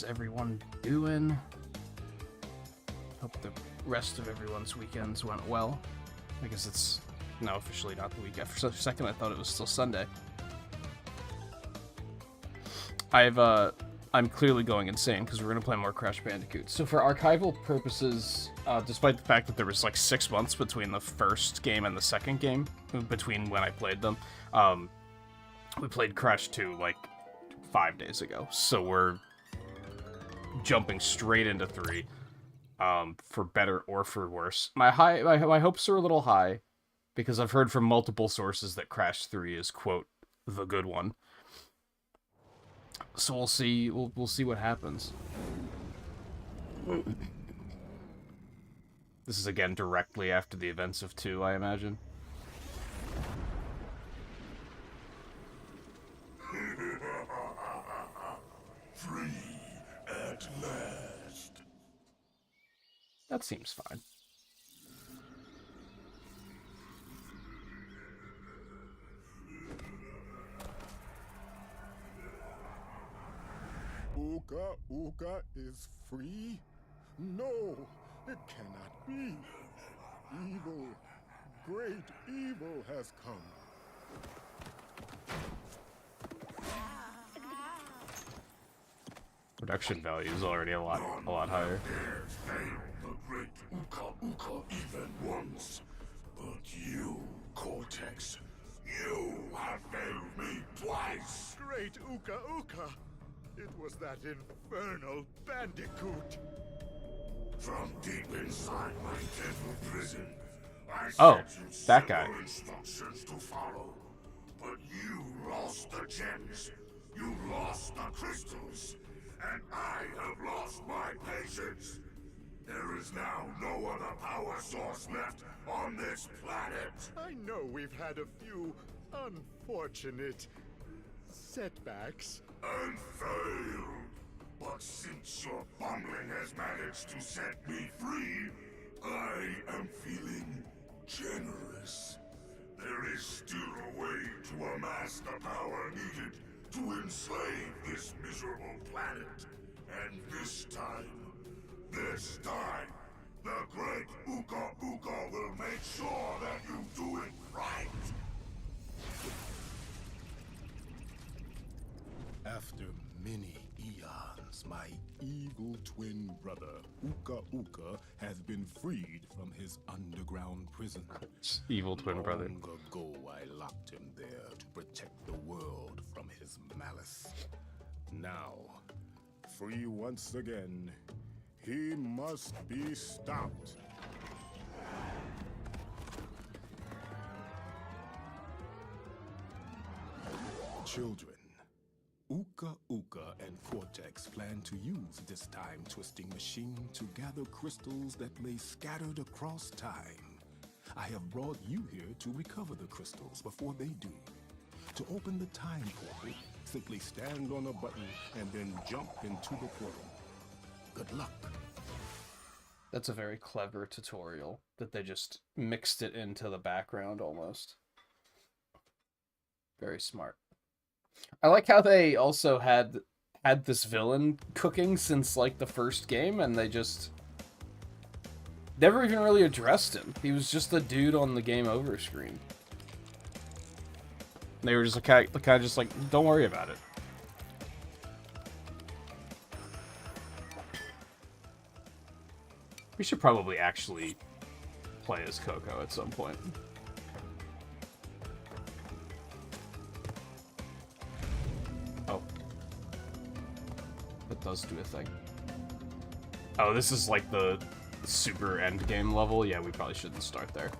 is everyone doing? Hope the rest of everyone's weekends went well. I guess it's now officially not the weekend. For a second, I thought it was still Sunday. I'm clearly going insane because we're going to play more Crash Bandicoot. So for archival purposes, despite the fact that there was like 6 months between the first game and the second game, between when I played them, we played Crash 2 like 5 days ago. So we're jumping straight into 3, for better or for worse. My hopes are a little high because I've heard from multiple sources that Crash 3 is, quote, the good one. So we'll see. We'll see what happens. This is again directly after the events of 2, I imagine. Free at last. That seems fine. Uka Uka is free? No, it cannot be. Evil, great evil has come. Production value is already a lot higher. Dares fail the great Uka Uka even once. But you, Cortex, you have failed me twice. Great Uka Uka! It was that infernal Bandicoot! From deep inside my devil prison, I Oh, sent you that guy. several instructions to follow. But you lost the gems, you lost the crystals, and I have lost my patience. There is now no other power source left on this planet. I know we've had a few unfortunate setbacks. And failed. But since your bumbling has managed to set me free, I am feeling generous. There is still a way to amass the power needed to enslave this miserable planet. And this time, the great Uka Uka will make sure that you do it right. After many eons, my evil twin brother, Uka Uka, has been freed from his underground prison. Evil twin brother. Long ago, I locked him there to protect the world from his malice. Now, free once again, he must be stopped. Children, Uka Uka and Cortex plan to use this time-twisting machine to gather crystals that lay scattered across time. I have brought you here to recover the crystals before they do. To open the time portal, simply stand on a button and then jump into the portal. Good luck. That's a very clever tutorial that they just mixed it into the background almost. Very smart. I like how they also had this villain cooking since like the first game, and they just never even really addressed him. He was just the dude on the game over screen. They were just kind of just like, don't worry about it. We should probably actually play as Coco at some point. Oh. That does do a thing. Oh, this is like the super endgame level? Yeah, we probably shouldn't start there.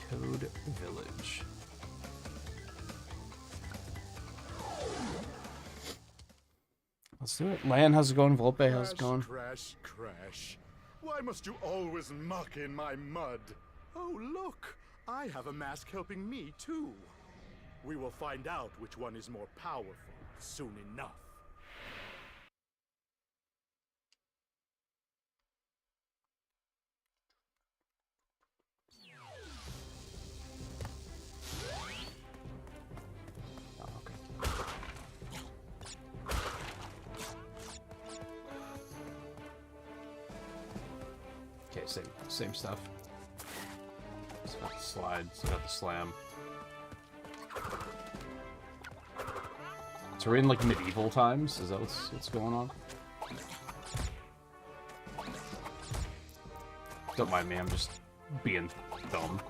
Toad Village. Let's do it. Lan, how's it going? Volpe, how's it going? Crash, crash. Why must you always muck in my mud? Oh, look! I have a mask helping me, too. We will find out which one is more powerful soon enough. Okay, same stuff. It's got the slide, it's got the slam. So we're in like medieval times? Is that what's going on? Don't mind me, I'm just being dumb.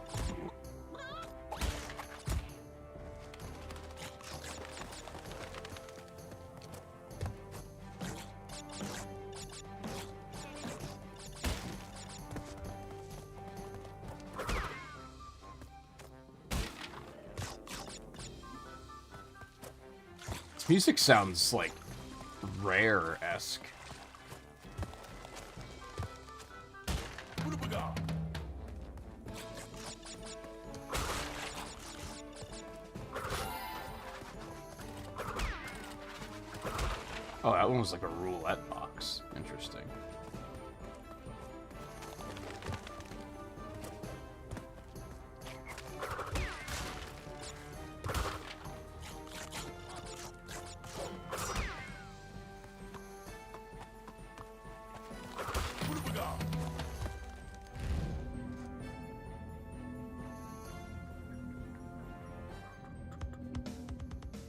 Music sounds like Rare-esque. Oh, that one was like a roulette box. Interesting.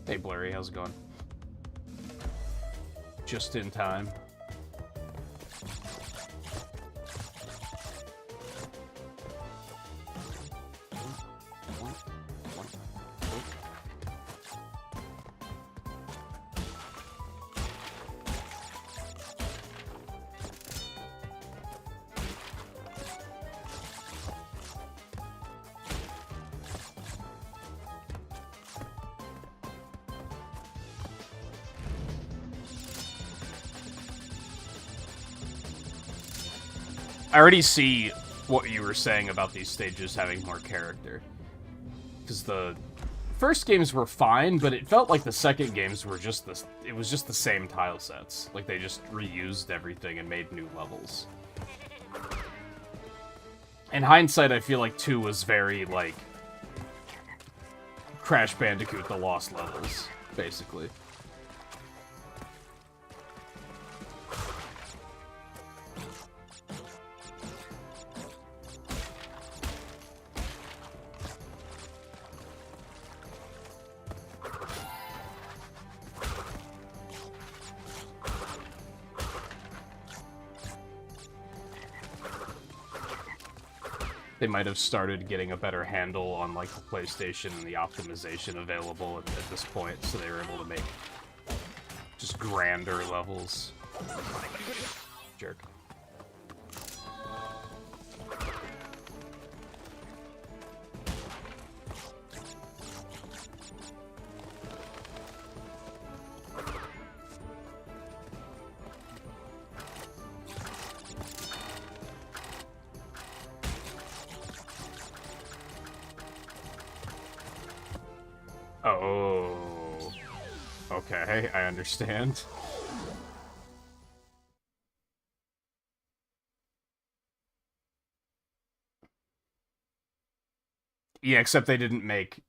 Hey Blurry, how's it going? Just in time. I already see what you were saying about these stages having more character. Because the first games were fine, but it felt like the second games were just it was just the same tile sets. Like they just reused everything and made new levels. In hindsight, I feel like 2 was very, like, Crash Bandicoot the Lost Levels, basically. They might have started getting a better handle on, like, the PlayStation and the optimization available at this point, so they were able to make just grander levels. Jerk. Oh, okay, I understand. Yeah, except they didn't make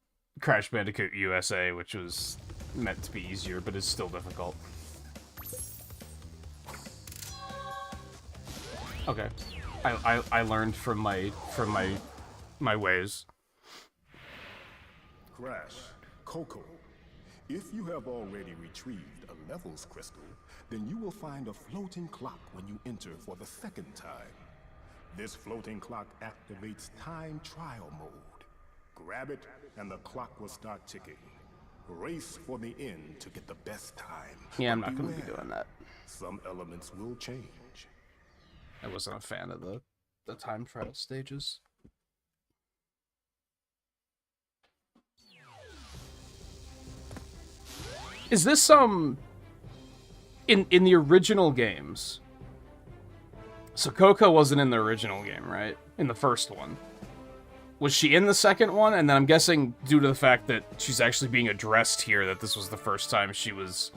Crash Bandicoot USA, which was meant to be easier, but is still difficult. Okay, I learned from my ways. Crash, Coco, if you have already retrieved a levels crystal, then you will find a floating clock when you enter for the second time. This floating clock activates time trial mode. Grab it, and the clock will start ticking. Race for the end to get the best time. Yeah, I'm But not going to be beware, doing that. some elements will change. I wasn't a fan of the time trial stages. Is this in the original games? So Coco wasn't in the original game, right? In the first one. Was she in the second one? And then I'm guessing, due to the fact that she's actually being addressed here, that this was the first time she was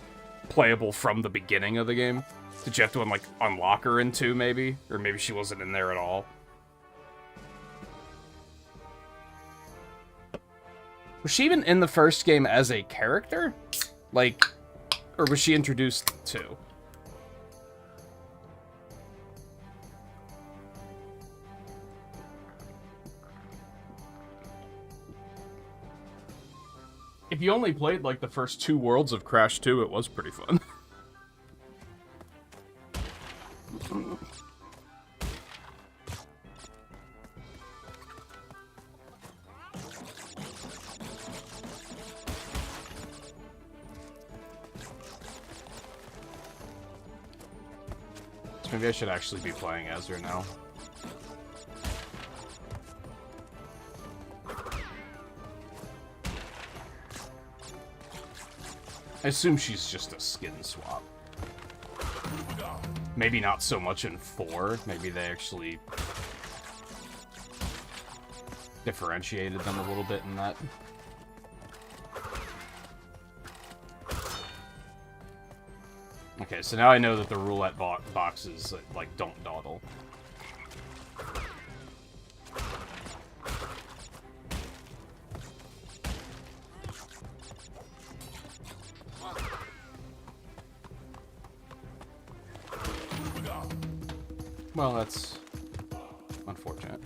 playable from the beginning of the game. Did you have to, like, unlock her in 2, maybe? Or maybe she wasn't in there at all. Was she even in the first game as a character? Like, or was she introduced to? If you only played, like, the first 2 worlds of Crash 2, it was pretty fun. So maybe I should actually be playing as her now. I assume she's just a skin swap. Maybe not so much in 4. Maybe they actually differentiated them a little bit in that. Okay, so now I know that the roulette boxes, like, don't dawdle. Well, that's unfortunate.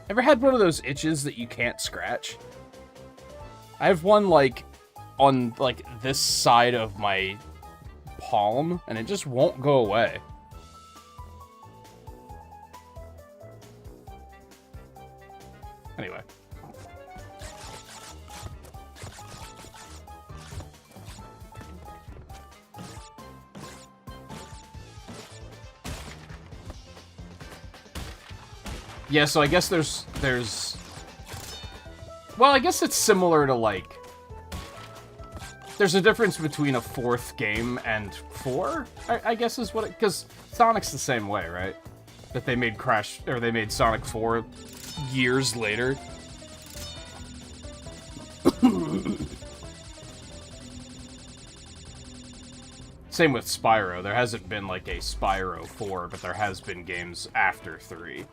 Ever had one of those itches that you can't scratch? I have one, like, on, like, this side of my palm, and it just won't go away. Anyway. Yeah, so I guess there's... Well, I guess it's similar to, like... There's a difference between a 4th game and 4, I guess is what it... Because Sonic's the same way, right? That they made Crash... Or they made Sonic 4 years later. Same with Spyro. There hasn't been, like, a Spyro 4, but there has been games after 3.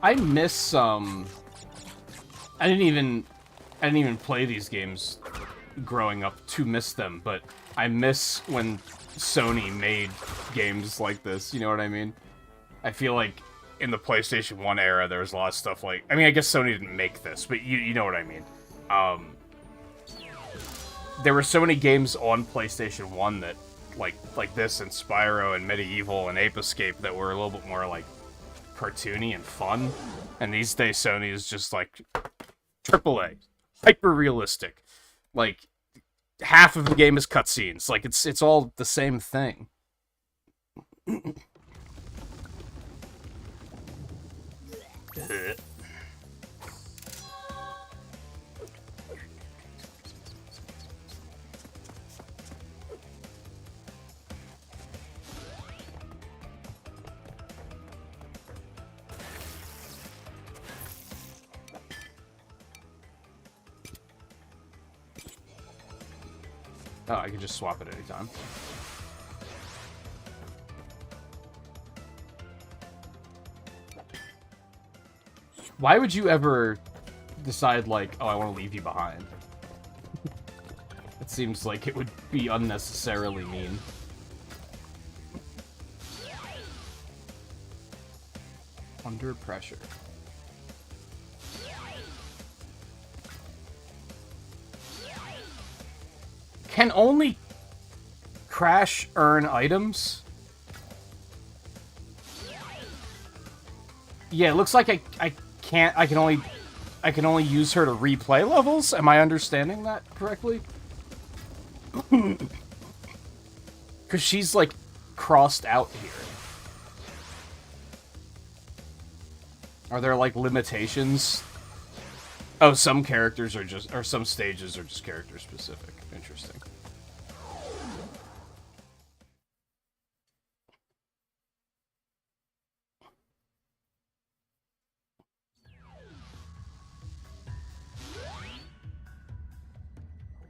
I miss I didn't even play these games growing up to miss them, but I miss when Sony made games like this, you know what I mean? I feel like in the PlayStation 1 era there was a lot of stuff like, I mean, I guess Sony didn't make this, but you know what I mean. There were so many games on PlayStation 1 that like this and Spyro and Medieval and Ape Escape that were a little bit more like cartoony and fun, and these days Sony is just like AAA, hyper realistic. Like half of the game is cutscenes. Like it's all the same thing. Oh, I can just swap it anytime. Why would you ever decide, like, oh, I want to leave you behind? It seems like it would be unnecessarily mean. Under pressure. Can only Crash earn items? Yeah, it looks like I can't. I can only use her to replay levels. Am I understanding that correctly? Because she's like crossed out here. Are there like limitations? Oh, some characters are just, or some stages are just character specific. Interesting.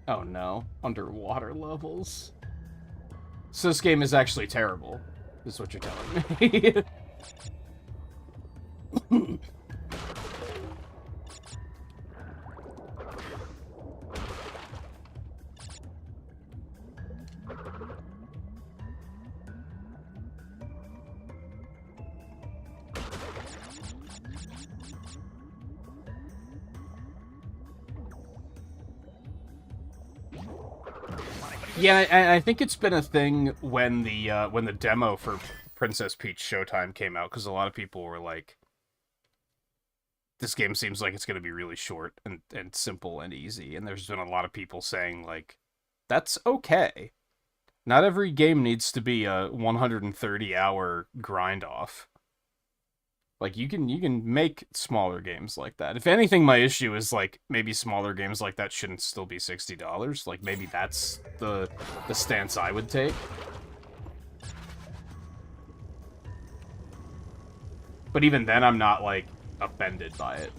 Oh no, underwater levels. So this game is actually terrible, is what you're telling me. Yeah, I think it's been a thing when the demo for Princess Peach Showtime came out, because a lot of people were like, this game seems like it's going to be really short and simple and easy, and there's been a lot of people saying, like, that's okay. Not every game needs to be a 130-hour grind-off. Like, you can make smaller games like that. If anything, my issue is, like, maybe smaller games like that shouldn't still be $60. Like, maybe that's the stance I would take. But even then, I'm not, like, offended by it.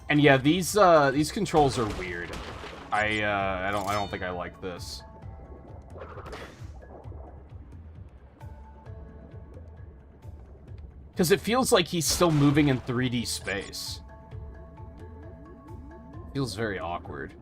And yeah, these controls are weird. I don't think I like this. Because it feels like he's still moving in 3D space. Feels very awkward.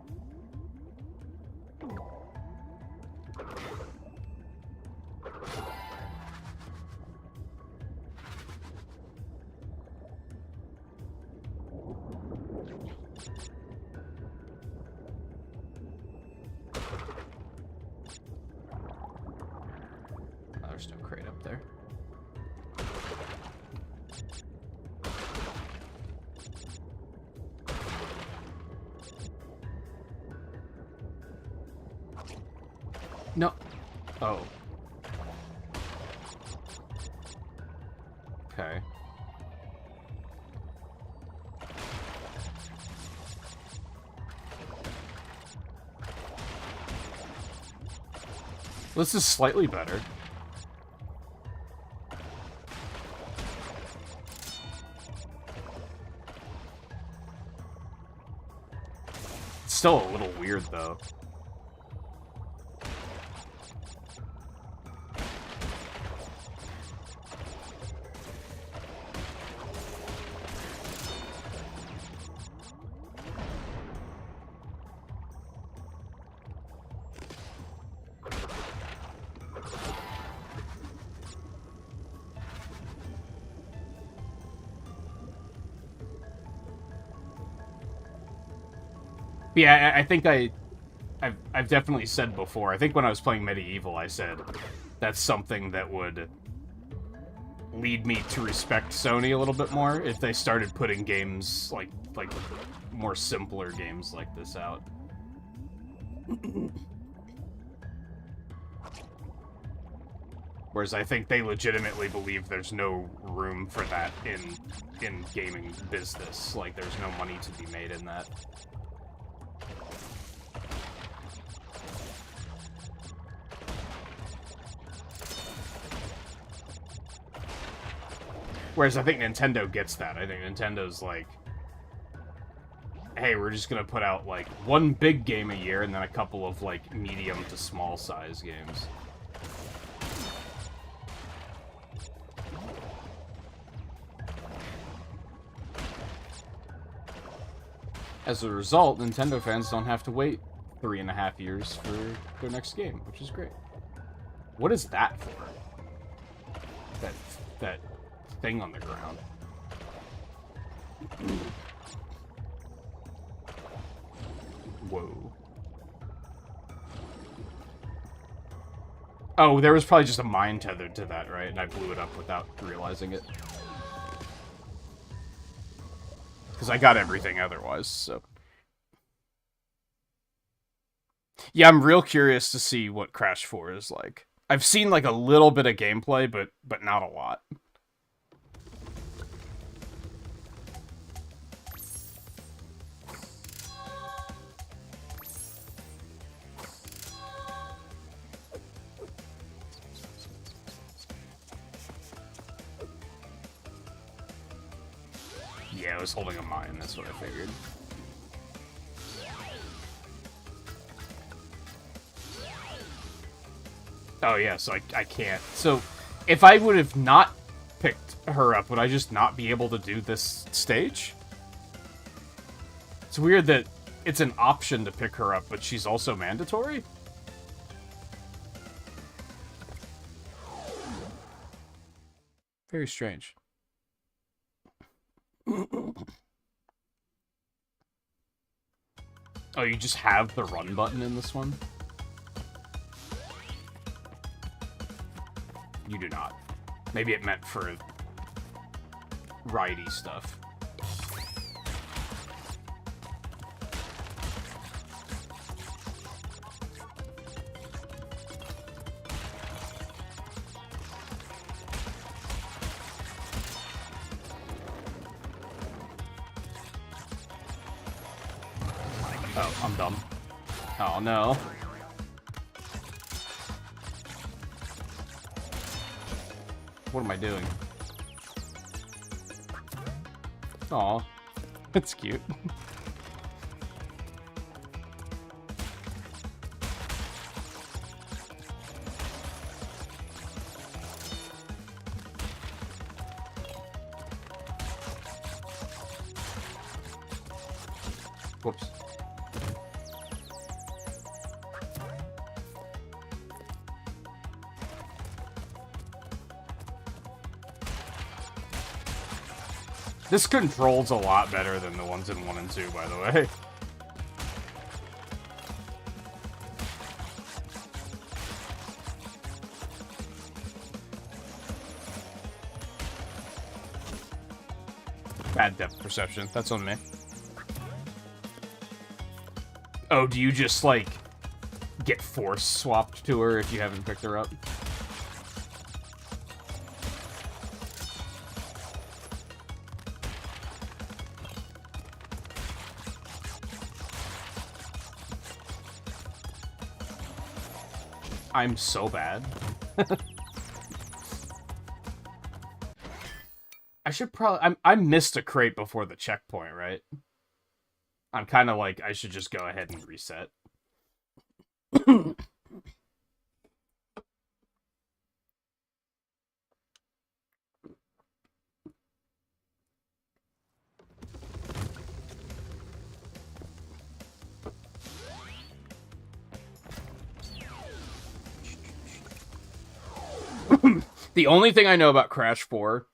Oh, there's no crate up there. No. Oh. Okay. This is slightly better. It's still a little weird, though. Yeah, I think I've definitely said before, I think when I was playing Medieval, I said that's something that would lead me to respect Sony a little bit more if they started putting games, like more simpler games like this out. Whereas I think they legitimately believe there's no room for that in gaming business. Like, there's no money to be made in that. Whereas I think Nintendo gets that. I think Nintendo's like, hey, we're just gonna put out, like, one big game a year and then a couple of, like, medium to small size games. As a result, Nintendo fans don't have to wait 3.5 years for their next game, which is great. What is that for? That thing on the ground. Whoa. Oh, there was probably just a mine tethered to that, right? And I blew it up without realizing it. Because I got everything otherwise, so... Yeah, I'm real curious to see what Crash 4 is like. I've seen, like, a little bit of gameplay, but not a lot. Yeah, I was holding a mine, that's what I figured. Oh yeah, so I can't. So, if I would have not picked her up, would I just not be able to do this stage? It's weird that it's an option to pick her up, but she's also mandatory? Very strange. Oh, you just have the run button in this one? You do not. Maybe it meant for righty stuff. Oh, I'm dumb. Oh, no. What am I doing? Aw, that's cute. Whoops. This controls a lot better than the ones in 1 and 2, by the way. Bad depth perception. That's on me. Oh, do you just, like, get force swapped to her if you haven't picked her up? I'm so bad. I should probably... I missed a crate before the checkpoint, right? I'm kind of like, I should just go ahead and reset. The only thing I know about Crash 4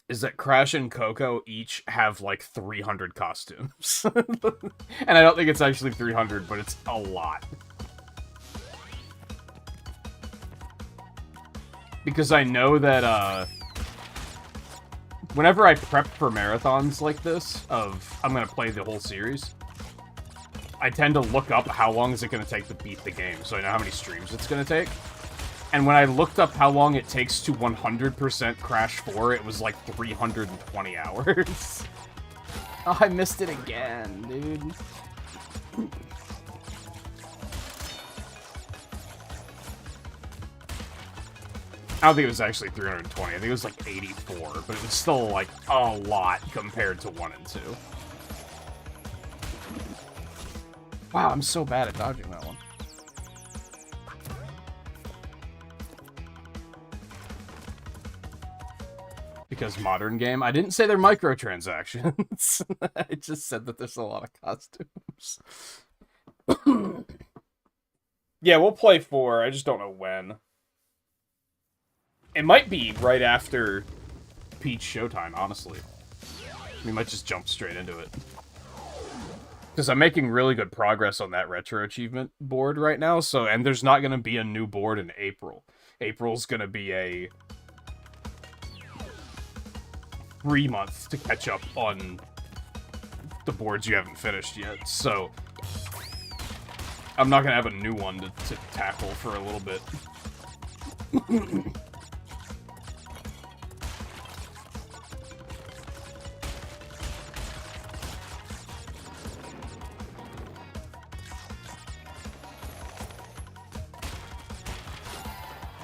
is that Crash and Coco each have, like, 300 costumes. And I don't think it's actually 300, but it's a lot. Because I know that, whenever I prep for marathons like this, of I'm gonna play the whole series, I tend to look up how long is it gonna take to beat the game, so I know how many streams it's gonna take. And when I looked up how long it takes to 100% Crash 4, it was like 320 hours. Oh, I missed it again, dude. I don't think it was actually 320. I think it was like 84, but it was still like a lot compared to 1 and 2. Wow, I'm so bad at dodging that one. Because modern game, I didn't say they're microtransactions. I just said that there's a lot of costumes. Yeah, we'll play 4. I just don't know when. It might be right after Peach Showtime, honestly. We might just jump straight into it. Because I'm making really good progress on that retro achievement board right now, so, and there's not going to be a new board in April. April's going to be a 3-month to catch up on the boards you haven't finished yet, so I'm not going to have a new one to tackle for a little bit.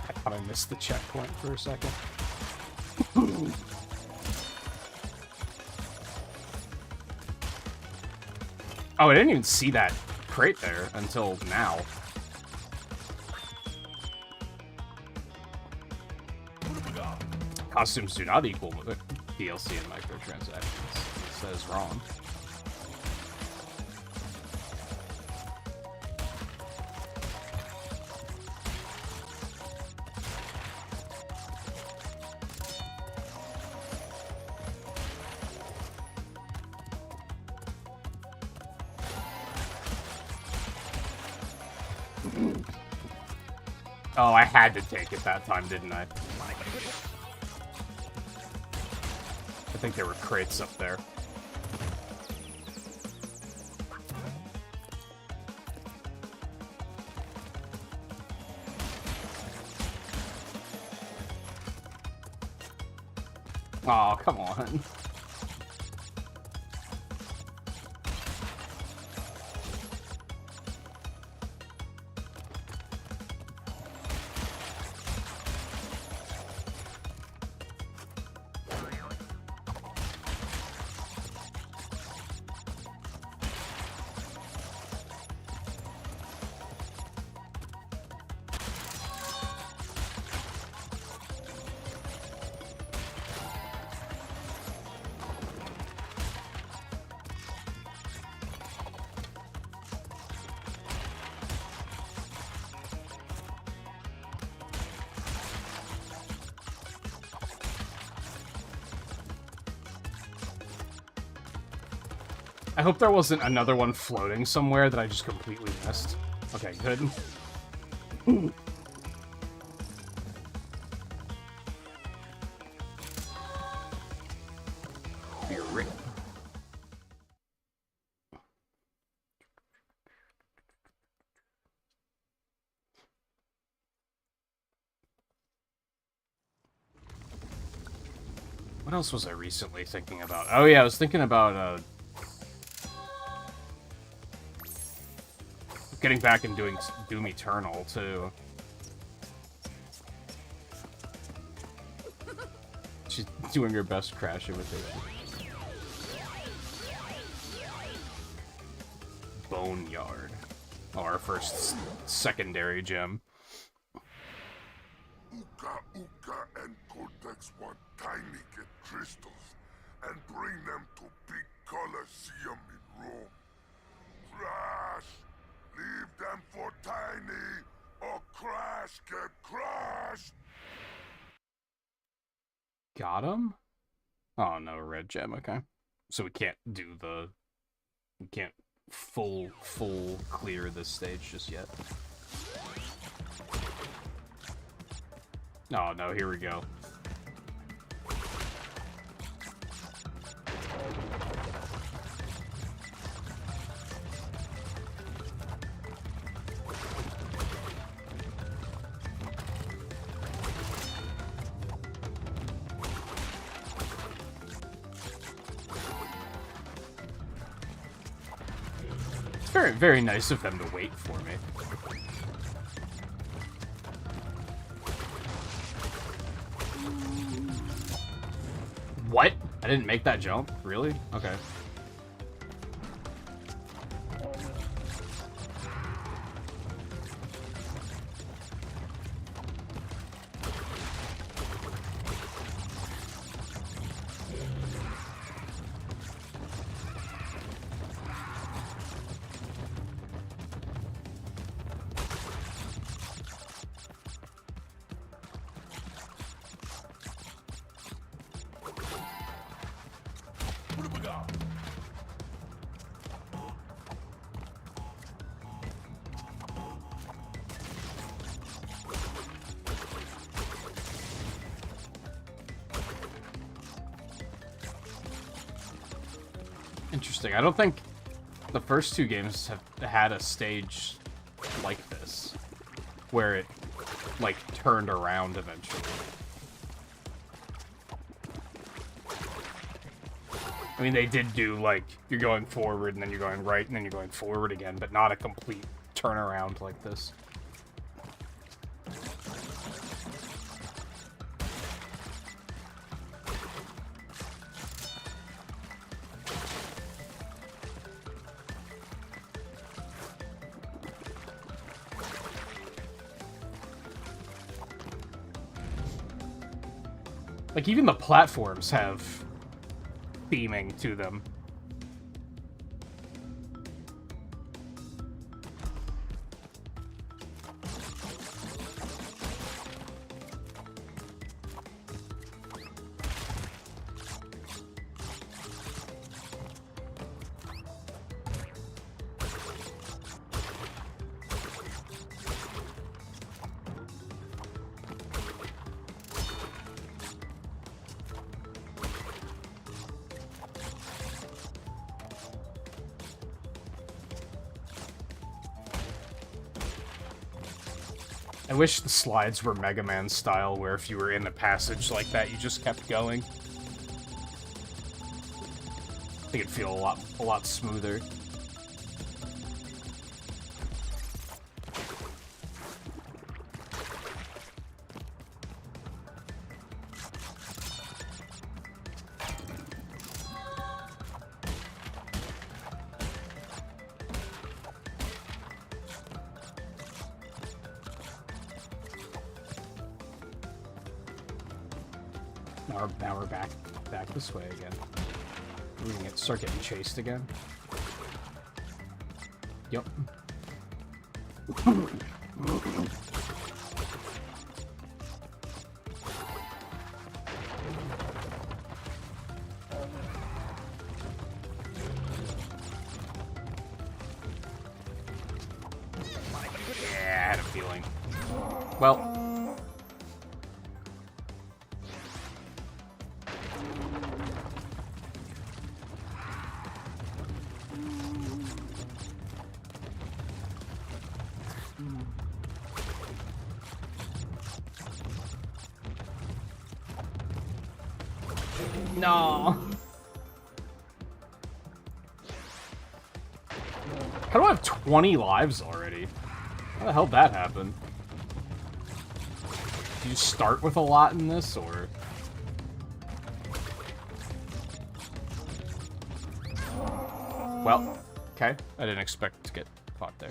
I thought I missed the checkpoint for a second. Oh, I didn't even see that crate there until now. Costumes do not equal DLC and microtransactions. It says wrong. Oh, I had to take it that time, didn't I? I think there were crates up there. Oh, come on. I hope there wasn't another one floating somewhere that I just completely missed. Okay, good. What else was I recently thinking about? Oh yeah, I was thinking about, getting back and doing Doom Eternal, too. She's doing her best Crash imitation. Boneyard. Oh, our first secondary gem. Uka Uka and Cortex want tiny get crystals and bring them to big Colosseum in Rome. Crash! Leave them for Tiny, or Crash get crashed! Got him? Oh no, red gem, okay. So we can't do the... We can't full clear this stage just yet. Oh no, here we go. Very, very nice of them to wait for me. What? I didn't make that jump? Really? Okay. Interesting. I don't think the first two games have had a stage like this, where it, like, turned around eventually. I mean, they did do, like, you're going forward, and then you're going right, and then you're going forward again, but not a complete turnaround like this. Like, even the platforms have theming to them. I wish the slides were Mega Man style, where if you were in a passage like that, you just kept going. I think it'd feel a lot smoother. Now we're back this way again. We're gonna start getting chased again. Yep. Yeah, I had a feeling. Well. No. How do I have 20 lives already? How the hell did that happen? Do you start with a lot in this, or? Well, okay. I didn't expect to get caught there.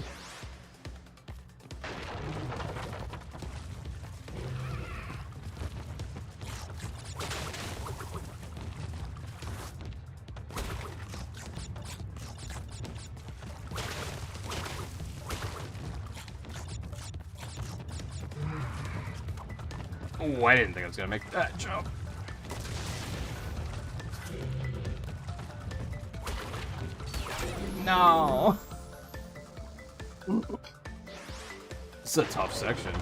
Oh, I didn't think I was gonna make that jump. No. This is a tough section.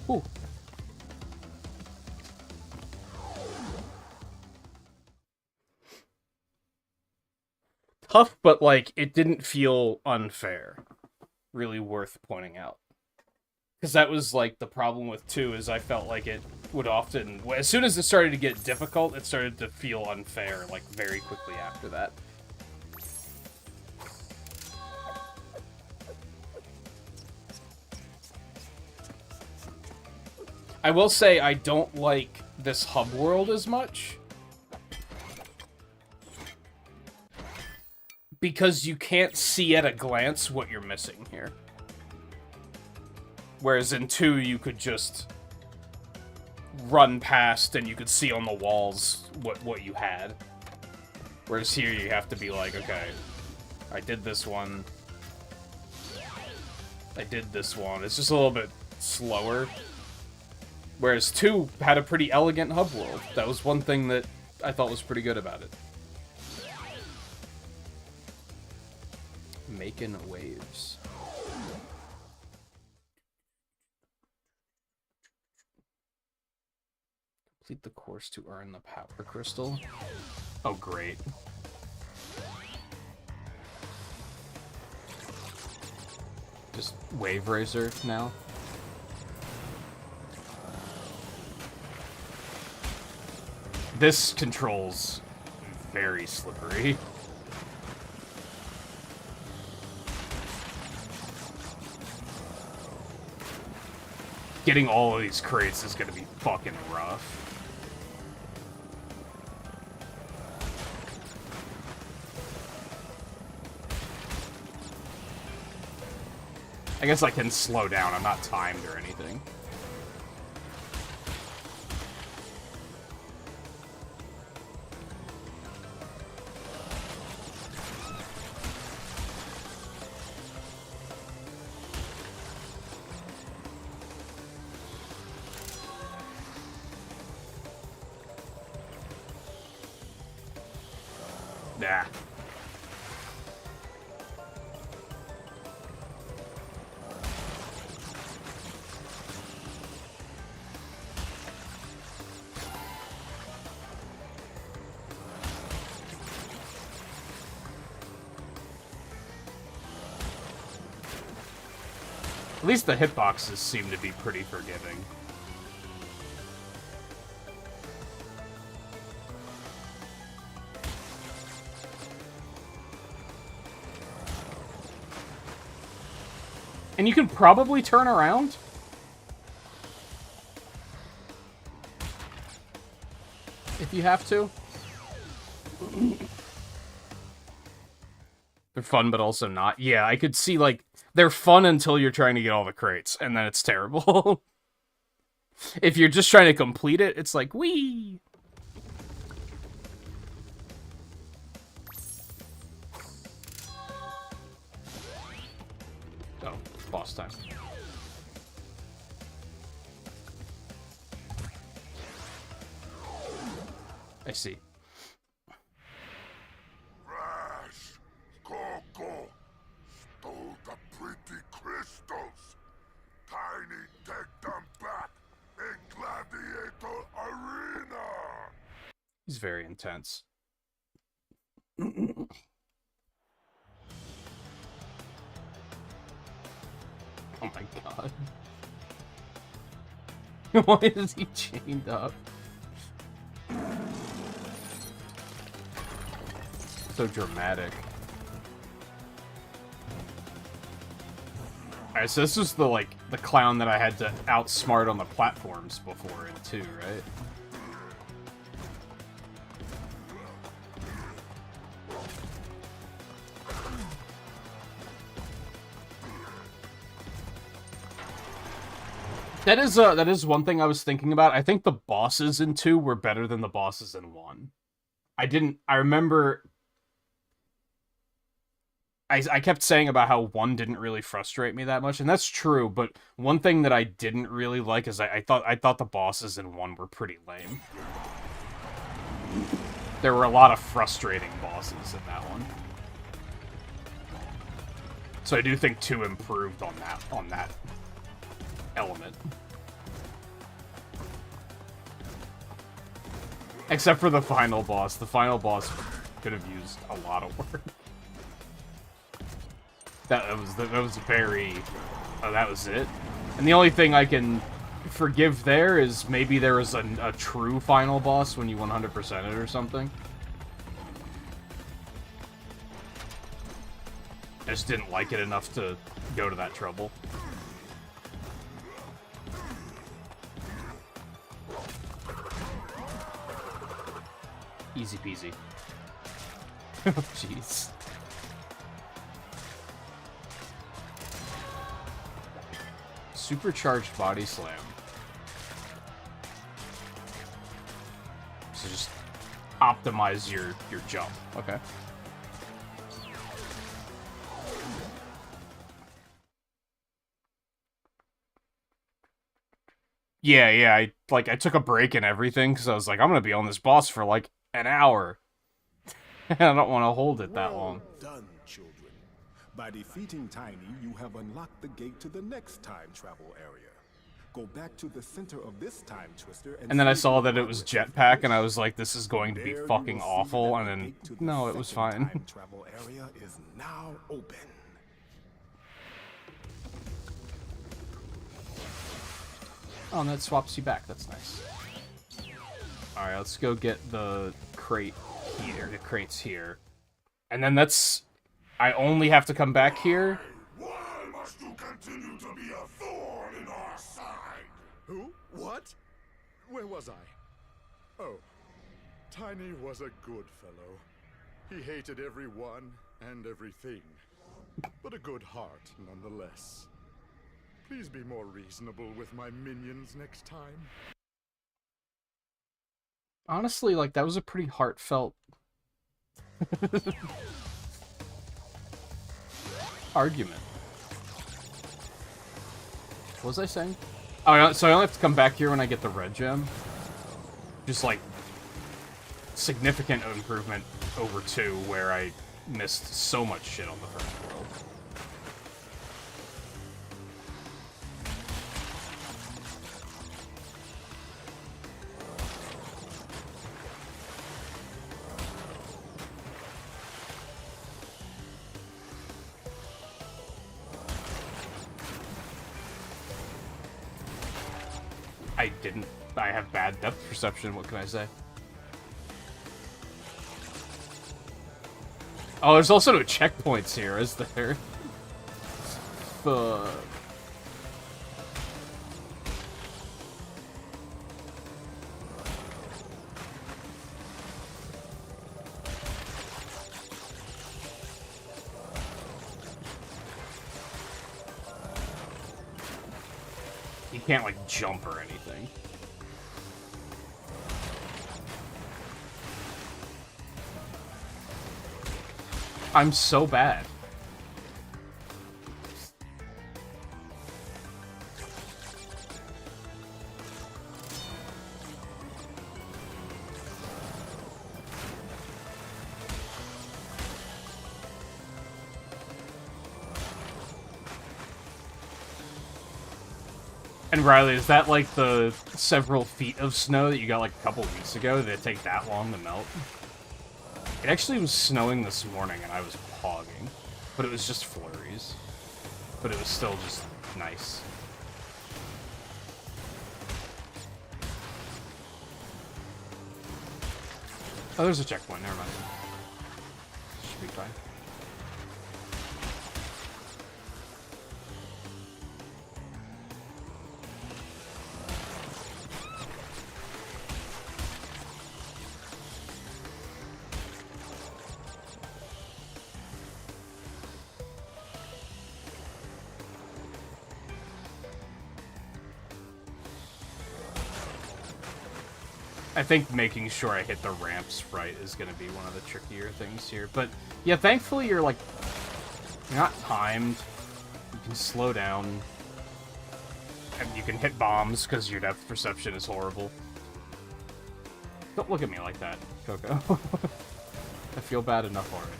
Ooh. Tough, but, like, it didn't feel unfair. Really worth pointing out. Because that was, like, the problem with 2, is I felt like it would often... As soon as it started to get difficult, it started to feel unfair, like, very quickly after that. I will say I don't like this hub world as much. because you can't see at a glance what you're missing here. Whereas in 2, you could just run past and you could see on the walls what you had. Whereas here you have to be like, okay, I did this one. I did this one. It's just a little bit slower. Whereas 2 had a pretty elegant hub world. That was one thing that I thought was pretty good about it. Making waves. Complete the course to earn the power crystal. Oh, great. Just Wave Razor now. This control's very slippery. Getting all of these crates is gonna be fucking rough. I guess I can slow down, I'm not timed or anything. Nah. At least the hitboxes seem to be pretty forgiving. And you can probably turn around? If you have to. They're fun, but also not. Yeah, I could see, like, they're fun until you're trying to get all the crates, and then it's terrible. If you're just trying to complete it, it's like, whee! Oh, boss time. I see. Rash, Coco, stole the pretty crystals. Tiny, take them back in Gladiator Arena. He's very intense. Oh my god. Why is he chained up? So dramatic. Alright, so this was the, like, the clown that I had to outsmart on the platforms before in 2, right? That is one thing I was thinking about. I think the bosses in 2 were better than the bosses in 1. I remember I kept saying about how 1 didn't really frustrate me that much, and that's true, but one thing that I didn't really like is I thought the bosses in 1 were pretty lame. There were a lot of frustrating bosses in that one. So I do think 2 improved on that element. Except for the final boss. The final boss could have used a lot of work. That was very... Oh, that was it? And the only thing I can forgive there is maybe there was a true final boss when you 100% it or something. I just didn't like it enough to go to that trouble. Easy peasy. Oh, jeez. Supercharged body slam. So just optimize your jump. Okay. Yeah, I took a break and everything because I was like, I'm gonna be on this boss for like an hour. I don't want to hold it that long. Done, children. By defeating Tiny, you have unlocked the gate to the next time travel area. Go back to the center of this time twister And then I saw that it was jetpack, and I was like, this is going to be fucking awful. And then, no, it was fine. Time travel area is now open. Oh, and that swaps you back. That's nice. Alright, let's go get the crate here. The crate's here. And then that's... I only have to come back here? Why must you continue to be a thorn in our side? Who? What? Where was I? Oh. Tiny was a good fellow. He hated everyone and everything. But a good heart, nonetheless. Please be more reasonable with my minions next time. Honestly, like, that was a pretty heartfelt... argument. What was I saying? Oh, so I only have to come back here when I get the red gem? Just, like, significant improvement over 2, where I missed so much shit on the first world. I have bad depth perception, what can I say? Oh, there's also no checkpoints here, is there? Fuck. You can't, like, jump or anything. I'm so bad. And Riley, is that like the several feet of snow that you got like a couple weeks ago? Did it take that long to melt? It actually was snowing this morning and I was pogging. But it was just flurries. But it was still just nice. Oh, there's a checkpoint, never mind. Should be fine. I think making sure I hit the ramps right is going to be one of the trickier things here. But, yeah, thankfully you're, like, you're not timed. You can slow down. And you can hit bombs because your depth perception is horrible. Don't look at me like that, Coco. I feel bad enough already.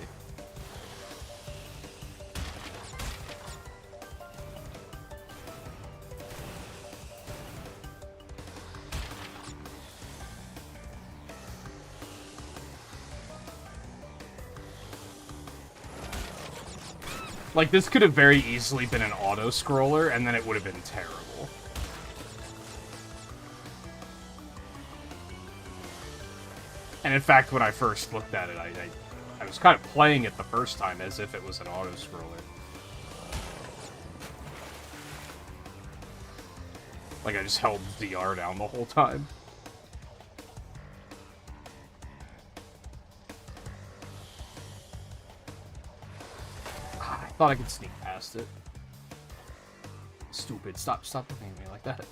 Like, this could have very easily been an auto-scroller, and then it would have been terrible. And in fact, when I first looked at it, I was kind of playing it the first time as if it was an auto-scroller. Like, I just held VR down the whole time. Thought I could sneak past it. Stupid. Stop looking at me like that.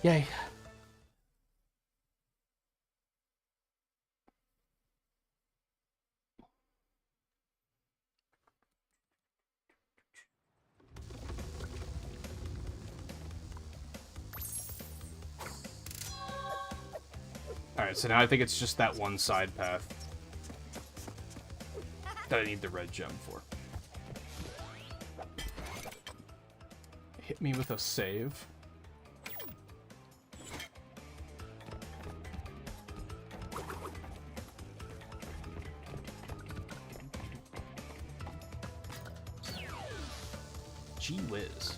Yay. Alright, so now I think it's just that one side path that I need the red gem for. Hit me with a save. Gee whiz.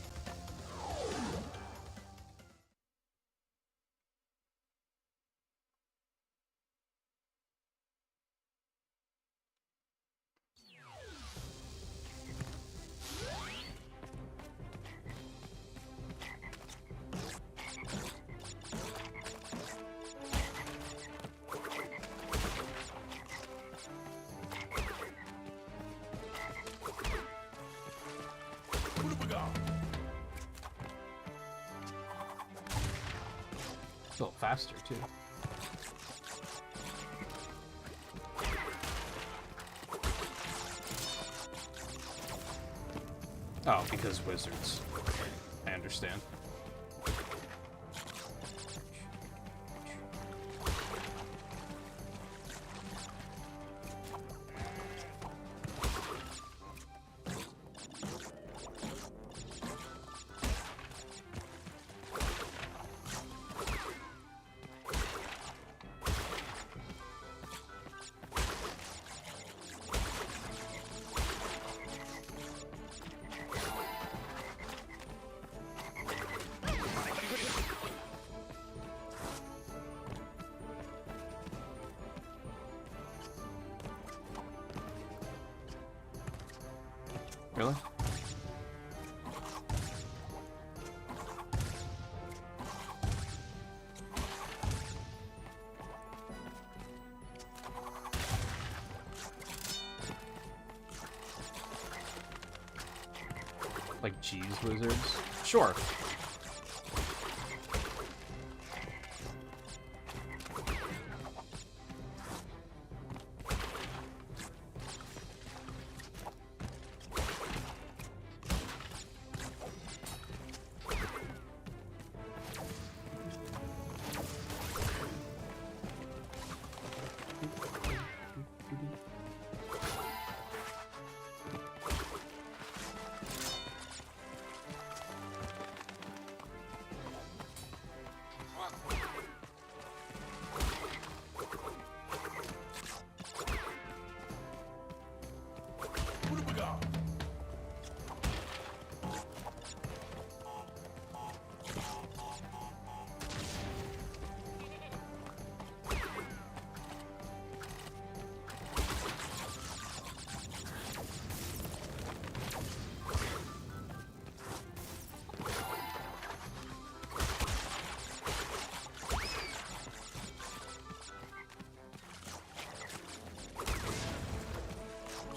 A little faster, too. Oh, because wizards. I understand. Really? Like G's wizards? Sure.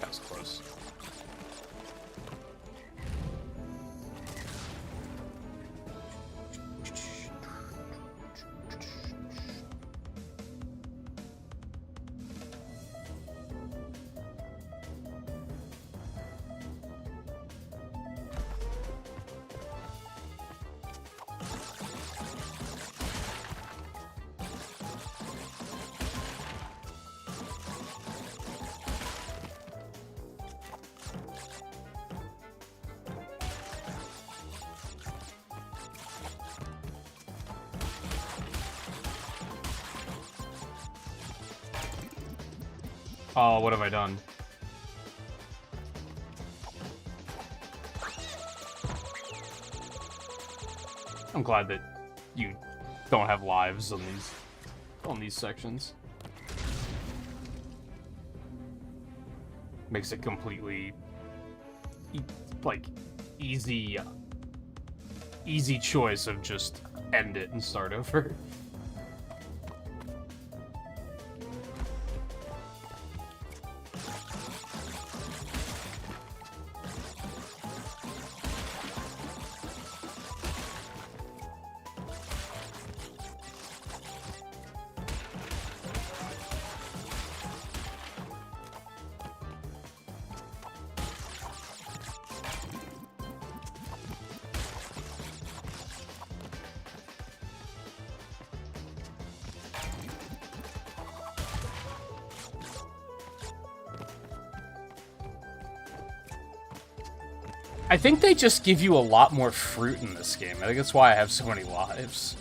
That was close. Oh, what have I done? I'm glad that you don't have lives on these sections. Makes it completely like easy choice of just end it and start over. I think they just give you a lot more fruit in this game. I think that's why I have so many lives.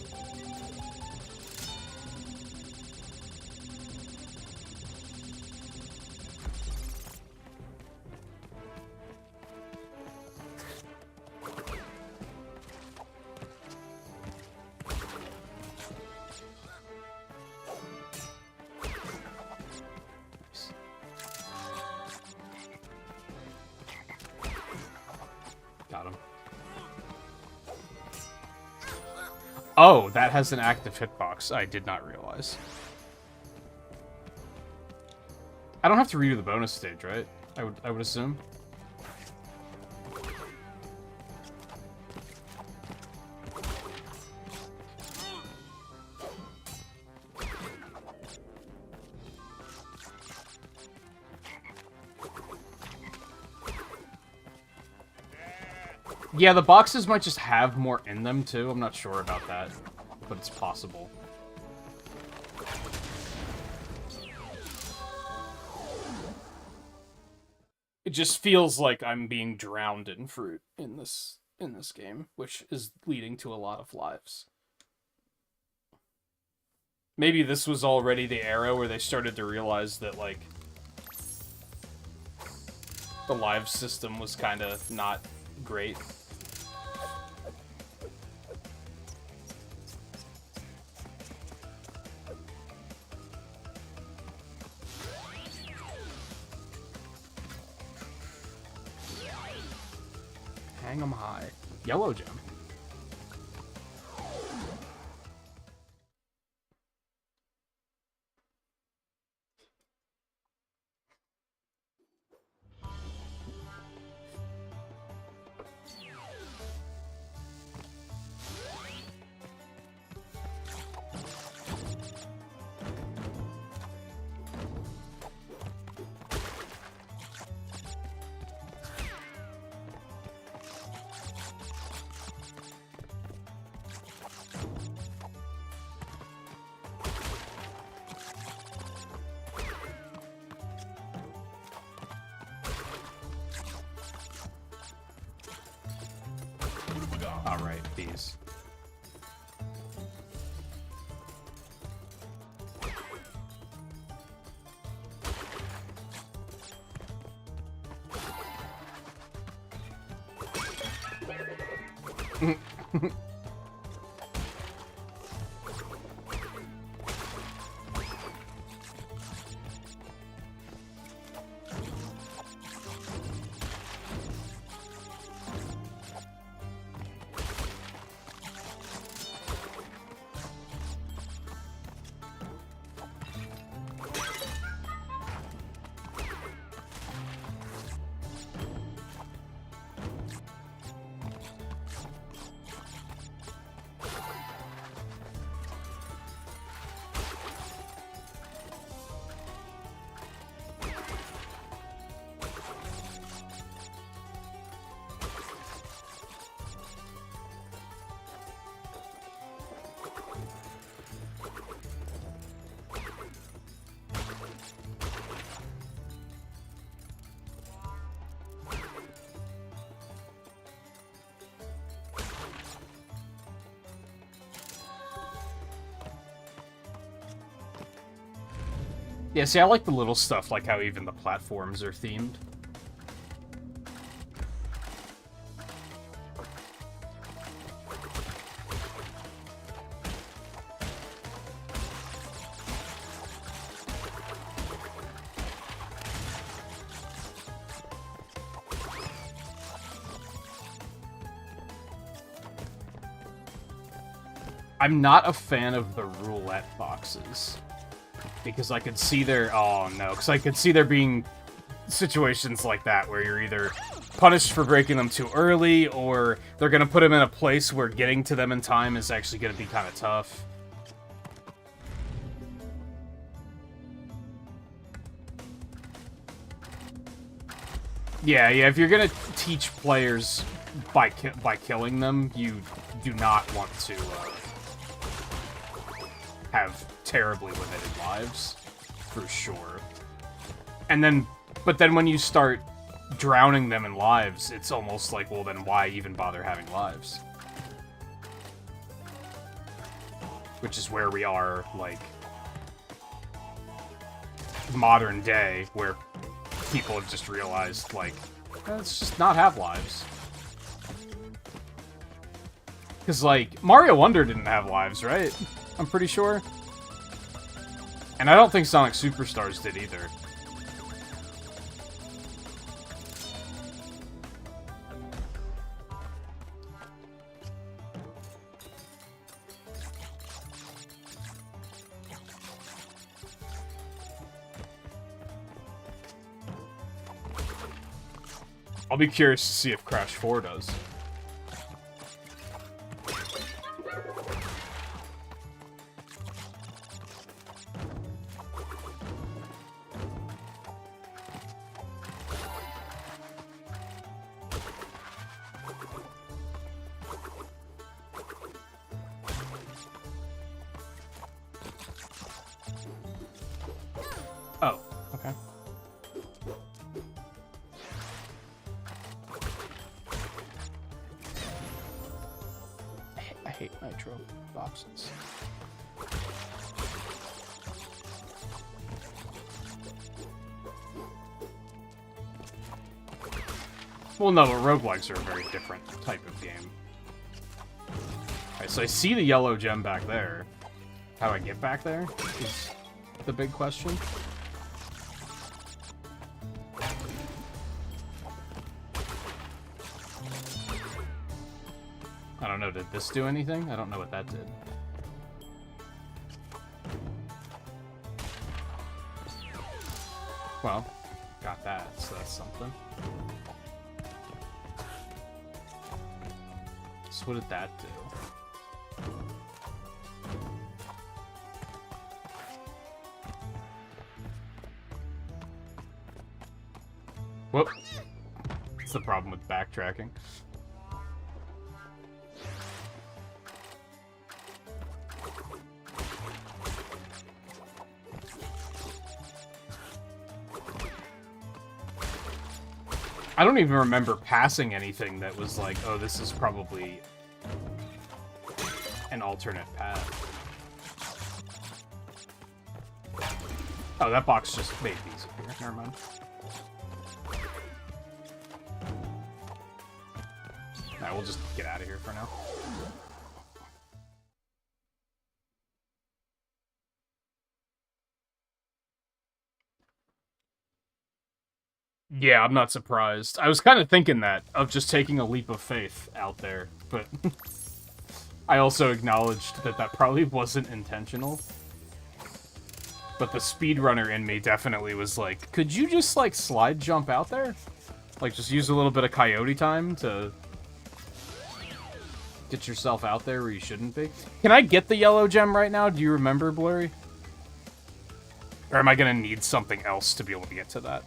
Got him. Oh, that has an active hitbox. I did not realize. I don't have to redo the bonus stage, right? I would assume. Yeah, the boxes might just have more in them, too. I'm not sure about that, but it's possible. It just feels like I'm being drowned in fruit in this game, which is leading to a lot of lives. Maybe this was already the era where they started to realize that, like, the live system was kind of not great. Hang 'em high. Yellow gem. Alright, these. Yeah, see, I like the little stuff, like how even the platforms are themed. I'm not a fan of the roulette boxes. Because I could see there... Oh, no. Because I could see there being situations like that where you're either punished for breaking them too early, or they're going to put them in a place where getting to them in time is actually going to be kind of tough. Yeah, if you're going to teach players by killing them, you do not want to... have terribly limited lives, for sure. But then when you start drowning them in lives, it's almost like, well, then why even bother having lives? Which is where we are, like, modern day, where people have just realized, like, let's just not have lives. Because, like, Mario Wonder didn't have lives, right? I'm pretty sure. And I don't think Sonic Superstars did either. I'll be curious to see if Crash 4 does. Oh, okay. I hate nitro boxes. Well, no, but roguelikes are a very different type of game. Alright, so I see the yellow gem back there. How do I get back there? Is the big question. I don't know, did this do anything? I don't know what that did. Well, got that, so that's something. So what did that do? Whoop. That's the problem with backtracking. I don't even remember passing anything that was like, oh, this is probably an alternate path. Oh, that box just made these appear. Never mind. Alright, we'll just get out of here for now. Yeah, I'm not surprised. I was kind of thinking that, of just taking a leap of faith out there, but I also acknowledged that that probably wasn't intentional. But the speedrunner in me definitely was like, could you just, like, slide jump out there? Like, just use a little bit of coyote time to get yourself out there where you shouldn't be. Can I get the yellow gem right now? Do you remember, Blurry? Or am I gonna need something else to be able to get to that?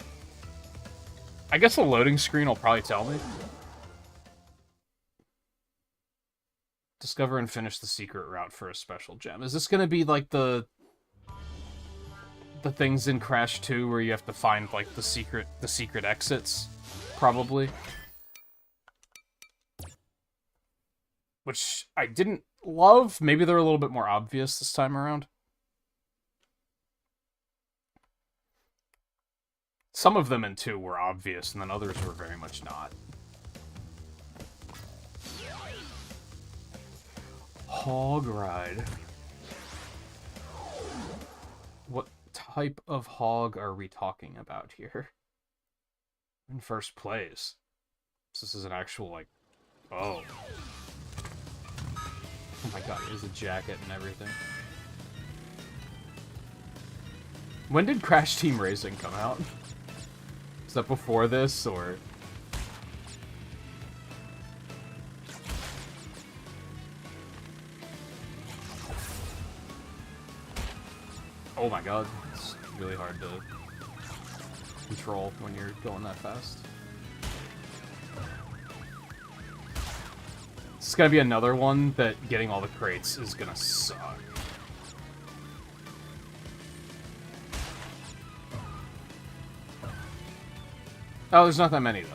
I guess the loading screen will probably tell me. Discover and finish the secret route for a special gem. Is this gonna be like the things in Crash 2 where you have to find like the secret exits? Probably. Which I didn't love. Maybe they're a little bit more obvious this time around. Some of them in 2 were obvious, and then others were very much not. Hog ride. What type of hog are we talking about here? In first place. This is an actual, like... Oh. Oh my god, here's a jacket and everything. When did Crash Team Racing come out? Is that before this, or... Oh my god, it's really hard to control when you're going that fast. It's gonna be another one that getting all the crates is gonna suck. Oh, there's not that many, though.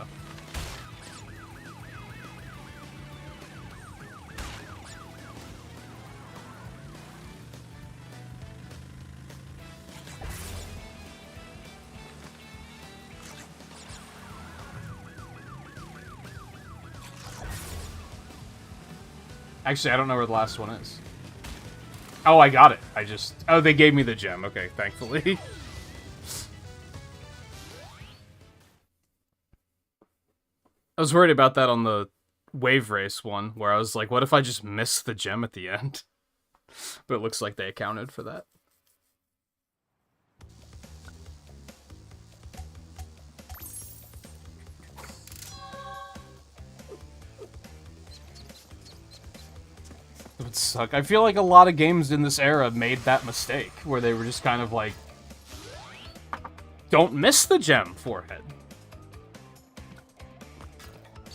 Actually, I don't know where the last one is. Oh, I got it. Oh, they gave me the gem. Okay, thankfully. I was worried about that on the wave race one, where I was like, what if I just miss the gem at the end? But it looks like they accounted for that. It would suck. I feel like a lot of games in this era made that mistake, where they were just kind of like, don't miss the gem, forehead.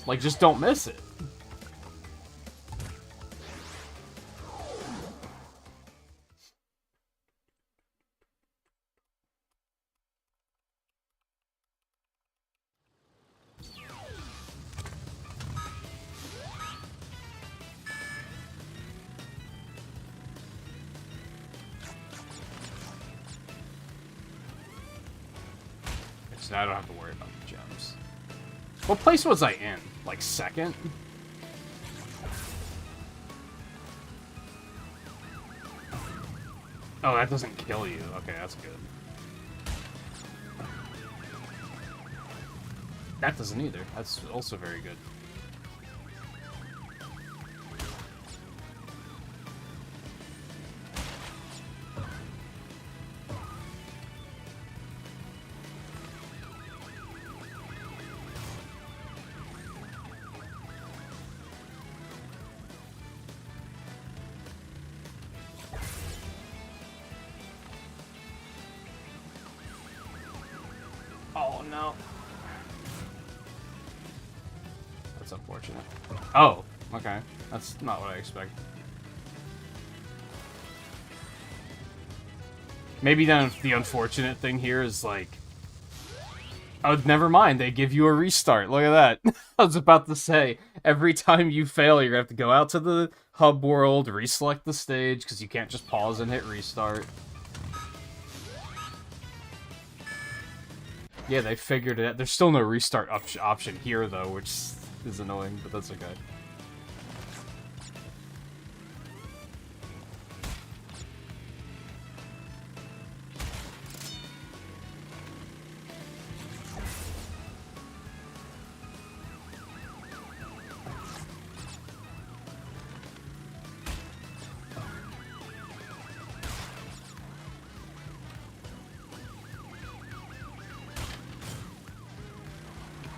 Like, just don't miss it. So now I don't have to worry about the gems. What place was I in? Like, second? Oh, that doesn't kill you. Okay, that's good. That doesn't either. That's also very good. Oh, no. That's unfortunate. Oh, okay. That's not what I expected. Maybe then the unfortunate thing here is like... Oh, never mind. They give you a restart. Look at that. I was about to say, every time you fail, you're going to have to go out to the hub world, reselect the stage, because you can't just pause and hit restart. Yeah, they figured it out. There's still no restart option here, though, which is annoying, but that's okay.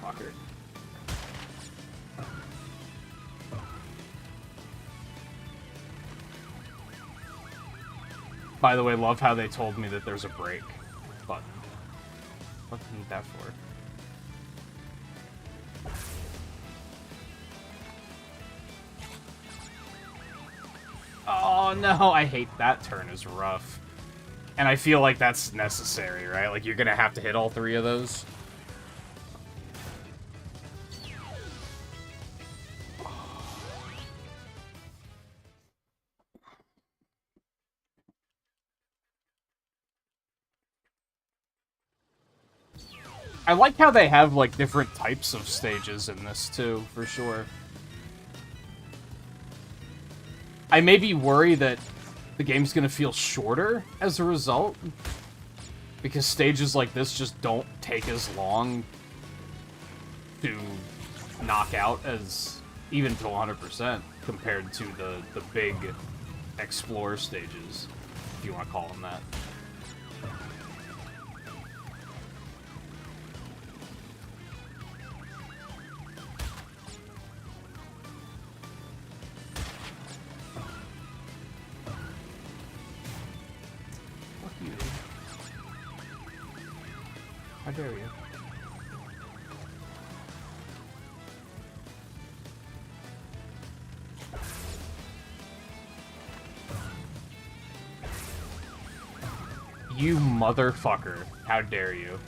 Fucker. By the way, love how they told me that there's a break button. What do you need that for? Oh no, I hate that turn is rough. And I feel like that's necessary, right? Like, you're gonna have to hit all three of those. I like how they have, like, different types of stages in this, too, for sure. I maybe worry that the game's gonna feel shorter as a result, because stages like this just don't take as long to knock out as even to 100% compared to the big explore stages, if you want to call them that. Fuck you. How dare you? You motherfucker. How dare you.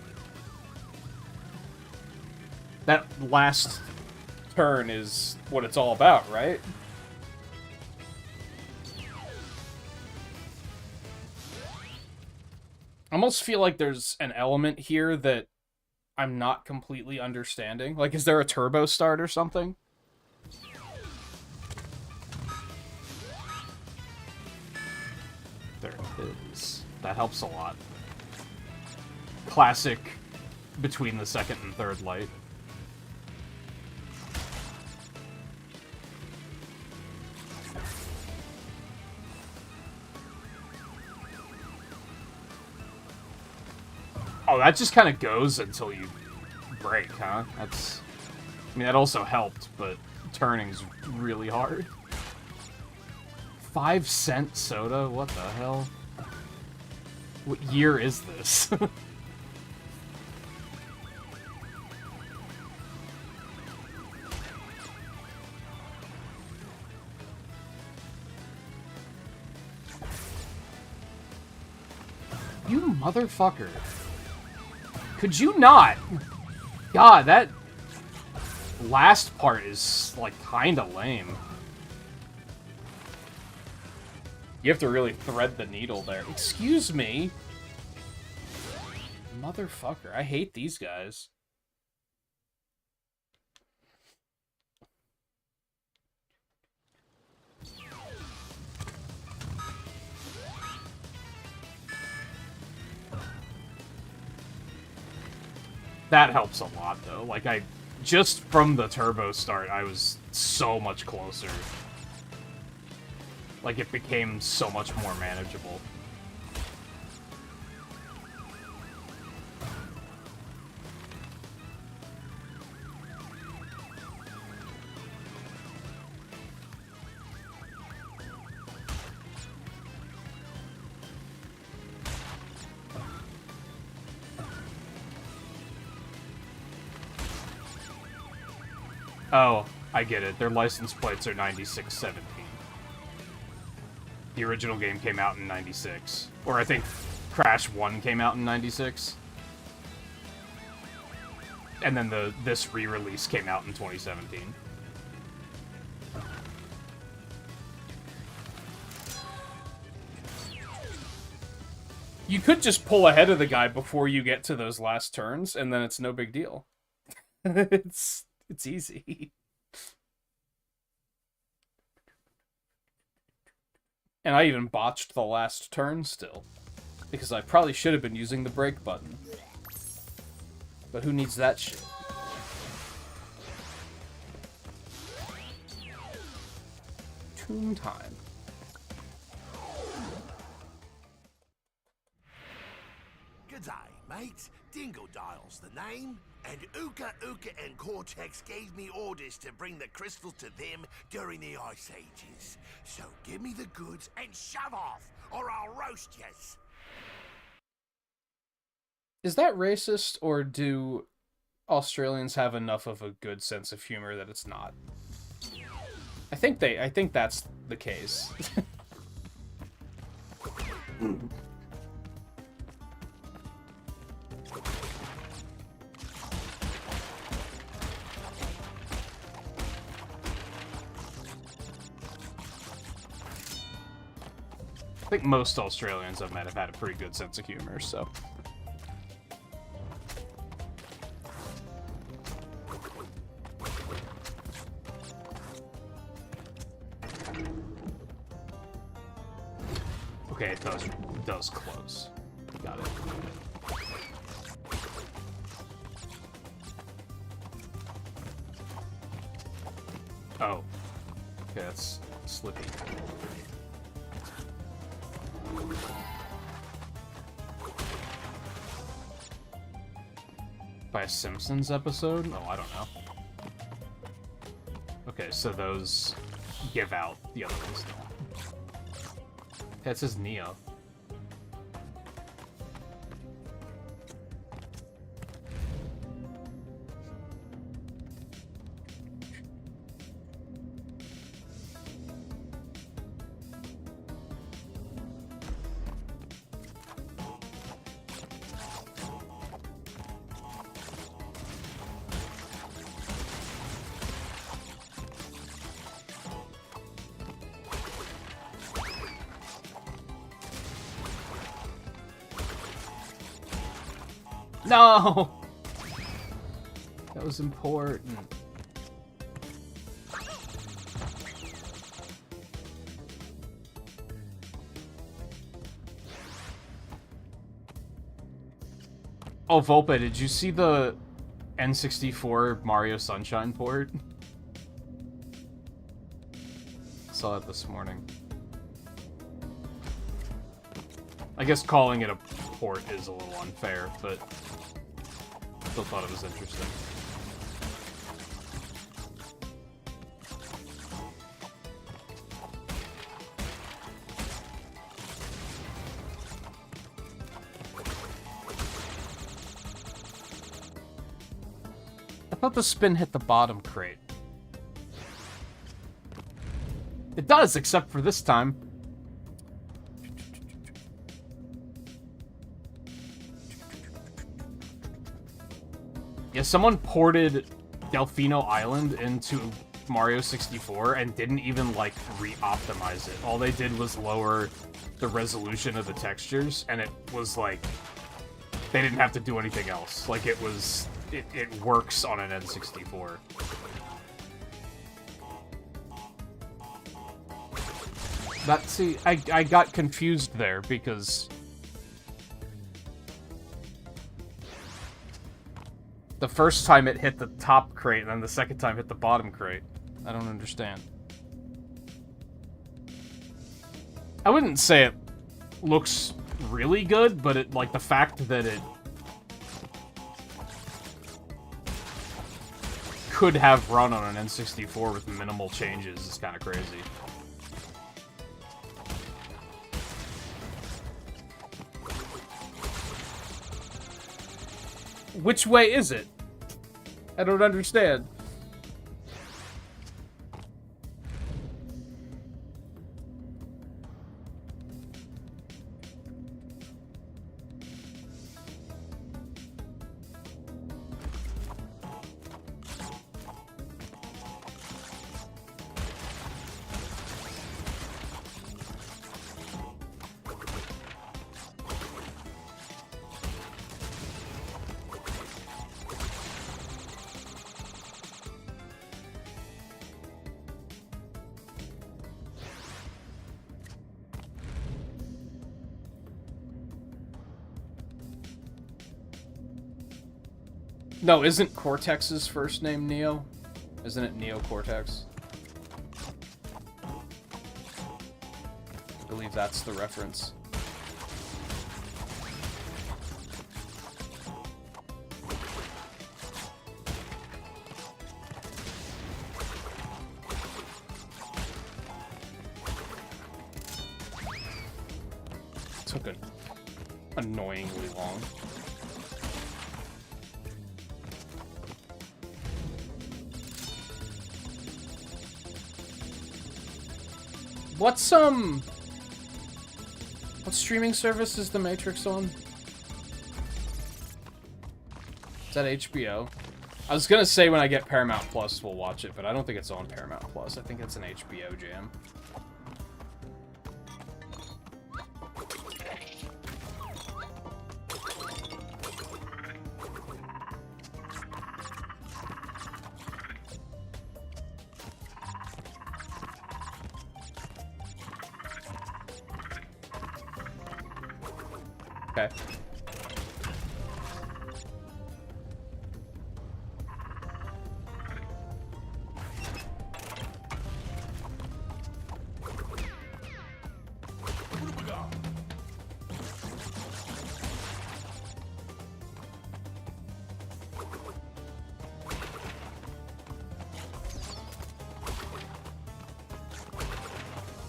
That last turn is what it's all about, right? I almost feel like there's an element here that I'm not completely understanding. Like, is there a turbo start or something? There it is. That helps a lot. Classic between the second and third light. Oh, that just kind of goes until you break, huh? That's... I mean, that also helped, but turning's really hard. 5-cent soda? What the hell? What year is this? You motherfucker. Could you not? God, that last part is, like, kinda lame. You have to really thread the needle there. Excuse me? Motherfucker, I hate these guys. That helps a lot, though. Like, just from the turbo start, I was so much closer. Like, it became so much more manageable. Oh, I get it. Their license plates are 9617. The original game came out in 96. Or I think Crash 1 came out in 96. And then this re-release came out in 2017. You could just pull ahead of the guy before you get to those last turns, and then it's no big deal. It's easy. And I even botched the last turn still. Because I probably should have been using the brake button. But who needs that shit? Toon time. G'day, mates. Dingle Dial's the name. And Uka and Cortex gave me orders to bring the crystals to them during the Ice Ages. So give me the goods and shove off, or I'll roast yous. Is that racist, or do Australians have enough of a good sense of humor that it's not? I think that's the case. I think most Australians I've met have had a pretty good sense of humor, so... Okay, it does close. Got it. Oh. Okay, that's slippy. By a Simpsons episode? Oh, I don't know. Okay, so those give out, the other ones don't. That says Neo. No! That was important. Oh, Volpe, did you see the N64 Mario Sunshine port? Saw it this morning. I guess calling it a port is a little unfair, but still thought it was interesting. I thought the spin hit the bottom crate. It does, except for this time. Yeah, someone ported Delfino Island into Mario 64 and didn't even, like, re-optimize it. All they did was lower the resolution of the textures, and it was, like, they didn't have to do anything else. Like, it was... It works on an N64. See, I got confused there, because... the first time it hit the top crate, and then the second time hit the bottom crate. I don't understand. I wouldn't say it looks really good, but it, like, the fact that it could have run on an N64 with minimal changes is kind of crazy. Which way is it? I don't understand. No, isn't Cortex's first name Neo? Isn't it Neo Cortex? I believe that's the reference. Took an annoyingly long. What streaming service is The Matrix on? Is that HBO? I was gonna say when I get Paramount Plus we'll watch it, but I don't think it's on Paramount Plus. I think it's an HBO jam. Okay.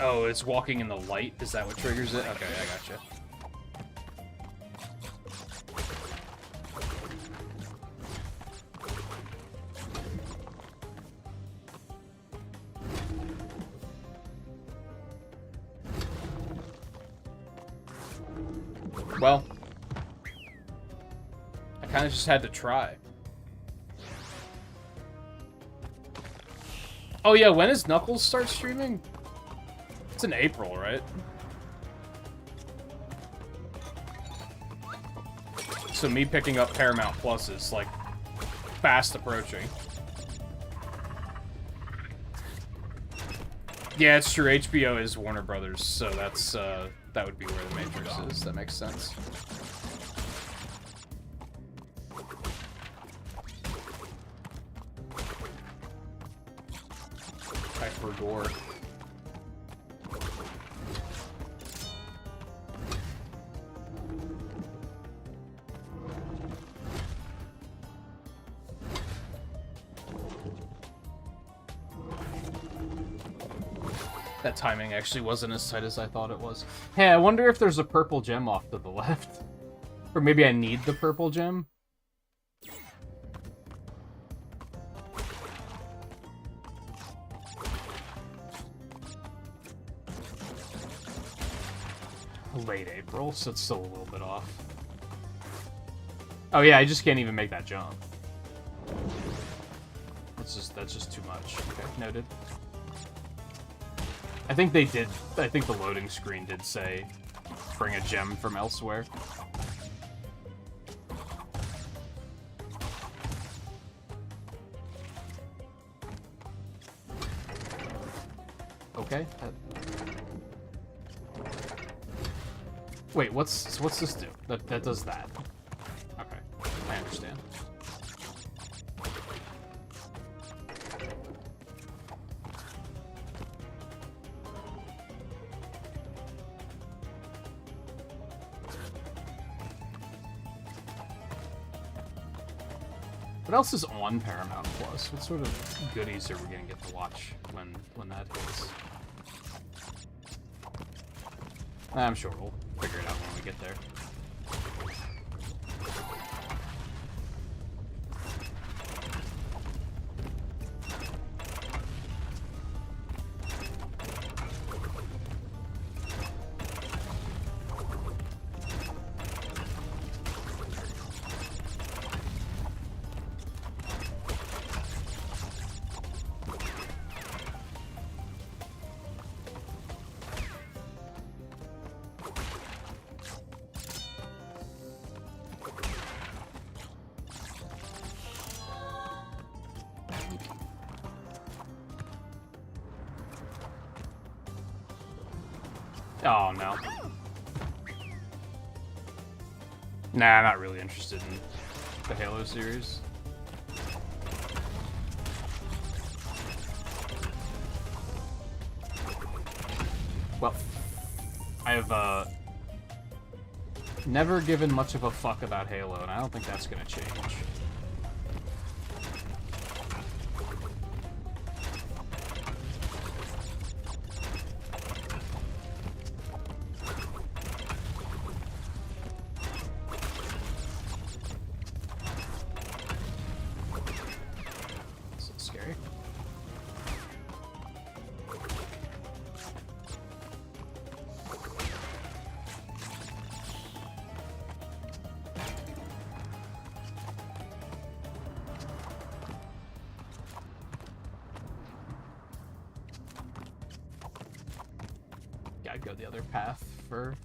Oh, it's walking in the light? Is that what triggers it? Okay, I gotcha. Well, I kind of just had to try. Oh yeah, when does Knuckles start streaming? It's in April, right? So me picking up Paramount Plus is, like, fast approaching. Yeah, it's true. HBO is Warner Brothers, so that's, that would be where the Matrix is. That makes sense. Hyper gore. That timing actually wasn't as tight as I thought it was. Hey, I wonder if there's a purple gem off to the left. Or maybe I need the purple gem? Late April, so it's still a little bit off. Oh yeah, I just can't even make that jump. That's just too much. Okay, noted. I think they did. I think the loading screen did say, bring a gem from elsewhere. Okay. Wait, what's this do? That does that. Okay, I understand. What else is on Paramount Plus? What sort of goodies are we gonna get to watch when that hits? I'm sure we'll figure it out when we get there. Oh, no. Nah, not really interested in the Halo series. Well, I have, never given much of a fuck about Halo, and I don't think that's gonna change. I'd go the other path for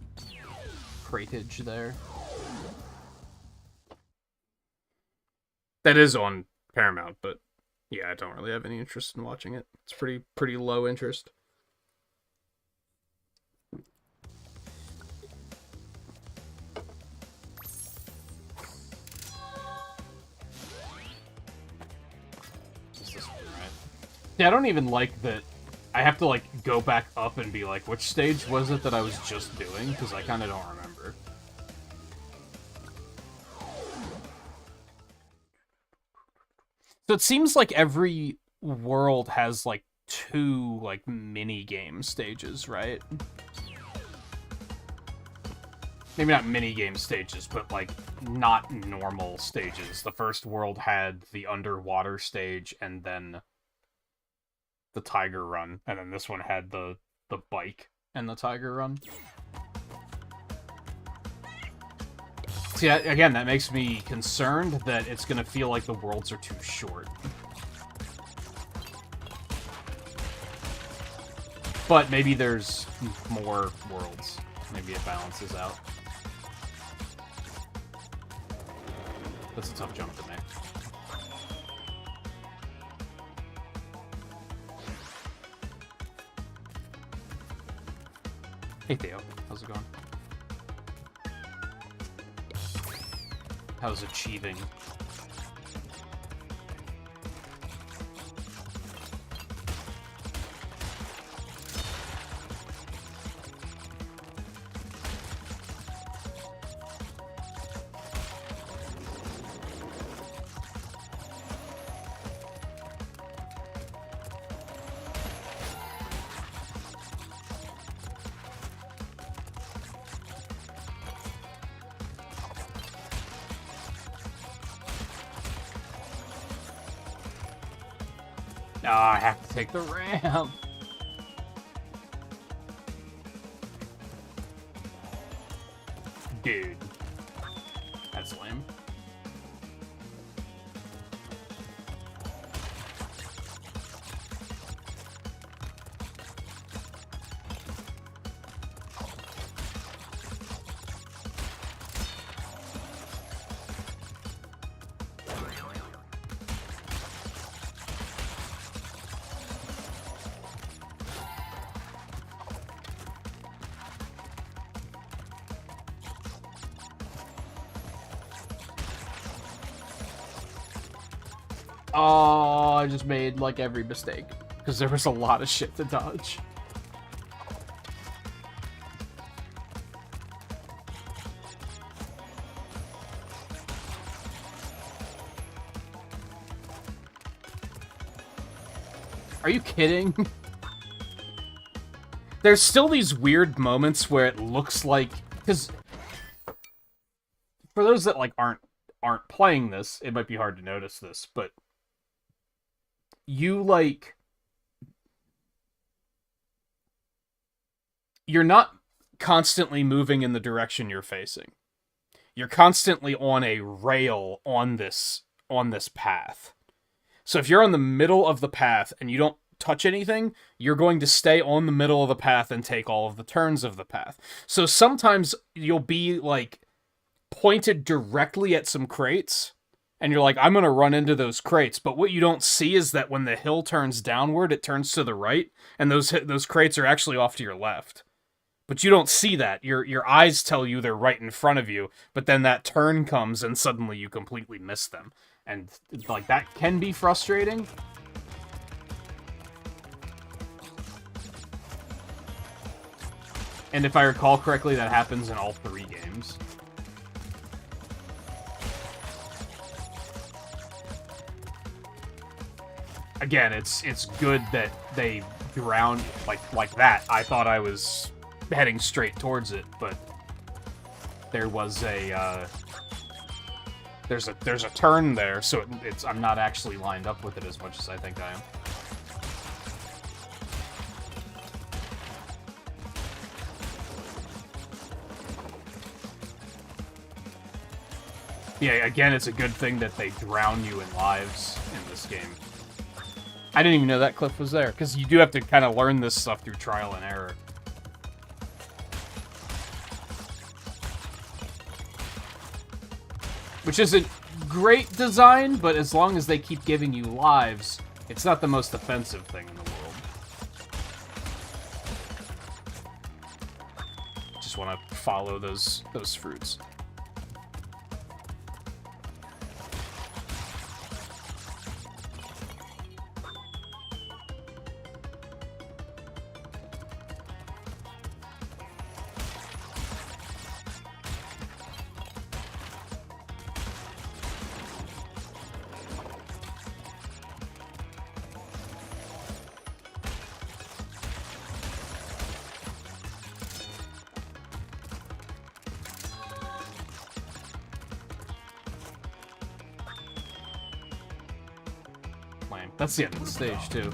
cratage there. That is on Paramount, but yeah, I don't really have any interest in watching it. It's pretty low interest. this one right. Yeah, I don't even like that I have to, like, go back up and be like, which stage was it that I was just doing? Because I kind of don't remember. So it seems like every world has, like, 2, like, mini-game stages, right? Maybe not mini-game stages, but, like, not normal stages. The first world had the underwater stage, and then the tiger run, and then this one had the bike and the tiger run. See, again, that makes me concerned that it's gonna feel like the worlds are too short. But maybe there's more worlds. Maybe it balances out. That's a tough jump to make. Hey Theo, how's it going? How's achieving? Ah, I have to take the ramp. Dude. That's lame. Oh, I just made, like, every mistake. Because there was a lot of shit to dodge. Are you kidding? There's still these weird moments where it looks like... Because... For those that, like, aren't playing this, it might be hard to notice this, but... You, like... You're not constantly moving in the direction you're facing. You're constantly on a rail on this path. So if you're on the middle of the path and you don't touch anything, you're going to stay on the middle of the path and take all of the turns of the path. So sometimes you'll be, like, pointed directly at some crates, and you're like, I'm going to run into those crates. But what you don't see is that when the hill turns downward, it turns to the right, and those crates are actually off to your left. But you don't see that. Your eyes tell you they're right in front of you, but then that turn comes, and suddenly you completely miss them. And, like, that can be frustrating. And if I recall correctly, that happens in all 3 games. Again, it's good that they drown like that. I thought I was heading straight towards it, but there was a there's a turn there, so I'm not actually lined up with it as much as I think I am. Yeah, again, it's a good thing that they drown you in lives in this game. I didn't even know that cliff was there, because you do have to kind of learn this stuff through trial and error. Which isn't great design, but as long as they keep giving you lives, it's not the most offensive thing in the world. Just want to follow those fruits. Lame. That's the end of the stage, too.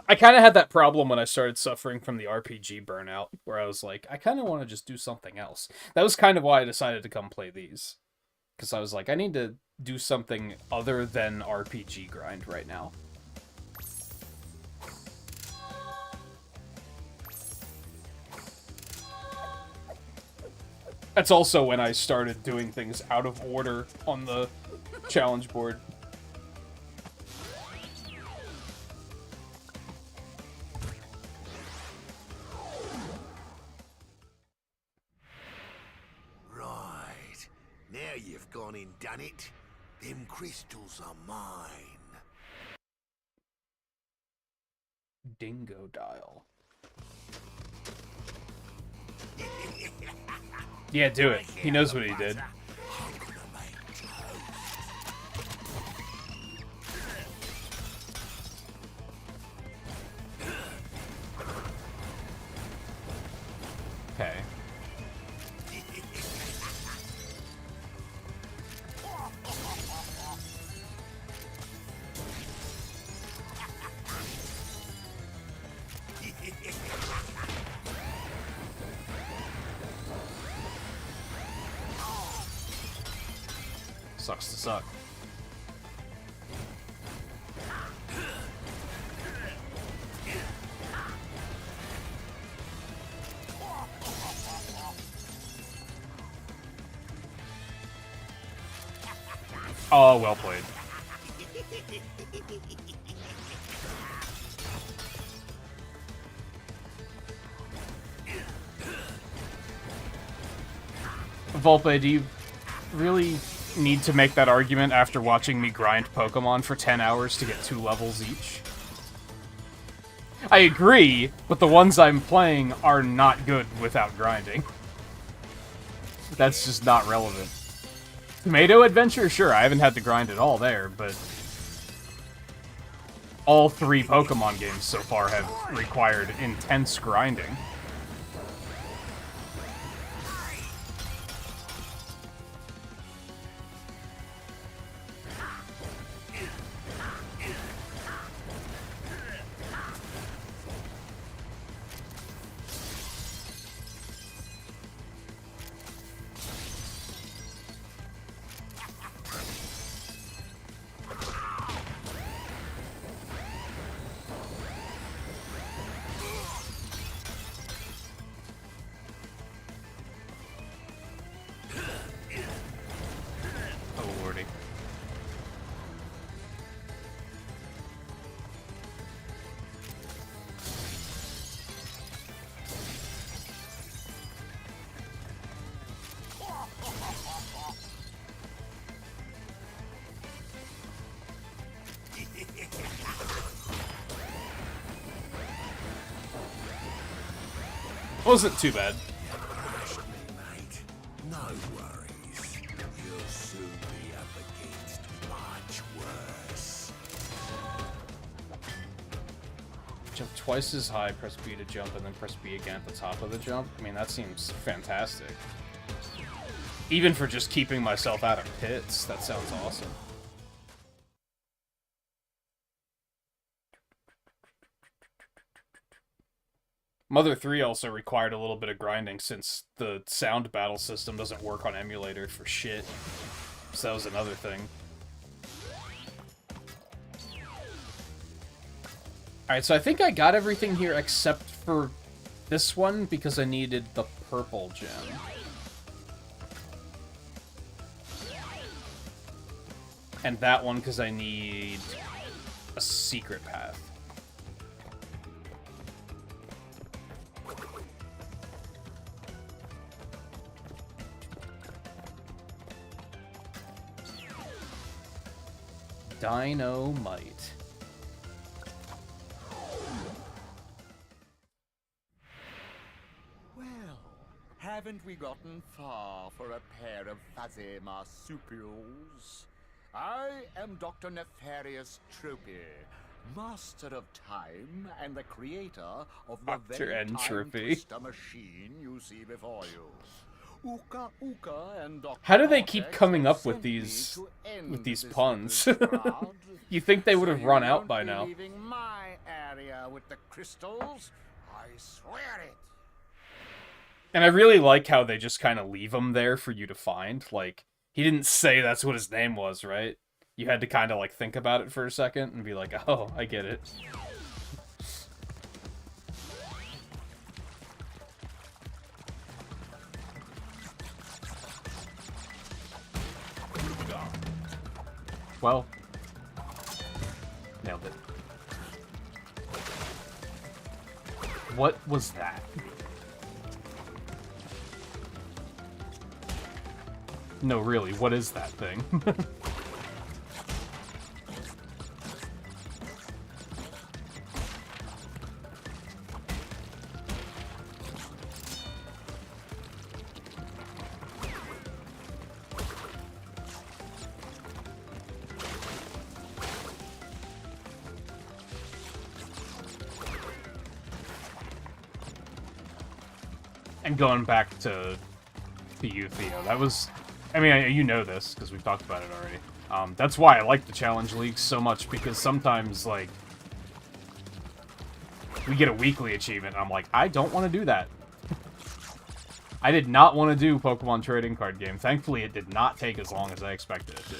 I kind of had that problem when I started suffering from the RPG burnout, where I was like, I kind of want to just do something else. That was kind of why I decided to come play these. Because I was like, I need to do something other than RPG grind right now. That's also when I started doing things out of order on the challenge board. Now you've gone and done it. Them crystals are mine. Dingo dial. Yeah, do it. He knows what he did. Okay. Sucks to suck. Oh, well played. Volpe, do you really need to make that argument after watching me grind Pokemon for 10 hours to get 2 levels each? I agree, but the ones I'm playing are not good without grinding. That's just not relevant. Tomato Adventure? Sure, I haven't had to grind at all there, but all 3 Pokemon games so far have required intense grinding. Wasn't too bad. No worries. You'll soon be up against much worse. Jump twice as high, press B to jump, and then press B again at the top of the jump. I mean, that seems fantastic. Even for just keeping myself out of pits, that sounds awesome. Mother 3 also required a little bit of grinding since the sound battle system doesn't work on emulator for shit. So that was another thing. Alright, so I think I got everything here except for this one because I needed the purple gem. And that one because I need a secret path. Dynamite. Well, haven't we gotten far for a pair of fuzzy marsupials? I am Dr. Nefarious Tropy, master of time and the creator of the Dr. very time Entropy. twister machine you see before you. Uka Uka and Dr. How do they keep Cortex coming up have with sent me these to end this puns? little charade. You think they would have So run you out won't by be now. leaving my area with the crystals? I swear it. And I really like how they just kind of leave him there for you to find. Like, he didn't say that's what his name was, right? You had to kind of, like, think about it for a second and be like, oh, I get it. Well, nailed it. What was that? No, really, what is that thing? And going back to you, Theo, that was... I mean, you know this, because we've talked about it already. That's why I like the challenge leagues so much, because sometimes, like, we get a weekly achievement, and I'm like, I don't want to do that. I did not want to do Pokemon trading card game. Thankfully, it did not take as long as I expected it to.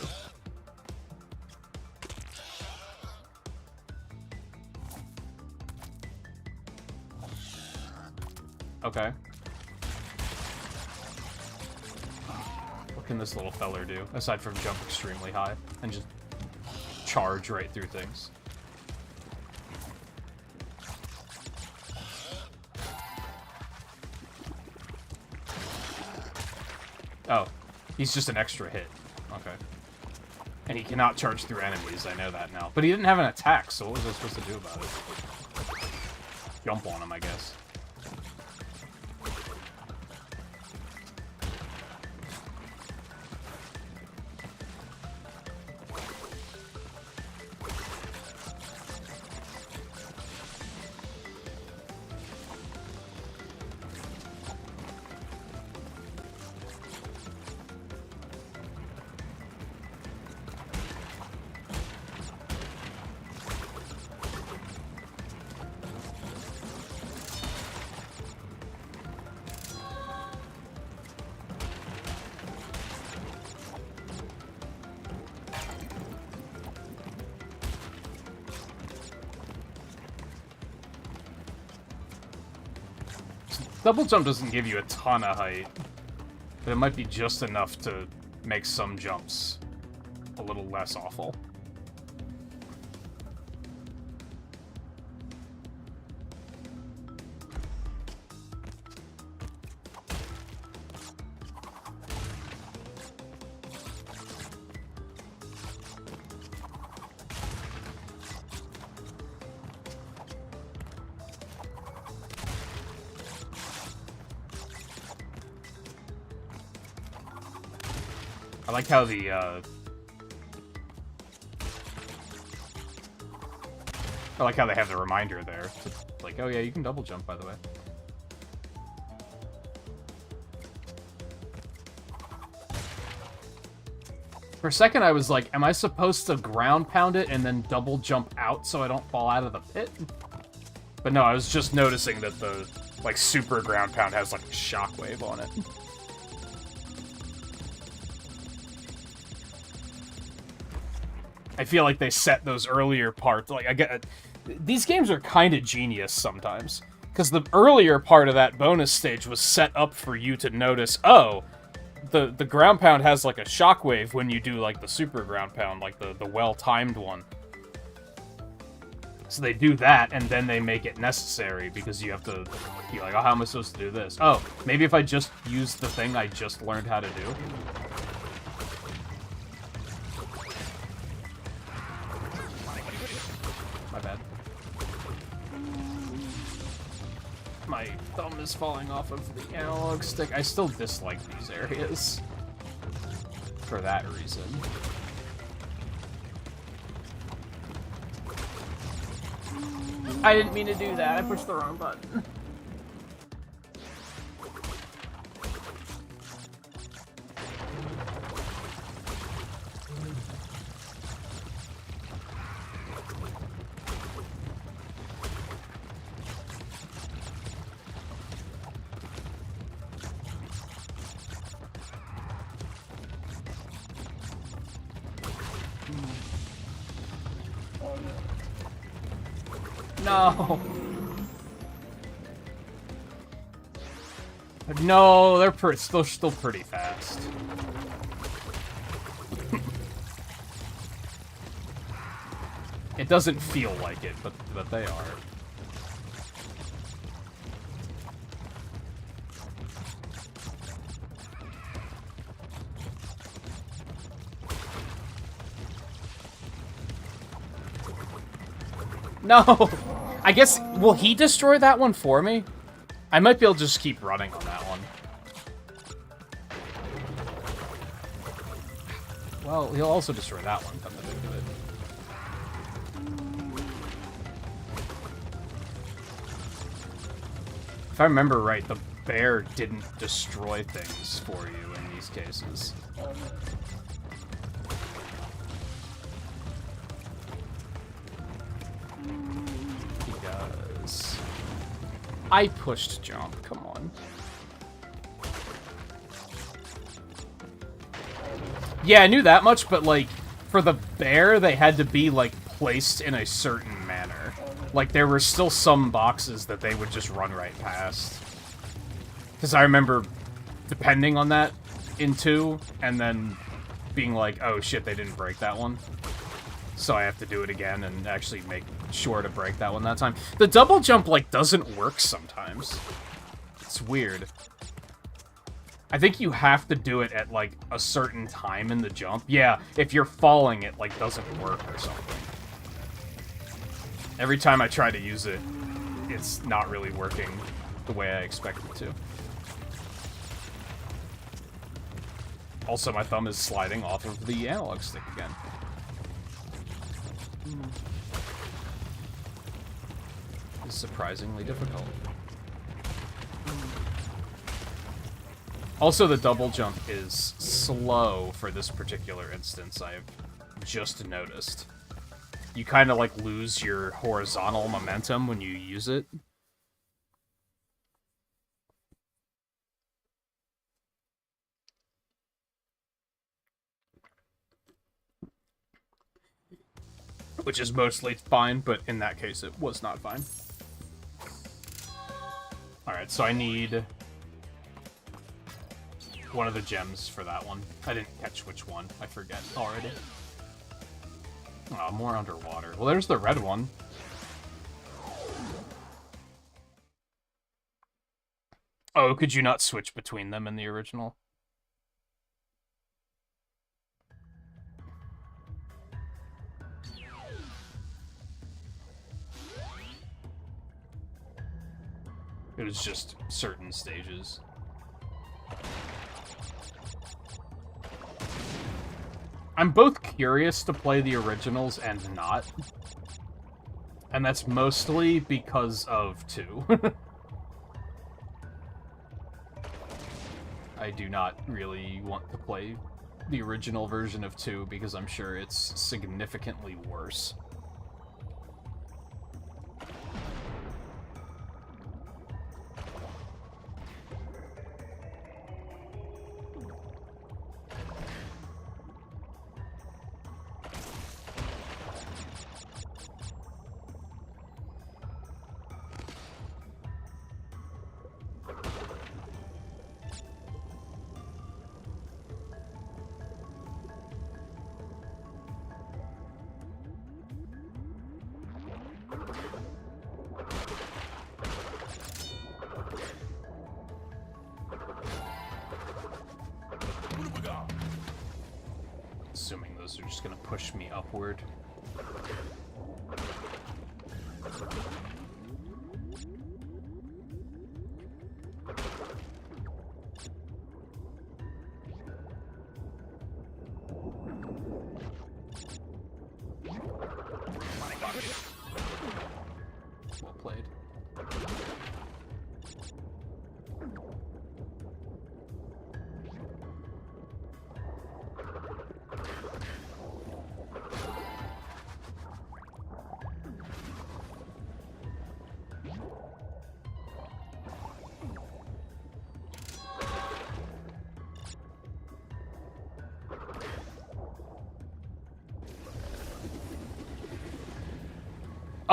Okay. What can this little feller do, aside from jump extremely high and just charge right through things? Oh, he's just an extra hit. Okay. And he cannot charge through enemies, I know that now. But he didn't have an attack, so what was I supposed to do about it? Jump on him, I guess. Double jump doesn't give you a ton of height, but it might be just enough to make some jumps a little less awful. I like how the, I like how they have the reminder there. It's like, oh yeah, you can double jump, by the way. For a second, I was like, am I supposed to ground pound it and then double jump out so I don't fall out of the pit? But no, I was just noticing that the, like, super ground pound has, like, a shockwave on it. I feel like they set those earlier parts, like, I get... These games are kind of genius sometimes. Because the earlier part of that bonus stage was set up for you to notice, oh, the ground pound has, like, a shockwave when you do, like, the super ground pound, like, the well-timed one. So they do that, and then they make it necessary, because you have to be like, oh, how am I supposed to do this? Oh, maybe if I just use the thing I just learned how to do? is falling off of the analog stick. I still dislike these areas for that reason. I didn't mean to do that. I pushed the wrong button. No. No, they're still pretty fast. It doesn't feel like it, but they are. No! I guess, will he destroy that one for me? I might be able to just keep running on that one. Well, he'll also destroy that one, come to think of it. If I remember right, the bear didn't destroy things for you in these cases. I pushed jump, come on. Yeah, I knew that much, but like, for the bear, they had to be like placed in a certain manner. Like, there were still some boxes that they would just run right past. Because I remember depending on that in 2, and then being like, oh shit, they didn't break that one. So I have to do it again and actually make sure to break that one that time. The double jump, like, doesn't work sometimes. It's weird. I think you have to do it at, like, a certain time in the jump. Yeah, if you're falling, it, like, doesn't work or something. Every time I try to use it, it's not really working the way I expect it to. Also, my thumb is sliding off of the analog stick again. It's surprisingly difficult. Also, the double jump is slow for this particular instance, I've just noticed. You kind of, like, lose your horizontal momentum when you use it. Which is mostly fine, but in that case, it was not fine. Alright, so I need one of the gems for that one. I didn't catch which one. I forget already. Oh, more underwater. Well, there's the red one. Oh, could you not switch between them in the original? It was just certain stages. I'm both curious to play the originals and not. And that's mostly because of 2. I do not really want to play the original version of 2 because I'm sure it's significantly worse. Assuming those are just gonna push me upward.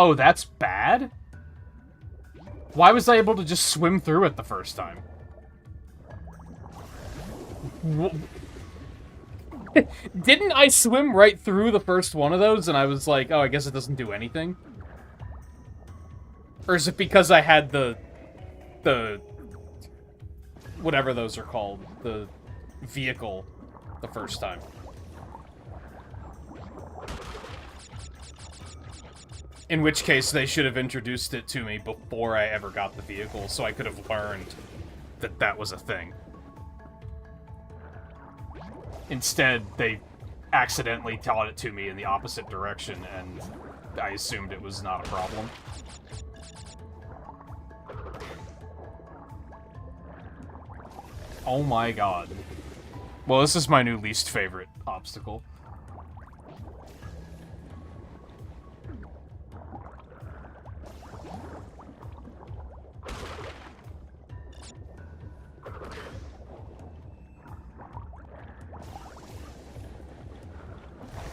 Oh, that's bad? Why was I able to just swim through it the first time? Didn't I swim right through the first one of those and I was like, oh, I guess it doesn't do anything? Or is it because I had the whatever those are called, the vehicle the first time? In which case, they should have introduced it to me before I ever got the vehicle, so I could have learned that that was a thing. Instead, they accidentally taught it to me in the opposite direction, and I assumed it was not a problem. Oh my god. Well, this is my new least favorite obstacle.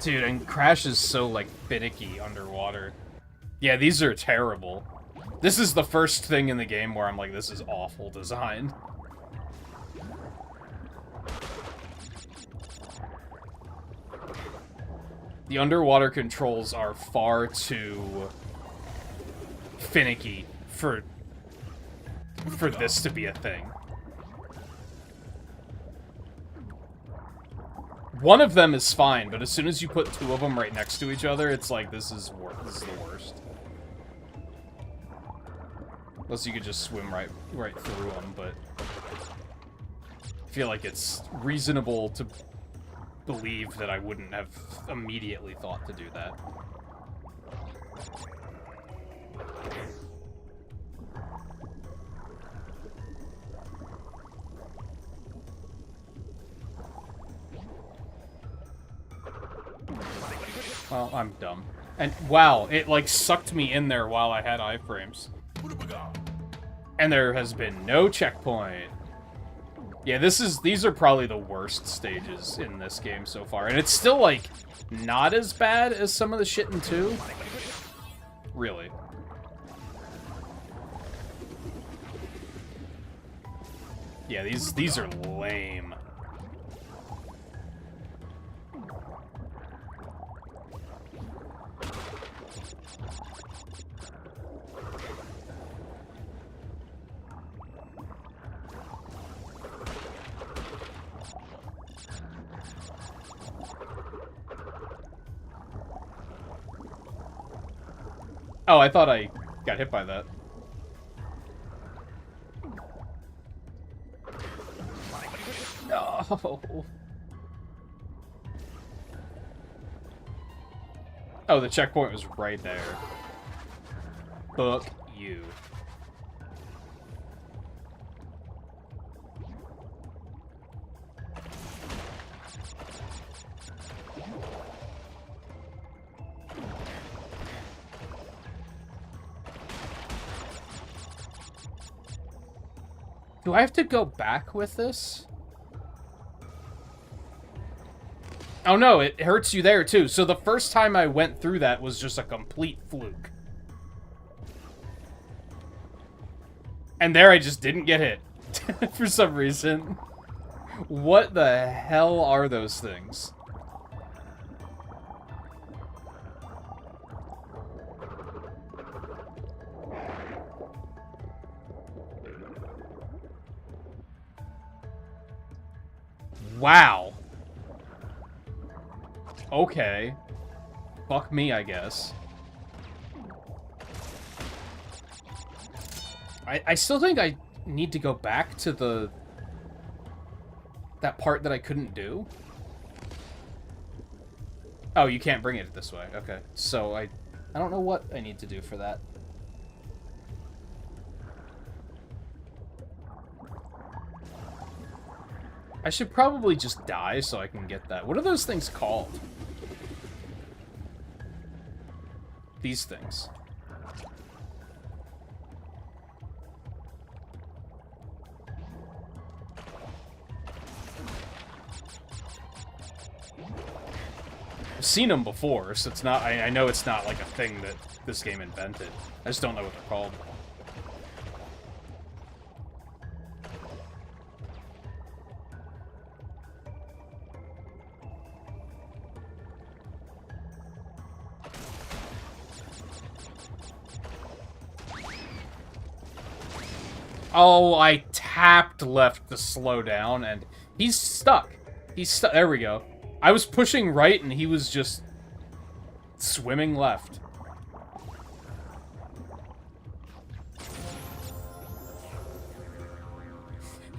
Dude, and Crash is so, like, finicky underwater. Yeah, these are terrible. This is the first thing in the game where I'm like, this is awful design. The underwater controls are far too finicky for this to be a thing. One of them is fine, but as soon as you put two of them right next to each other, it's like, this is the worst. Unless you could just swim right through them, but I feel like it's reasonable to believe that I wouldn't have immediately thought to do that. Well, I'm dumb. And wow, it like sucked me in there while I had iframes. And there has been no checkpoint. Yeah, these are probably the worst stages in this game so far. And it's still like not as bad as some of the shit in 2. Really. Yeah, these are lame. Oh, I thought I got hit by that. No. Oh, the checkpoint was right there. Fuck you. Do I have to go back with this? Oh no, it hurts you there too. So the first time I went through that was just a complete fluke. And there I just didn't get hit. For some reason. What the hell are those things? Wow. Okay. Fuck me, I guess. I still think I need to go back to that part that I couldn't do. Oh, you can't bring it this way. Okay. So I don't know what I need to do for that. I should probably just die so I can get that. What are those things called? These things. seen them before, so it's not. I know it's not like a thing that this game invented. I just don't know what they're called. Oh, I tapped left to slow down, and he's stuck. He's stuck. There we go. I was pushing right, and he was just swimming left.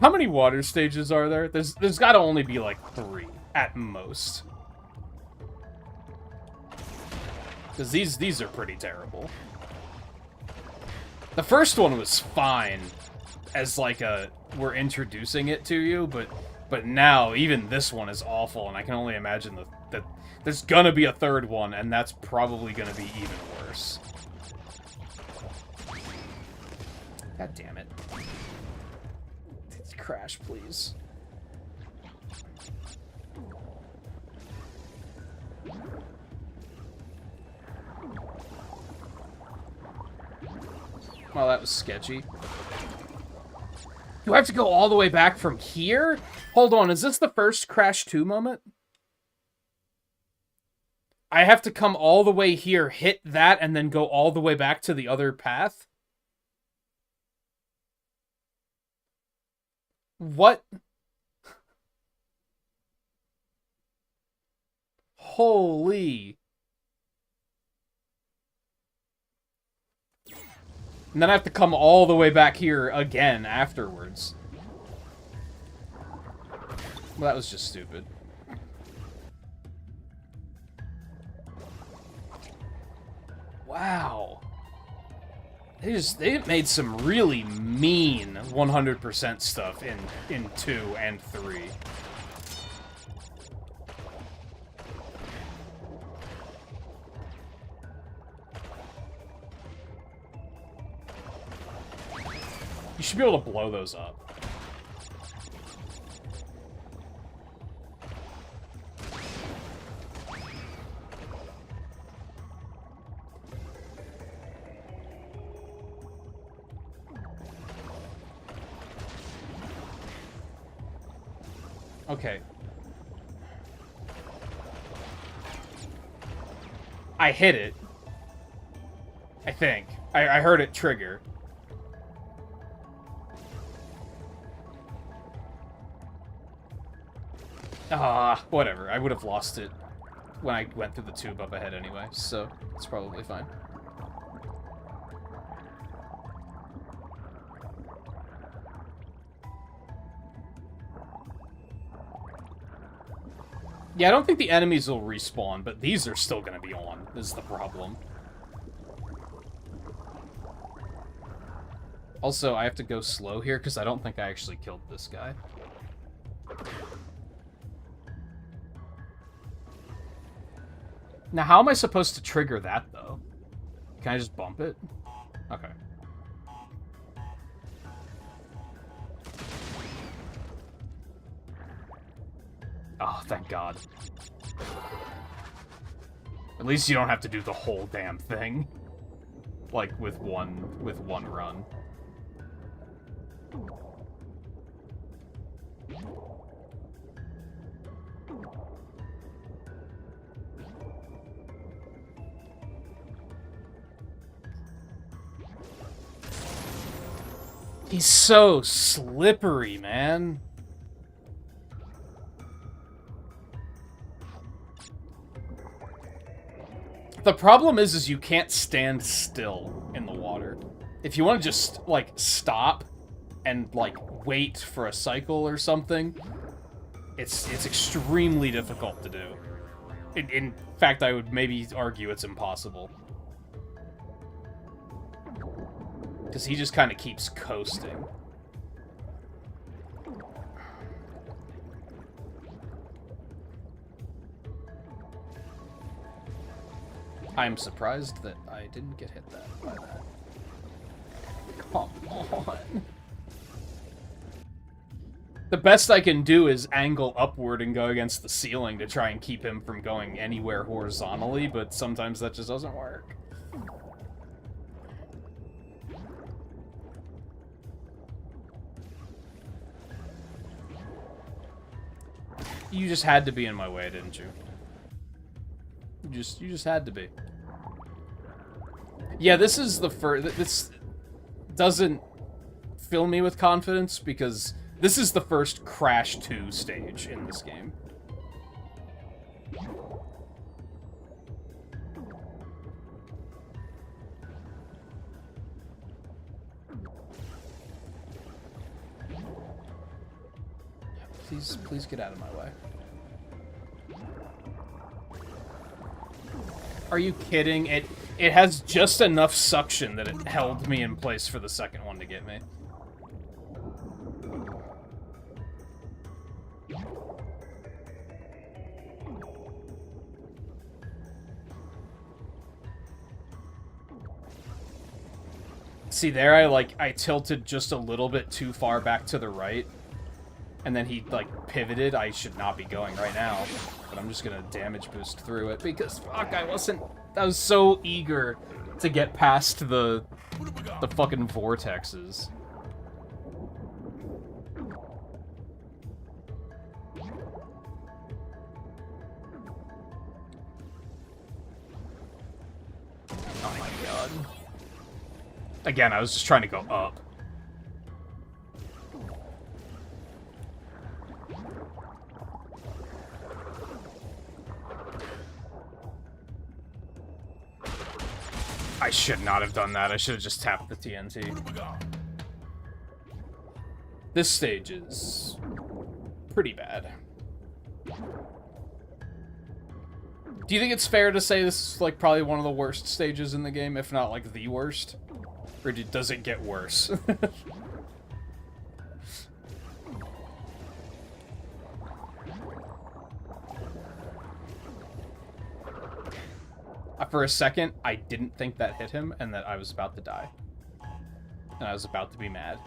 How many water stages are there? There's got to only be like 3 at most. Because these are pretty terrible. The first one was fine. As like we're introducing it to you, but now even this one is awful, and I can only imagine that there's gonna be a third one, and that's probably gonna be even worse. God damn it. Crash, please. Well, that was sketchy. Do I have to go all the way back from here? Hold on, is this the first Crash 2 moment? I have to come all the way here, hit that, and then go all the way back to the other path? What? Holy. And then I have to come all the way back here again afterwards. Well, that was just stupid. Wow. They made some really mean 100% stuff in 2 and 3. You should be able to blow those up. Okay. I hit it. I think. I heard it trigger. Whatever. I would have lost it when I went through the tube up ahead anyway, so it's probably fine. Yeah, I don't think the enemies will respawn, but these are still gonna be on, is the problem. Also, I have to go slow here, because I don't think I actually killed this guy. Now, how am I supposed to trigger that, though? Can I just bump it? Okay. Oh, thank God. At least you don't have to do the whole damn thing. Like, with one run. He's so slippery, man. The problem is you can't stand still in the water. If you want to just, like, stop and, like, wait for a cycle or something, it's extremely difficult to do. In fact, I would maybe argue it's impossible. Because he just kind of keeps coasting. I'm surprised that I didn't get hit by that. Come on. The best I can do is angle upward and go against the ceiling to try and keep him from going anywhere horizontally, but sometimes that just doesn't work. You just had to be in my way, didn't you? You just had to be. Yeah, this is the first... This doesn't fill me with confidence, because this is the first Crash 2 stage in this game. Please get out of my way. Are you kidding? It has just enough suction that it held me in place for the second one to get me. See, there I tilted just a little bit too far back to the right. And then he, like, pivoted. I should not be going right now. But I'm just gonna damage boost through it because, fuck, I was so eager to get past the fucking vortexes. Oh my god. Again, I was just trying to go up. I should not have done that. I should have just tapped the TNT. This stage is pretty bad. Do you think it's fair to say this is, like, probably one of the worst stages in the game, if not, like, the worst? Or does it get worse? For a second, I didn't think that hit him, and that I was about to die. And I was about to be mad.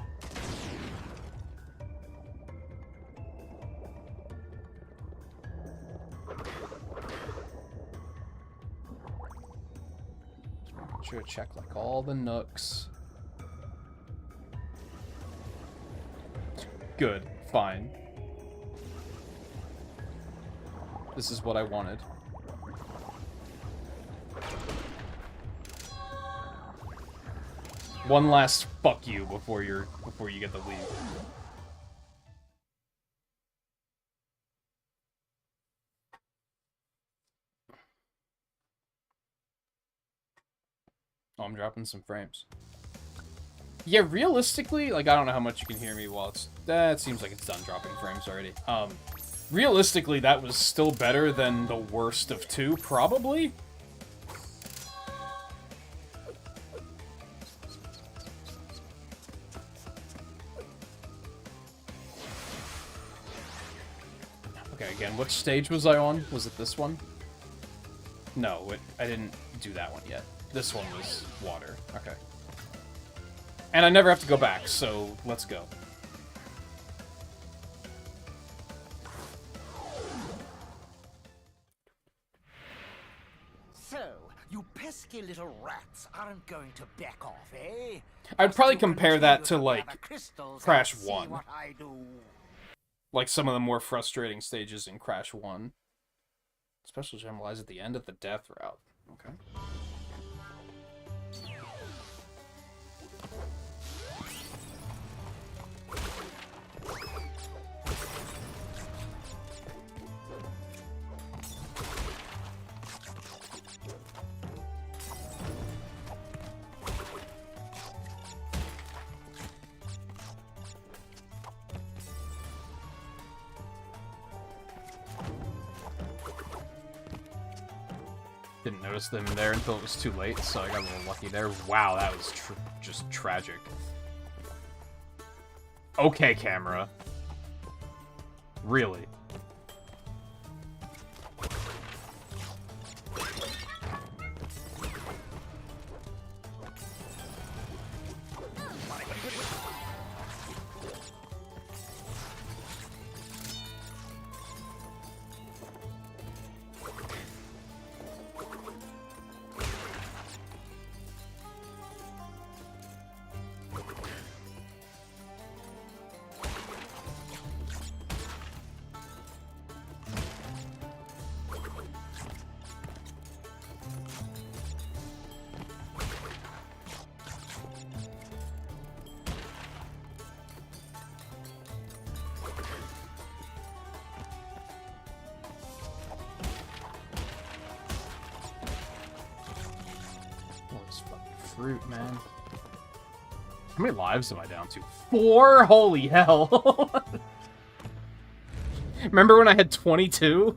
Make sure to check, like, all the nooks. Good. Fine. This is what I wanted. One last fuck you before you get the lead. Oh, I'm dropping some frames. Yeah, realistically, like, I don't know how much you can hear me while it's... That seems like it's done dropping frames already. Realistically, that was still better than the worst of two, probably? Okay, again, which stage was I on? Was it this one? No, I didn't do that one yet. This one was water. Okay. And I never have to go back, so let's go. So, you pesky little rats aren't going to back off, eh? I'd probably compare that to, like, Crash 1. What I do. Like some of the more frustrating stages in Crash 1. Special gem lies at the end of the death route. Okay. Didn't notice them there until it was too late, so I got a little lucky there. Wow, that was just tragic. Okay, camera. Really? fruit, man. How many lives am I down to? 4? Holy hell! Remember when I had 22?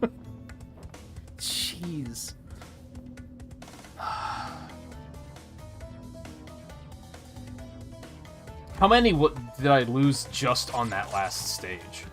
Jeez. How many did I lose just on that last stage?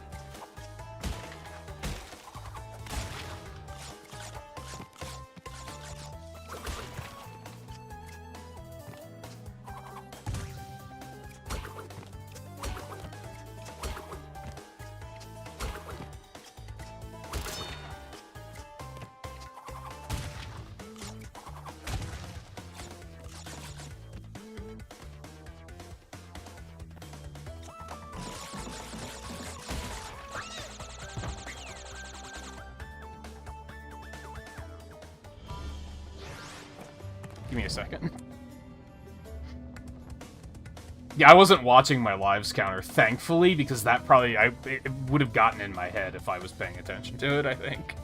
Give me a second. Yeah, I wasn't watching my lives counter, thankfully, because that probably... it would have gotten in my head if I was paying attention to it, I think.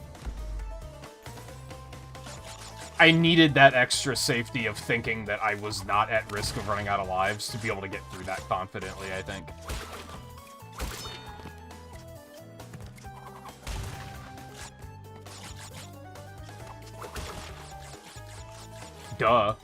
I needed that extra safety of thinking that I was not at risk of running out of lives to be able to get through that confidently, I think. Duh.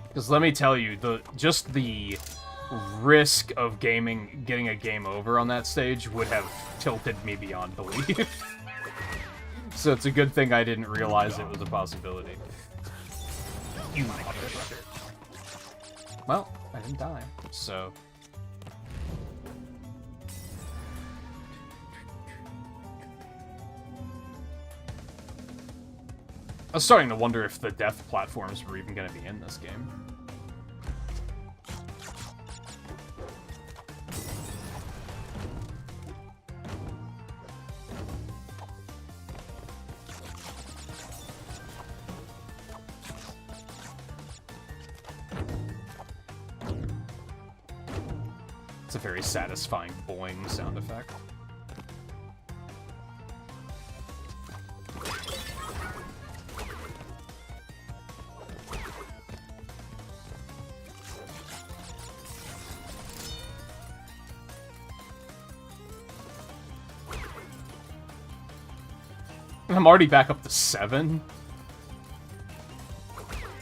Because let me tell you, just the risk of getting a game over on that stage would have tilted me beyond belief. So it's a good thing I didn't realize it was a possibility. You motherfucker. Well, I didn't die, so... I was starting to wonder if the death platforms were even going to be in this game. It's a very satisfying boing sound effect. I'm already back up to 7.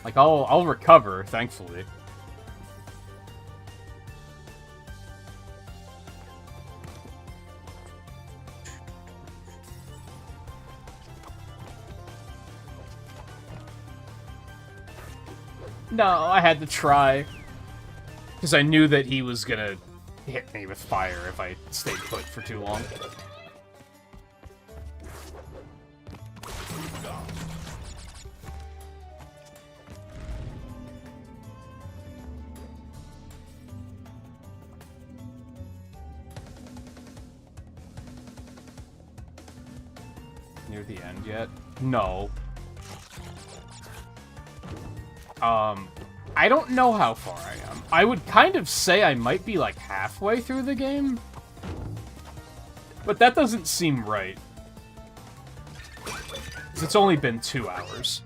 Like, I'll recover, thankfully. No, I had to try. Because I knew that he was gonna hit me with fire if I stayed put for too long. Near the end yet? No. I don't know how far I am. I would kind of say I might be like halfway through the game. But that doesn't seem right. 'Cause it's only been 2 hours.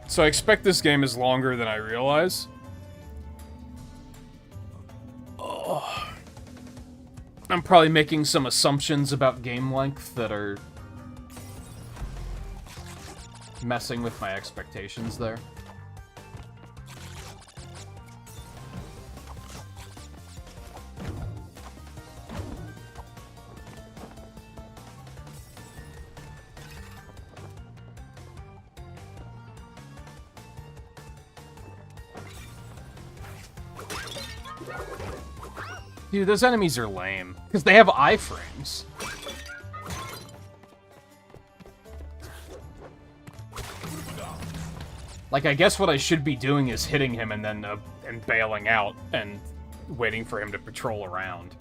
So I expect this game is longer than I realize. Oh. I'm probably making some assumptions about game length that are messing with my expectations there. Dude, those enemies are lame. Because they have iframes. Like, I guess what I should be doing is hitting him and then and bailing out and waiting for him to patrol around.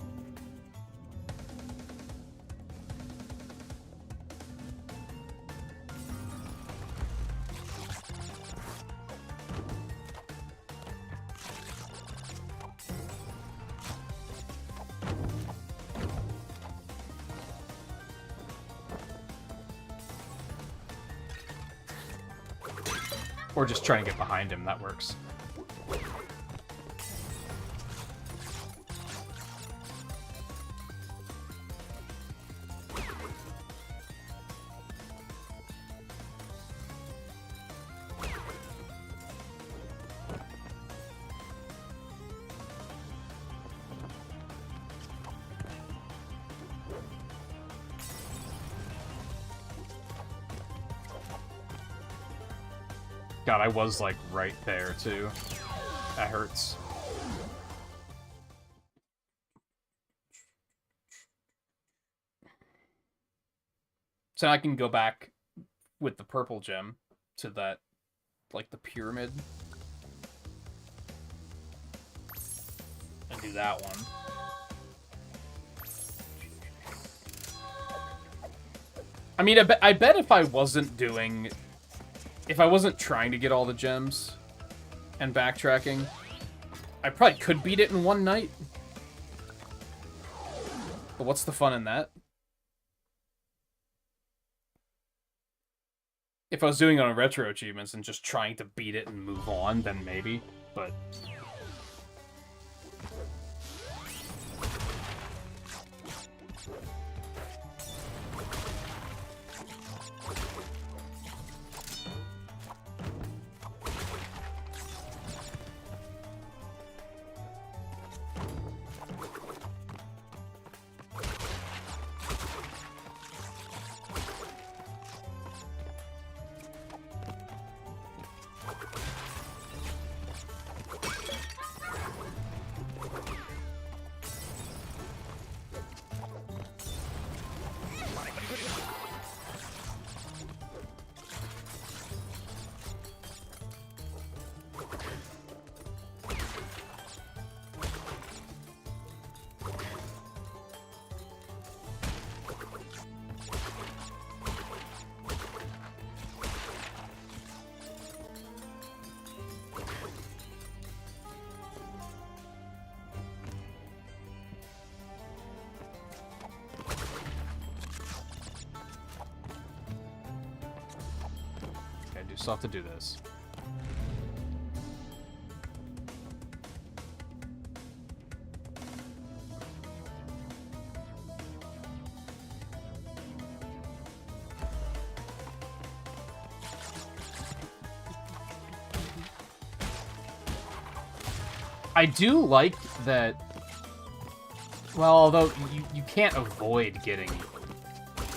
Or just try and get behind him, that works. God, I was, like, right there, too. That hurts. So now I can go back with the purple gem to that, like, the pyramid. And do that one. I mean, I bet if I wasn't doing... If I wasn't trying to get all the gems and backtracking, I probably could beat it in one night. But what's the fun in that? If I was doing it on retro achievements and just trying to beat it and move on, then maybe, but... Still have to do this. I do like that. Well, although you can't avoid getting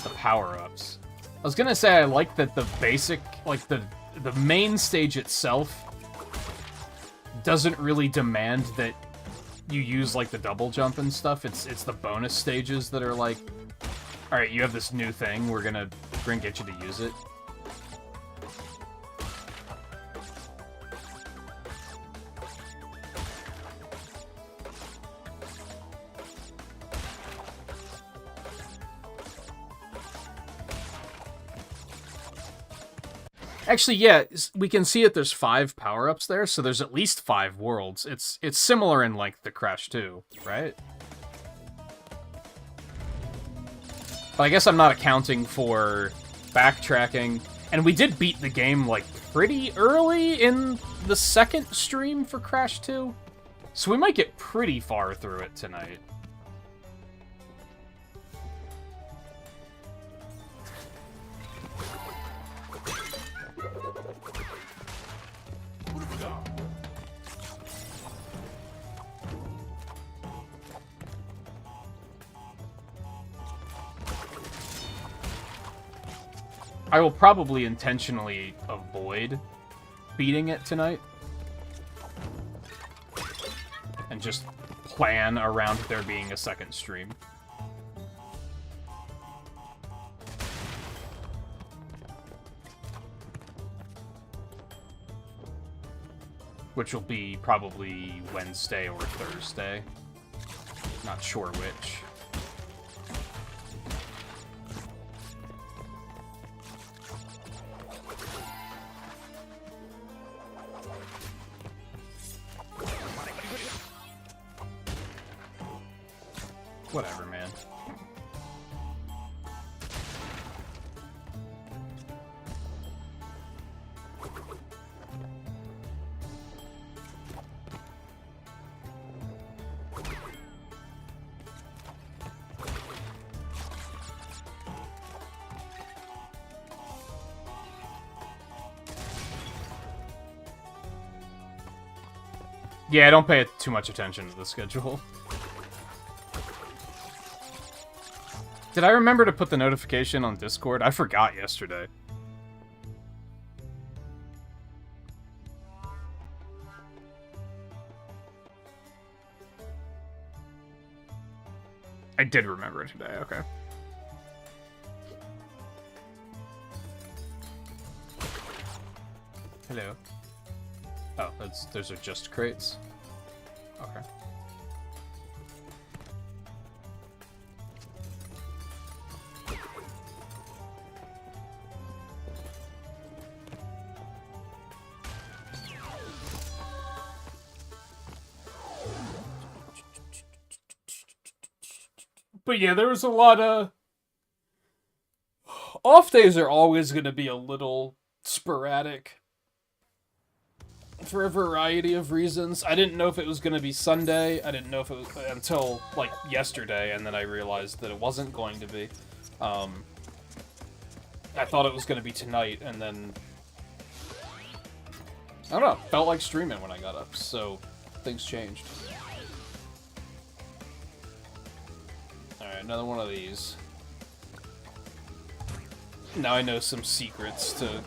the power-ups. I was gonna say I like that the basic, like the main stage itself doesn't really demand that you use like the double jump and stuff. It's the bonus stages that are like, all right, you have this new thing, we're gonna get you to use it. Actually, yeah, we can see that there's 5 power-ups there, so there's at least 5 worlds. It's similar in, like, the Crash 2, right? But I guess I'm not accounting for backtracking. And we did beat the game, like, pretty early in the second stream for Crash 2. So we might get pretty far through it tonight. I will probably intentionally avoid beating it tonight. And just plan around there being a second stream. Which will be probably Wednesday or Thursday. Not sure which. Whatever, man. Yeah, don't pay too much attention to the schedule. Did I remember to put the notification on Discord? I forgot yesterday. I did remember today, okay. Hello. Oh, those are just crates? Okay. But yeah, there was a lot of... Off days are always going to be a little sporadic. For a variety of reasons. I didn't know if it was going to be Sunday. I didn't know if it was... Until, like, yesterday, and then I realized that it wasn't going to be. I thought it was going to be tonight, and then... I don't know. Felt like streaming when I got up, so things changed. Alright, another one of these. Now I know some secrets to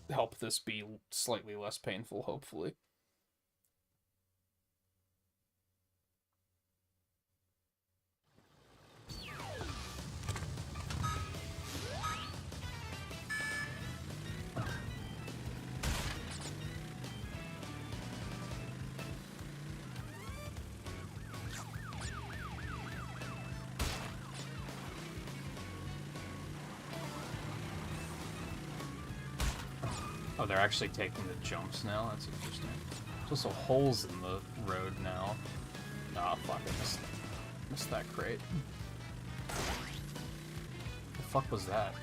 help this be slightly less painful, hopefully. Oh, they're actually taking the jumps now? That's interesting. There's also holes in the road now. Ah, fuck, I missed that crate. The fuck was that?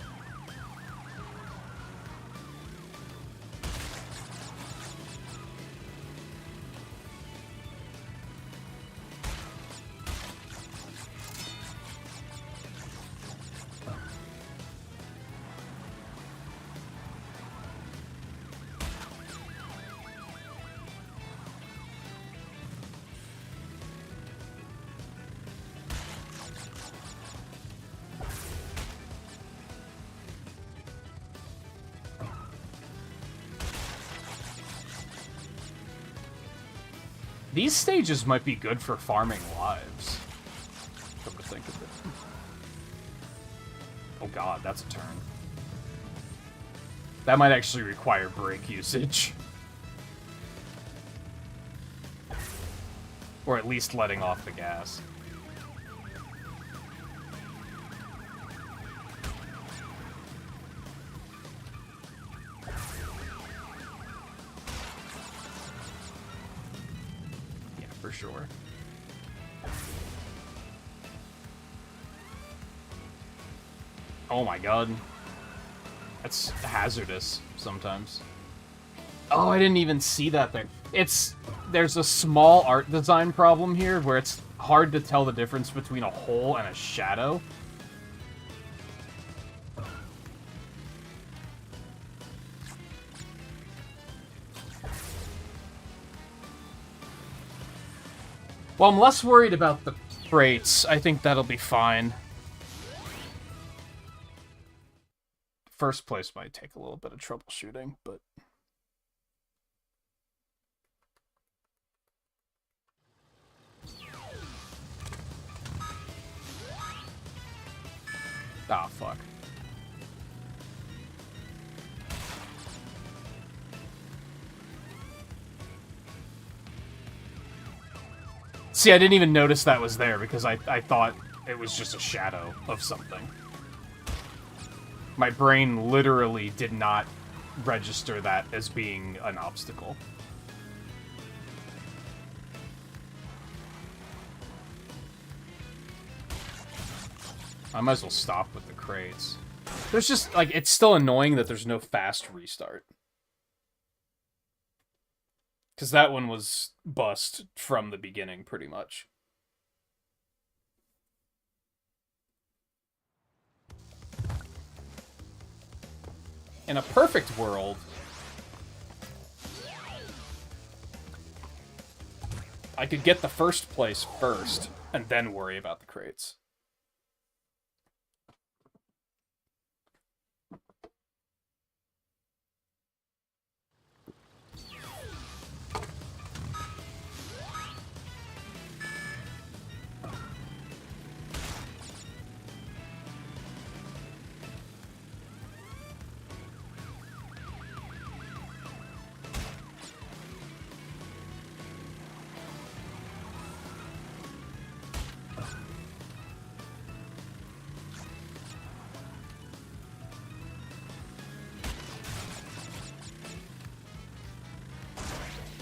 These stages might be good for farming lives. Come to think of it. Oh god, that's a turn. That might actually require brake usage. Or at least letting off the gas. Sure. Oh my god. That's hazardous sometimes. Oh, I didn't even see that thing. There's a small art design problem here where it's hard to tell the difference between a hole and a shadow. Well, I'm less worried about the crates. I think that'll be fine. First place might take a little bit of troubleshooting, but... Ah, fuck. See, I didn't even notice that was there because I thought it was just a shadow of something. My brain literally did not register that as being an obstacle. I might as well stop with the crates. There's just, like, it's still annoying that there's no fast restart. Because that one was bust from the beginning, pretty much. In a perfect world, I could get the first place first, and then worry about the crates.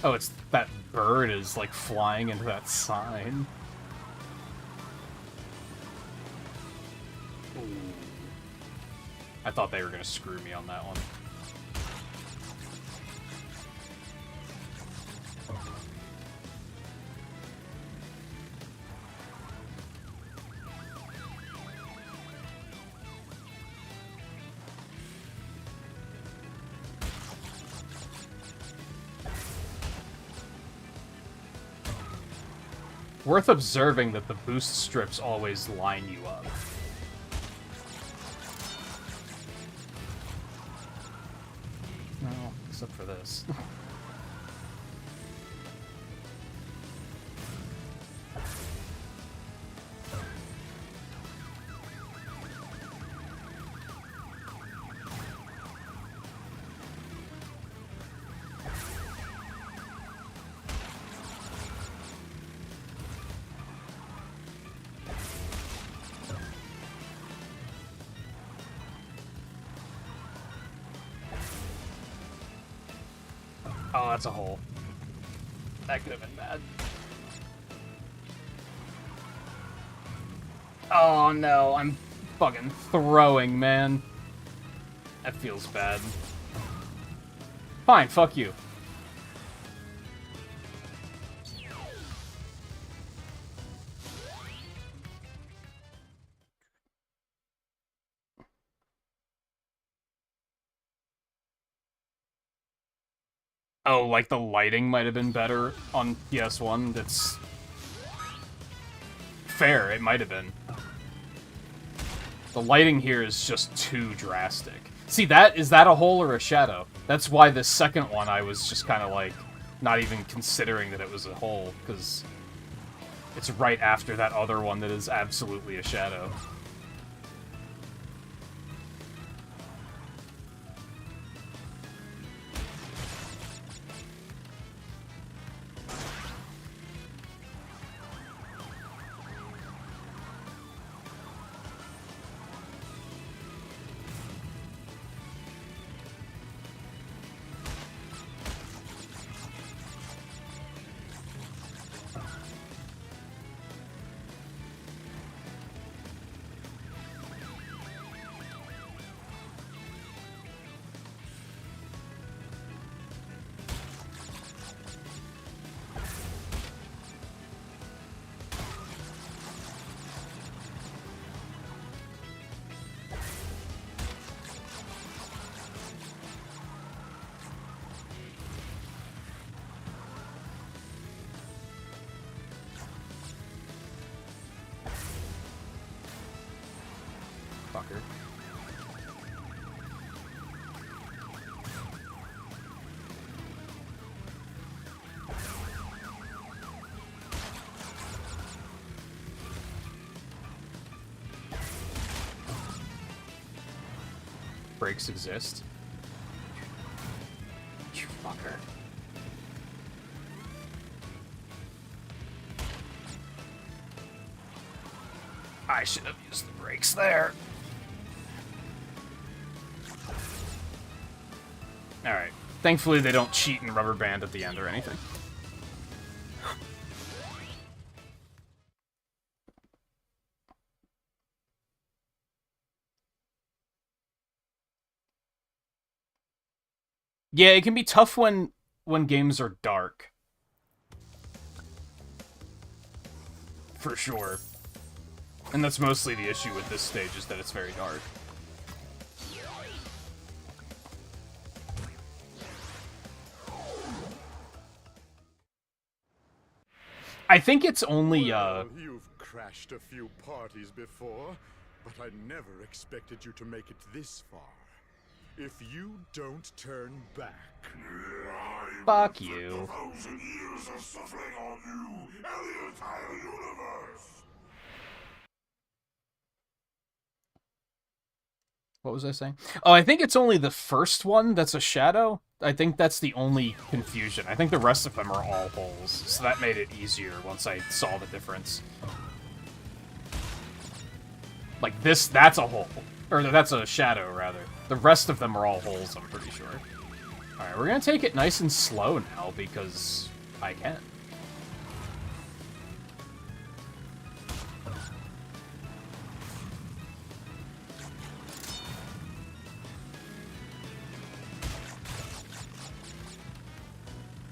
Oh, it's that bird is, like, flying into that sign. Ooh. I thought they were gonna screw me on that one. Worth observing that the boost strips always line you up. No, except for this. Oh, that's a hole. That could have been bad. Oh no, I'm fucking throwing, man. That feels bad. Fine, fuck you. Oh, like the lighting might have been better on PS1. That's fair, it might have been. The lighting here is just too drastic. See, is that a hole or a shadow? That's why the second one I was just kind of like, not even considering that it was a hole, because it's right after that other one that is absolutely a shadow. Fucker. breaks exist. You fucker. I should have used the brakes there. Alright. Thankfully they don't cheat and rubber band at the end or anything. Yeah, it can be tough when games are dark. For sure. And that's mostly the issue with this stage, is that it's very dark. I think it's only, Well, you've crashed a few parties before, but I never expected you to make it this far. If you don't turn back... Fuck you. 1,000 years of suffering on you and the entire universe! What was I saying? Oh, I think it's only the first one that's a shadow. I think that's the only confusion. I think the rest of them are all holes, so that made it easier once I saw the difference. Like this, that's a hole. Or that's a shadow, rather. The rest of them are all holes, I'm pretty sure. Alright, we're gonna take it nice and slow now, because I can.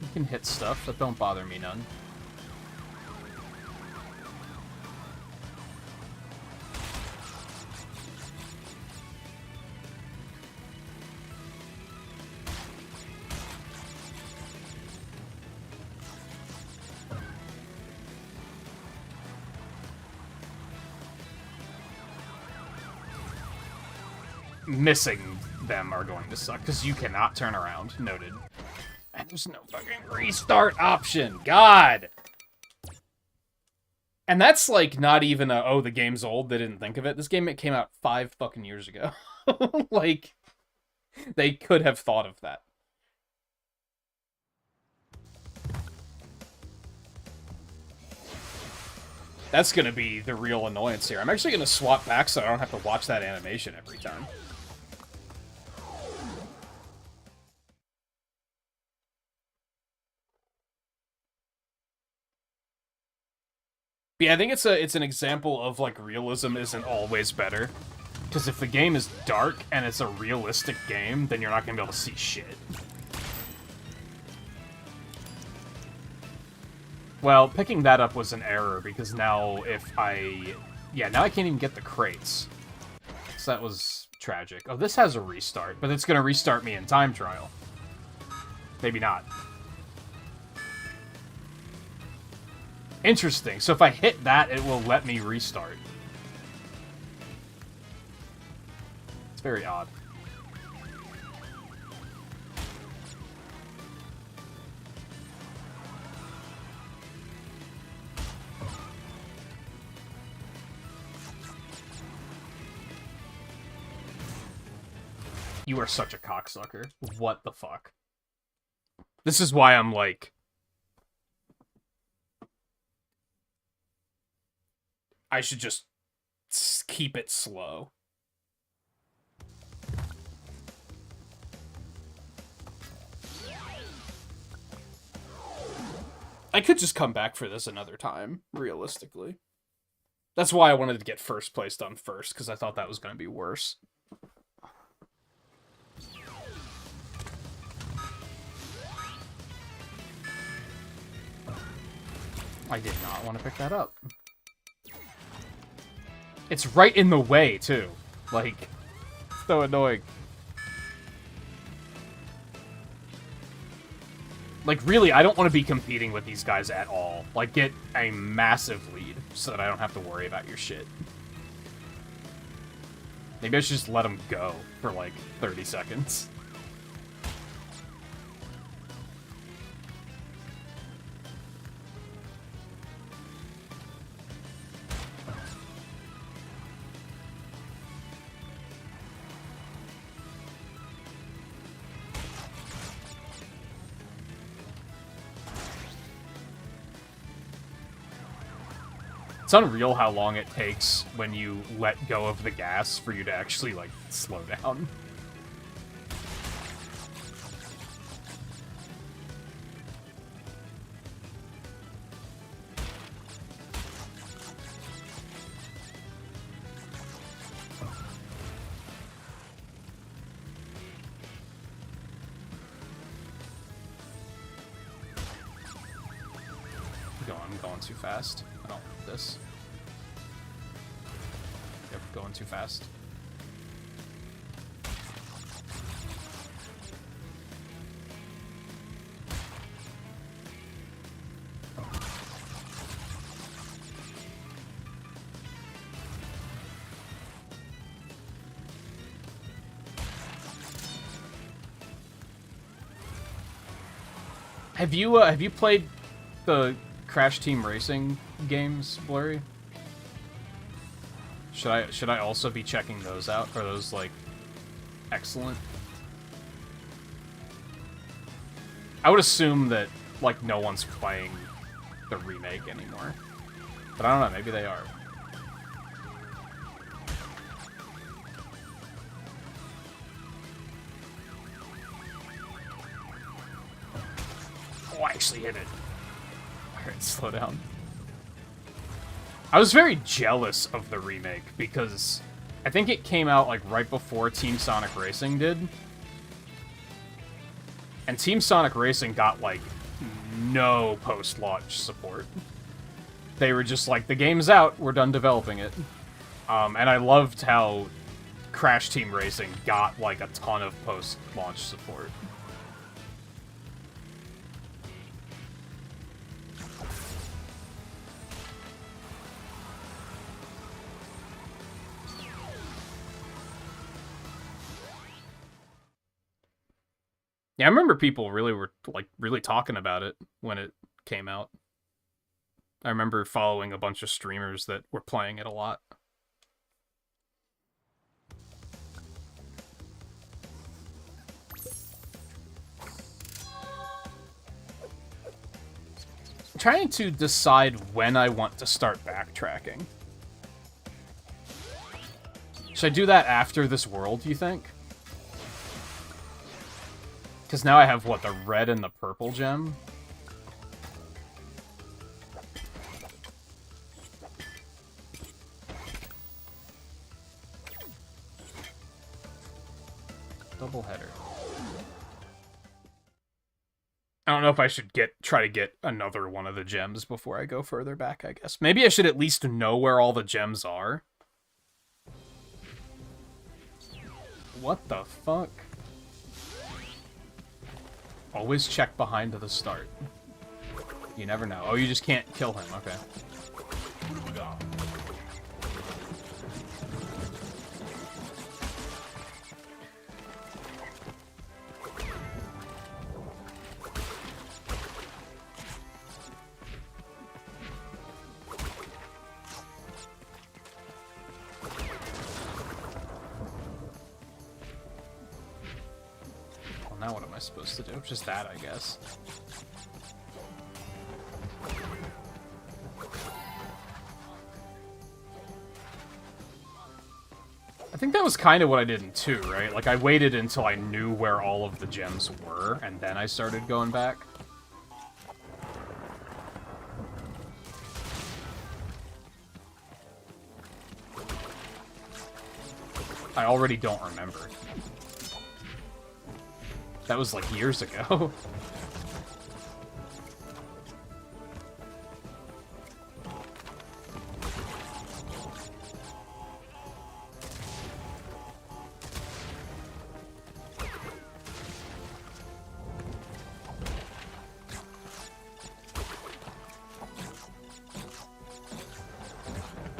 You can hit stuff, but don't bother me none. Missing them are going to suck, because you cannot turn around. Noted. And there's no fucking restart option. God! And that's, like, not even a, oh, the game's old, they didn't think of it. This game, it came out 5 fucking years ago. Like, they could have thought of that. That's gonna be the real annoyance here. I'm actually gonna swap back so I don't have to watch that animation every time. But yeah, I think it's an example of, like, realism isn't always better. Because if the game is dark and it's a realistic game, then you're not gonna be able to see shit. Well, picking that up was an error, because now if I... Yeah, now I can't even get the crates. So that was tragic. Oh, this has a restart, but it's gonna restart me in time trial. Maybe not. Interesting. So if I hit that, it will let me restart. It's very odd. You are such a cocksucker. What the fuck? This is why I'm like... I should just keep it slow. I could just come back for this another time, realistically. That's why I wanted to get first place done first, because I thought that was going to be worse. I did not want to pick that up. It's right in the way, too. Like, so annoying. Like, really, I don't want to be competing with these guys at all. Like, get a massive lead so that I don't have to worry about your shit. Maybe I should just let them go for, like, 30 seconds. It's unreal how long it takes when you let go of the gas for you to actually, like, slow down. I'm going too fast. I don't want this. Yep, going too fast. Have you played the Crash Team Racing games, Blurry? Should I also be checking those out? Are those, like, excellent? I would assume that, like, no one's playing the remake anymore. But I don't know, maybe they are. Oh, I actually hit it. Alright, slow down. I was very jealous of the remake because I think it came out like right before Team Sonic Racing did. And Team Sonic Racing got like no post-launch support. They were just like, the game's out, we're done developing it. And I loved how Crash Team Racing got like a ton of post-launch support. Yeah, I remember people really were, like, really talking about it when it came out. I remember following a bunch of streamers that were playing it a lot. I'm trying to decide when I want to start backtracking. Should I do that after this world, do you think? Because now I have, what, the red and the purple gem? Double header. I don't know if I should try to get another one of the gems before I go further back, I guess. Maybe I should at least know where all the gems are. What the fuck? Always check behind to the start. You never know. Oh, you just can't kill him. Okay. Now what am I supposed to do? Just that, I guess. I think that was kind of what I did in 2, right? Like, I waited until I knew where all of the gems were, and then I started going back. I already don't remember. That was, like, years ago.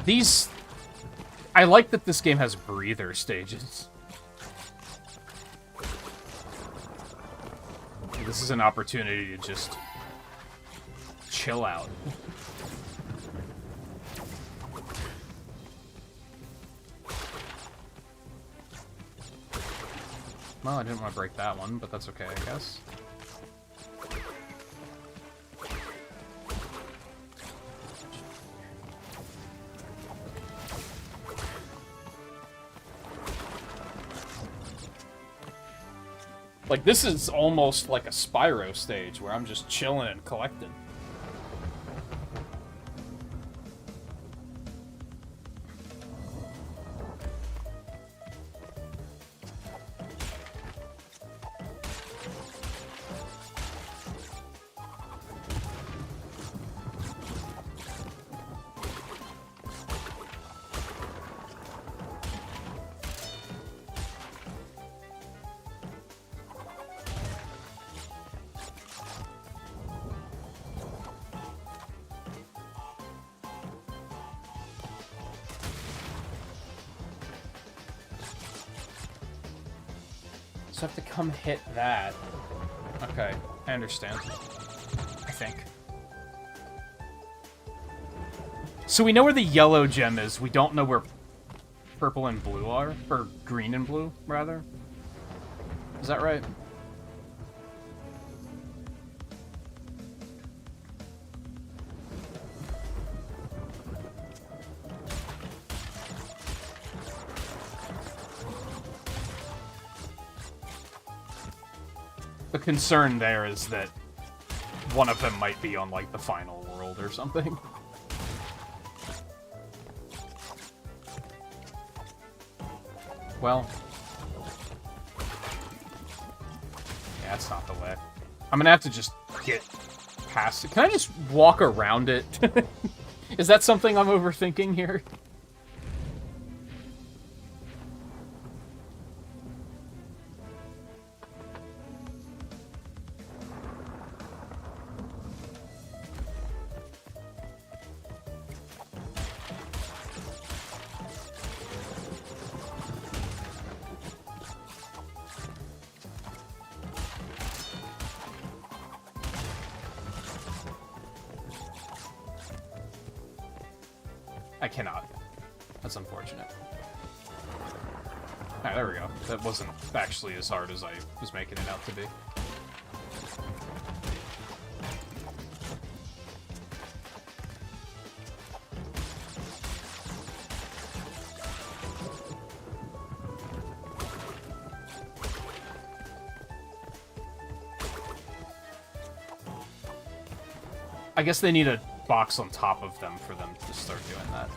These... I like that this game has breather stages. This is an opportunity to just chill out. Well, I didn't want to break that one, but that's okay, I guess. Like, this is almost like a Spyro stage, where I'm just chilling and collecting. So I have to come hit that. Okay, I understand. I think. So we know where the yellow gem is. We don't know where purple and blue are. Or green and blue, rather. Is that right? The concern there is that one of them might be on, like, the final world or something. Well. Yeah, that's not the way. I'm gonna have to just get past it. Can I just walk around it? Is that something I'm overthinking here? I cannot. That's unfortunate. Alright, there we go. That wasn't actually as hard as I was making it out to be. I guess they need a box on top of them for them to start doing that.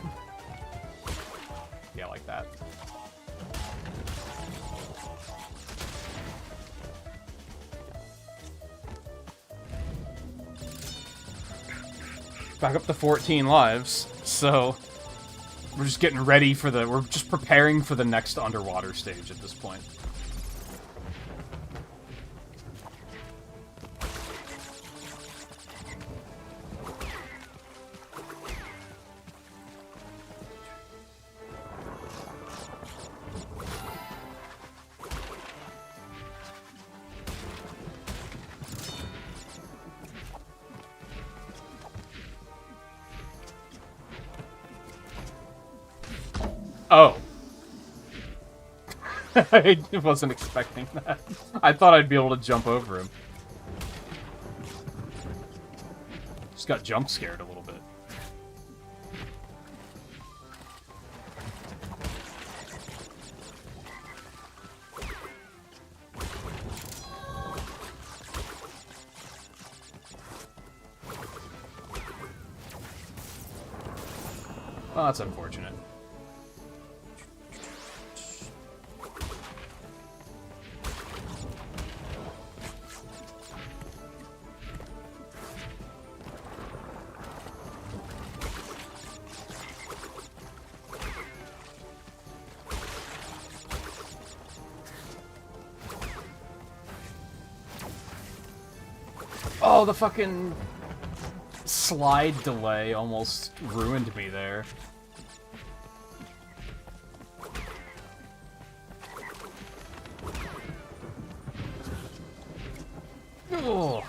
Yeah, like that. Back up to 14 lives, so we're just getting ready for the... We're just preparing for the next underwater stage at this point. Oh. I wasn't expecting that. I thought I'd be able to jump over him. Just got jump scared a little bit. Oh, that's unfortunate. Oh, the fucking slide delay almost ruined me there. Oh.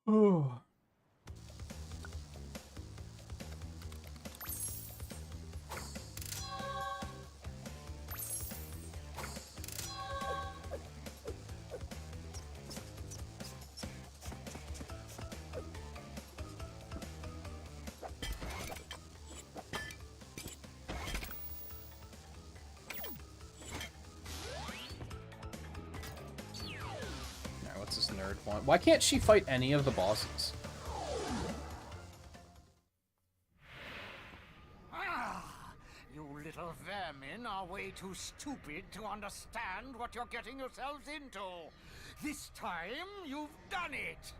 Oh. Armored one. Why can't she fight any of the bosses? You little vermin are way too stupid to understand what you're getting yourselves into. This time, you've done it!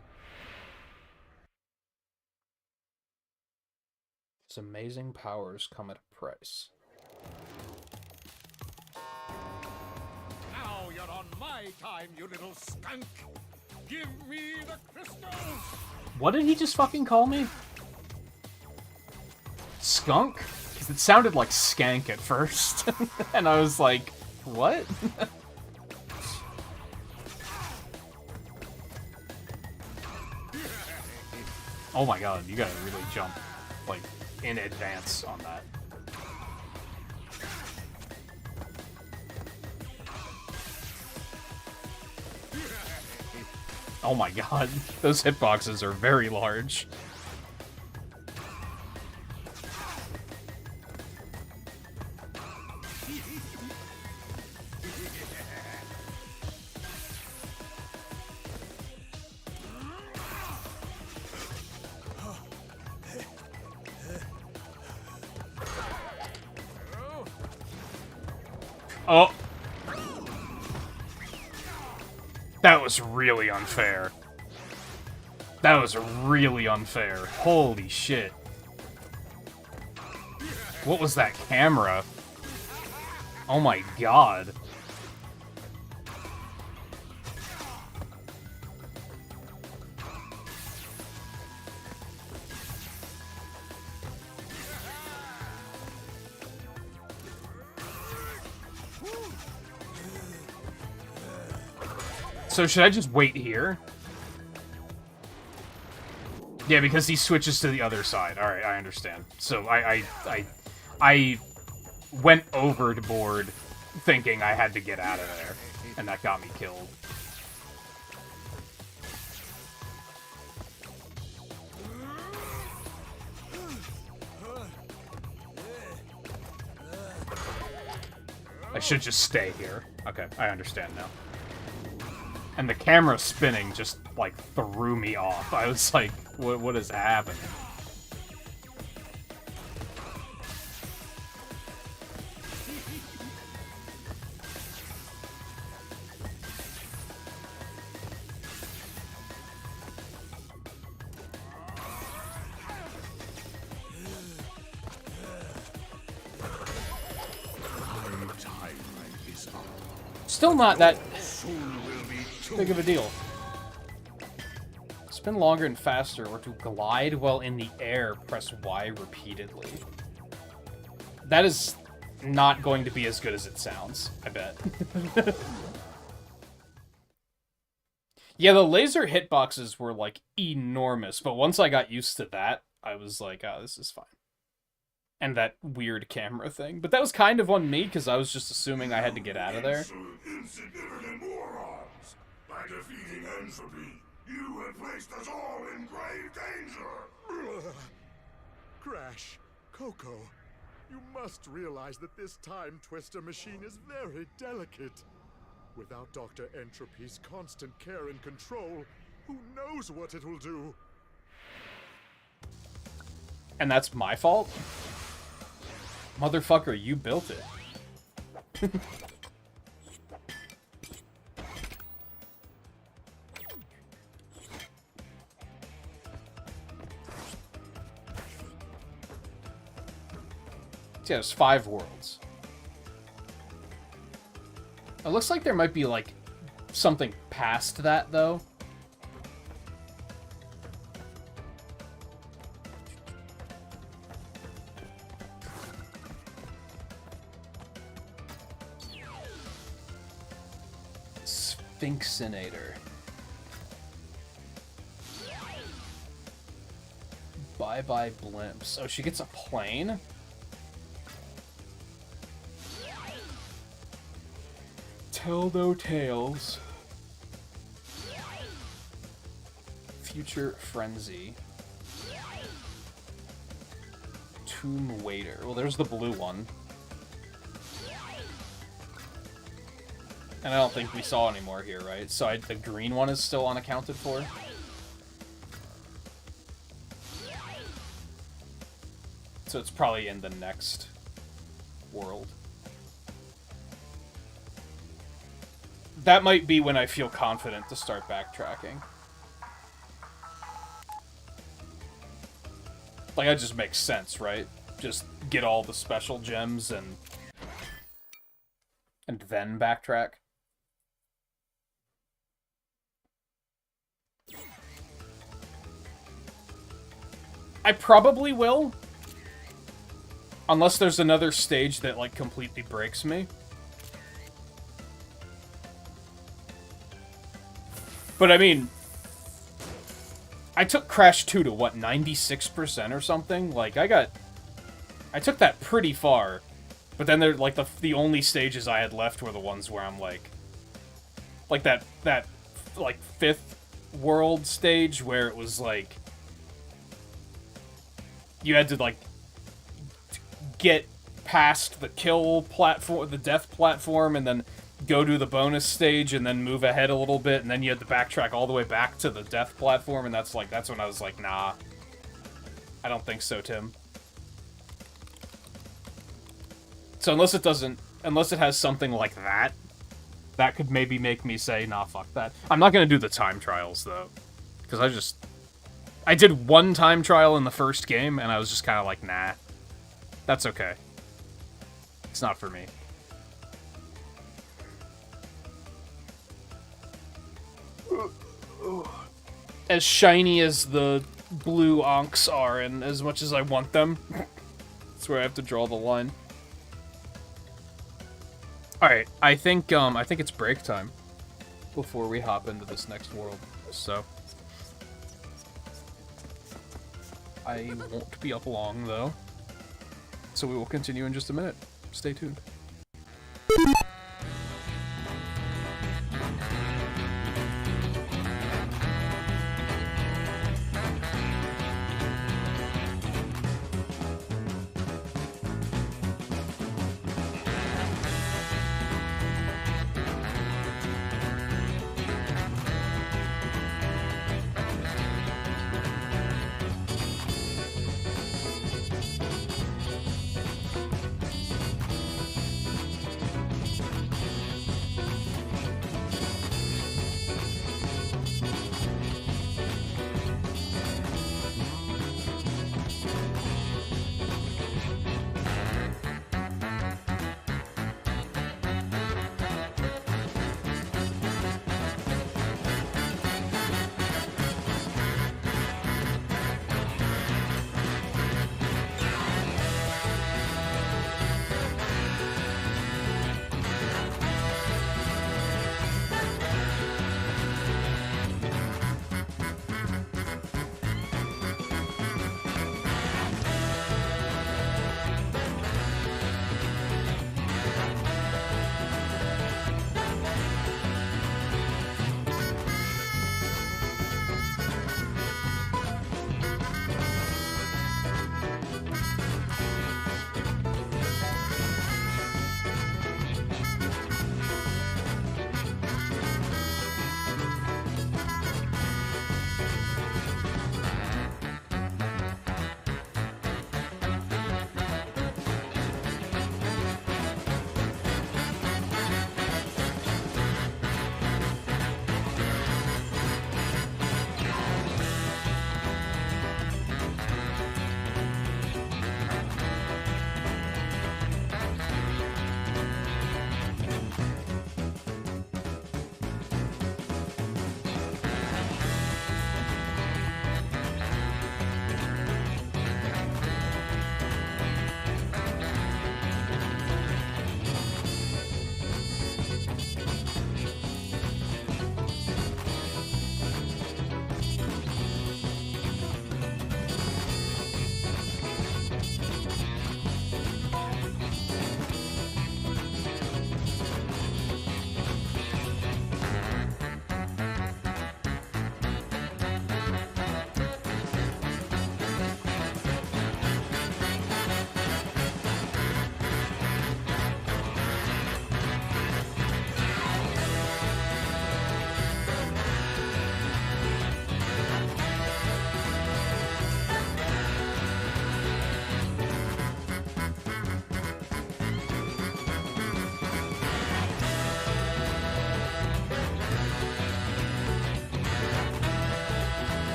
His amazing powers come at a price. Now you're on my time, you little skunk! Give me the crystals! What did he just fucking call me? Skunk? Because it sounded like skank at first. And I was like, what? Oh my god, you gotta really jump, like, in advance on that. Oh my god, those hitboxes are very large. Oh! That was really unfair. That was really unfair. Holy shit. What was that camera? Oh my god. So should I just wait here? Yeah, because he switches to the other side. Alright, I understand. So I went overboard thinking I had to get out of there. And that got me killed. I should just stay here. Okay, I understand now. And the camera spinning just, like, threw me off. I was like, what is happening? Still not that big of a deal. Spin longer and faster, or to glide while in the air, press Y repeatedly. That is not going to be as good as it sounds, I bet. Yeah, the laser hitboxes were, like, enormous, but once I got used to that, I was like, oh, this is fine. And that weird camera thing. But that was kind of on me, because I was just assuming I had to get out of there. Insignificant morons! By defeating entropy, you have placed us all in grave danger! Crash, Coco, you must realize that this time twister machine is very delicate. Without Dr. Entropy's constant care and control, who knows what it will do? And that's my fault? Motherfucker, you built it. Yeah, there's 5 worlds. It looks like there might be, like, something past that, though. Sphinxinator. Bye-bye blimps. Oh, she gets a plane? Tell no tales. Future Frenzy. Tomb Waiter. Well, there's the blue one. And I don't think we saw any more here, right? So the green one is still unaccounted for? So it's probably in the next world. That might be when I feel confident to start backtracking. Like, that just makes sense, right? Just get all the special gems and then backtrack. I probably will. Unless there's another stage that, like, completely breaks me. But, I mean, I took Crash 2 to, what, 96% or something? Like, I took that pretty far. But then, they're like, the only stages I had left were the ones where I'm, like that, like, 5th world stage where it was, like, you had to, like, get past the kill platform, the death platform, and then go to the bonus stage, and then move ahead a little bit, and then you had to backtrack all the way back to the death platform, and that's when I was like, nah. I don't think so, Tim. So unless it has something like that, that could maybe make me say, nah, fuck that. I'm not gonna do the time trials, though. Because I did one time trial in the first game, and I was just kind of like, nah. That's okay. It's not for me. As shiny as the blue onks are, and as much as I want them, that's where I have to draw the line. Alright, I think it's break time before we hop into this next world, so... I won't be up long, though. So we will continue in just a minute. Stay tuned.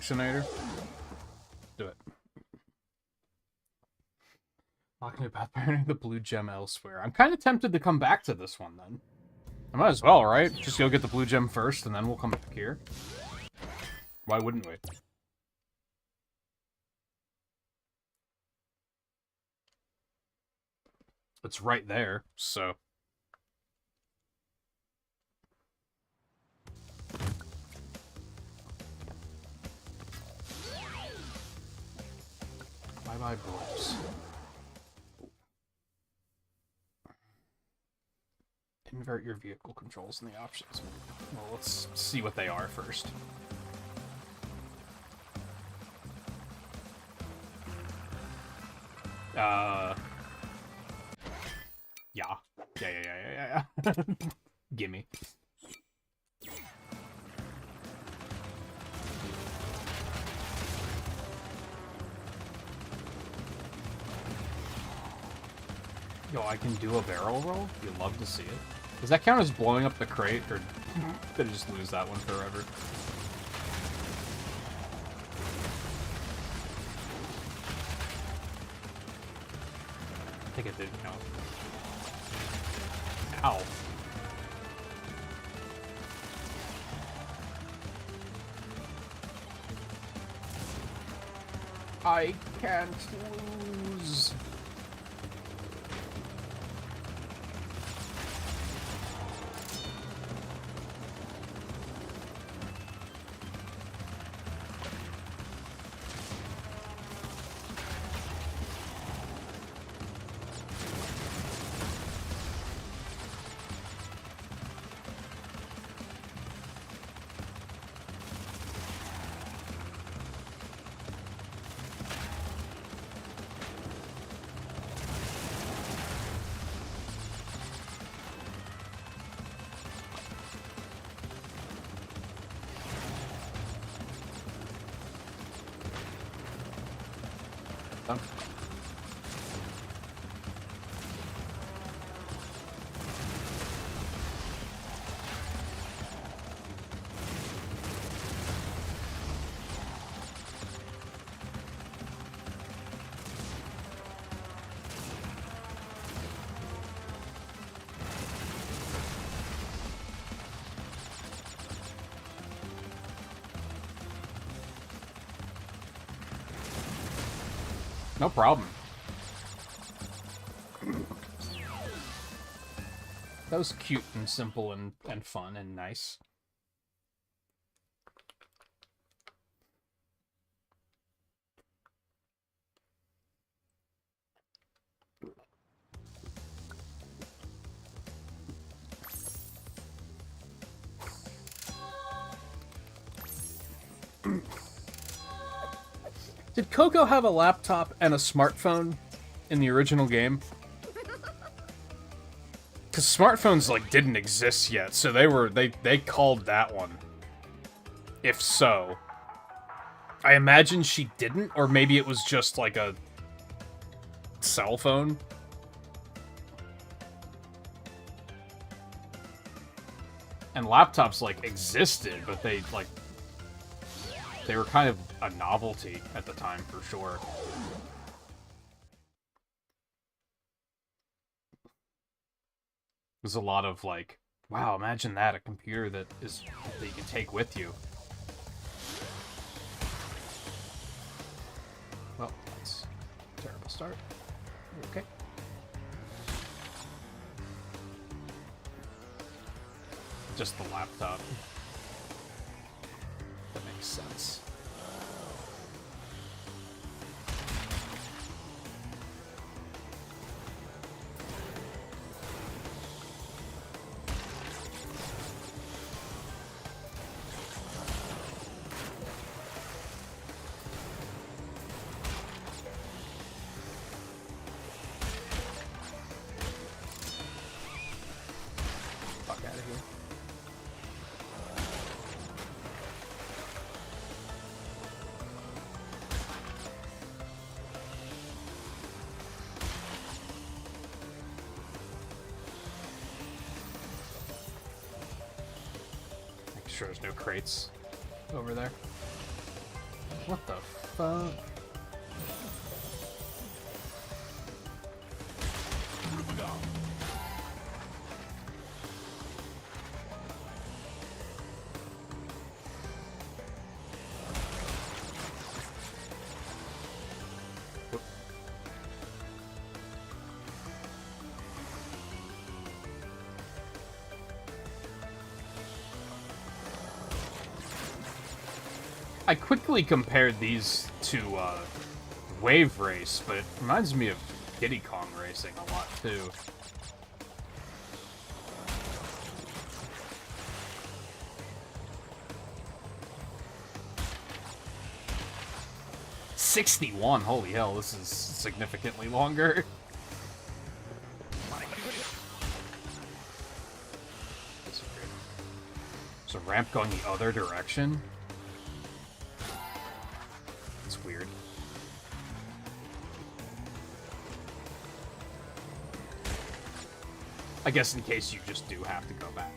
Functionator. Do it. Talking about burning the blue gem elsewhere. I'm kind of tempted to come back to this one, then. I might as well, right? Just go get the blue gem first, and then we'll come back here. Why wouldn't we? It's right there, so... Bye-bye, blobs. Invert your vehicle controls in the options. Well, let's see what they are first. Yeah. Gimme. Yo, I can do a barrel roll? You'd love to see it. Does that count as blowing up the crate, or did I just lose that one forever? I think it did count. Ow. I can't lose. No problem. That was cute and simple and fun and nice. Did Coco have a laptop and a smartphone in the original game? Because smartphones, like, didn't exist yet, so they called that one. If so. I imagine she didn't, or maybe it was just, like, a cell phone. And laptops, like, existed, but they, like... They were kind of a novelty at the time, for sure. There's a lot of, like, wow, imagine that, a computer that you can take with you. Well, that's a terrible start. Okay. Just the laptop. That makes sense. Sure there's no crates over there. What the fuck? I quickly compared these to Wave Race, but it reminds me of Diddy Kong Racing a lot too. $61, holy hell, this is significantly longer. There's a ramp going the other direction? It's weird. I guess in case you just do have to go back.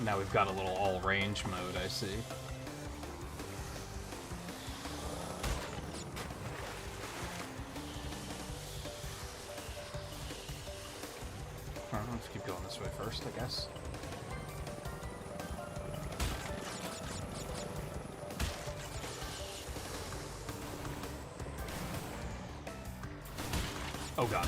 Now we've got a little all-range mode, I see. Alright, let's keep going this way first, I guess. Oh god.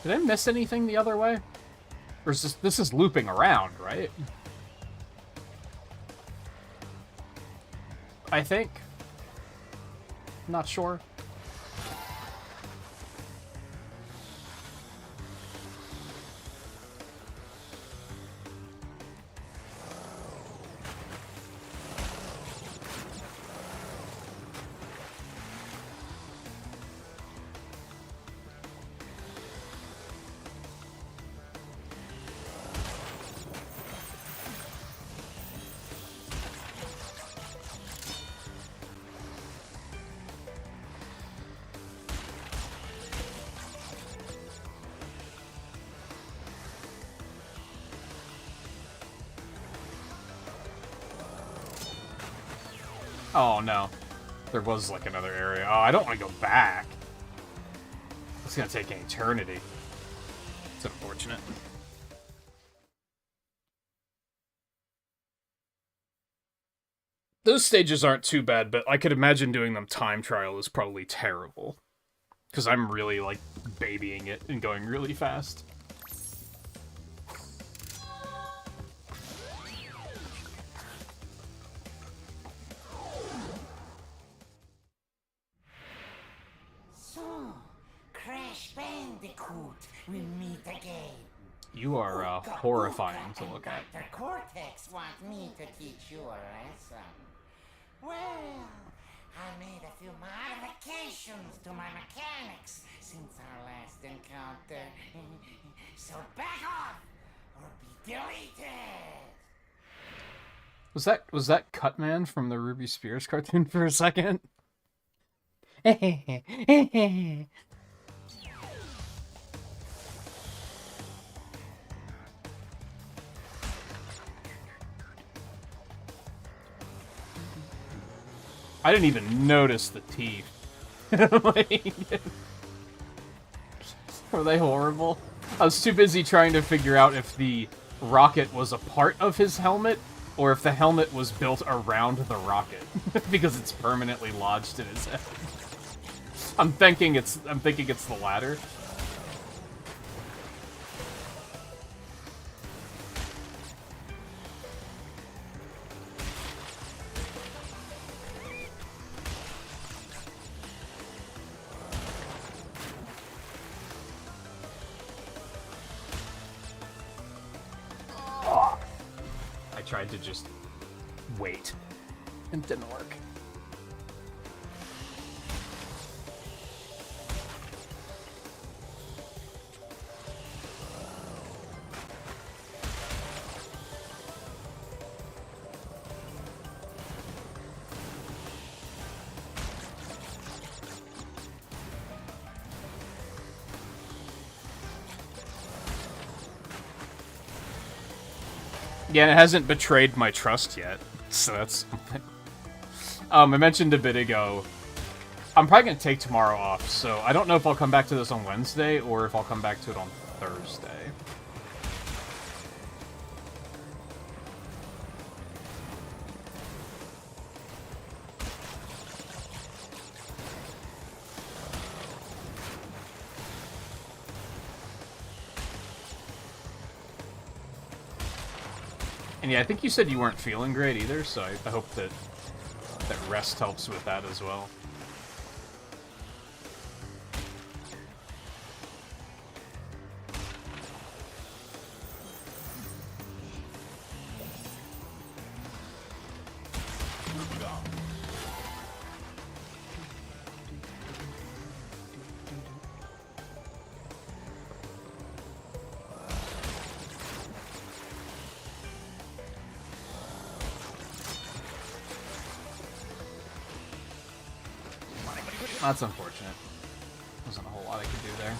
Did I miss anything the other way? Or is this is looping around, right? I think. Not sure. Oh no. There was like another area. Oh, I don't want to go back. It's gonna take an eternity. It's unfortunate. Those stages aren't too bad, but I could imagine doing them time trial is probably terrible. Because I'm really, like, babying it and going really fast. So, Crash Bandicoot, we meet again. You are horrifying to look at. Dr. Cortex want me to teach you a lesson. Well, I made a few modifications to my mechanics since our last encounter. So back off or be deleted. Was that Cutman from the Ruby Spears cartoon for a second? I didn't even notice the teeth. Like, were they horrible? I was too busy trying to figure out if the rocket was a part of his helmet or if the helmet was built around the rocket because it's permanently lodged in his head. I'm thinking it's the latter. tried to just wait. It didn't work. Yeah, and it hasn't betrayed my trust yet, so that's something. I mentioned a bit ago, I'm probably going to take tomorrow off, so I don't know if I'll come back to this on Wednesday or if I'll come back to it on Thursday. And yeah, I think you said you weren't feeling great either, so I hope that rest helps with that as well. That's unfortunate. Wasn't a whole lot I could do there.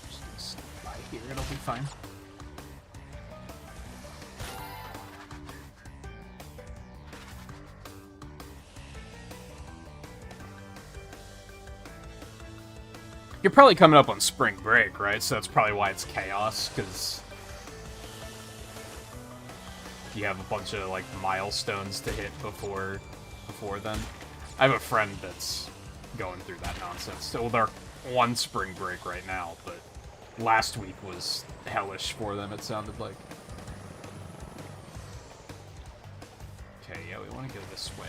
Just gonna stay by here, it'll be fine. You're probably coming up on spring break, right? So that's probably why it's chaos, because you have a bunch of, like, milestones to hit before then. I have a friend that's going through that nonsense. So they're on spring break right now, but last week was hellish for them, it sounded like. Okay, yeah, we want to go this way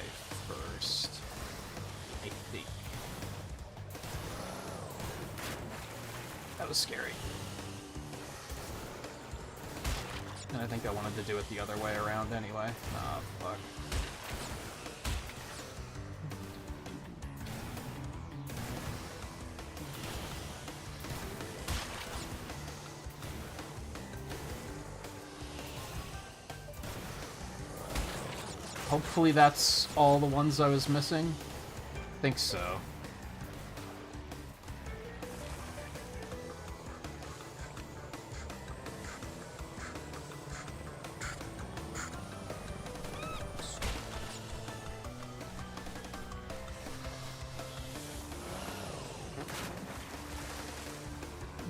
first. I think. That was scary. And I think I wanted to do it the other way around anyway. Ah, fuck. Hopefully that's all the ones I was missing. I think so.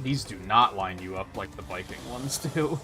These do not line you up like the biking ones do.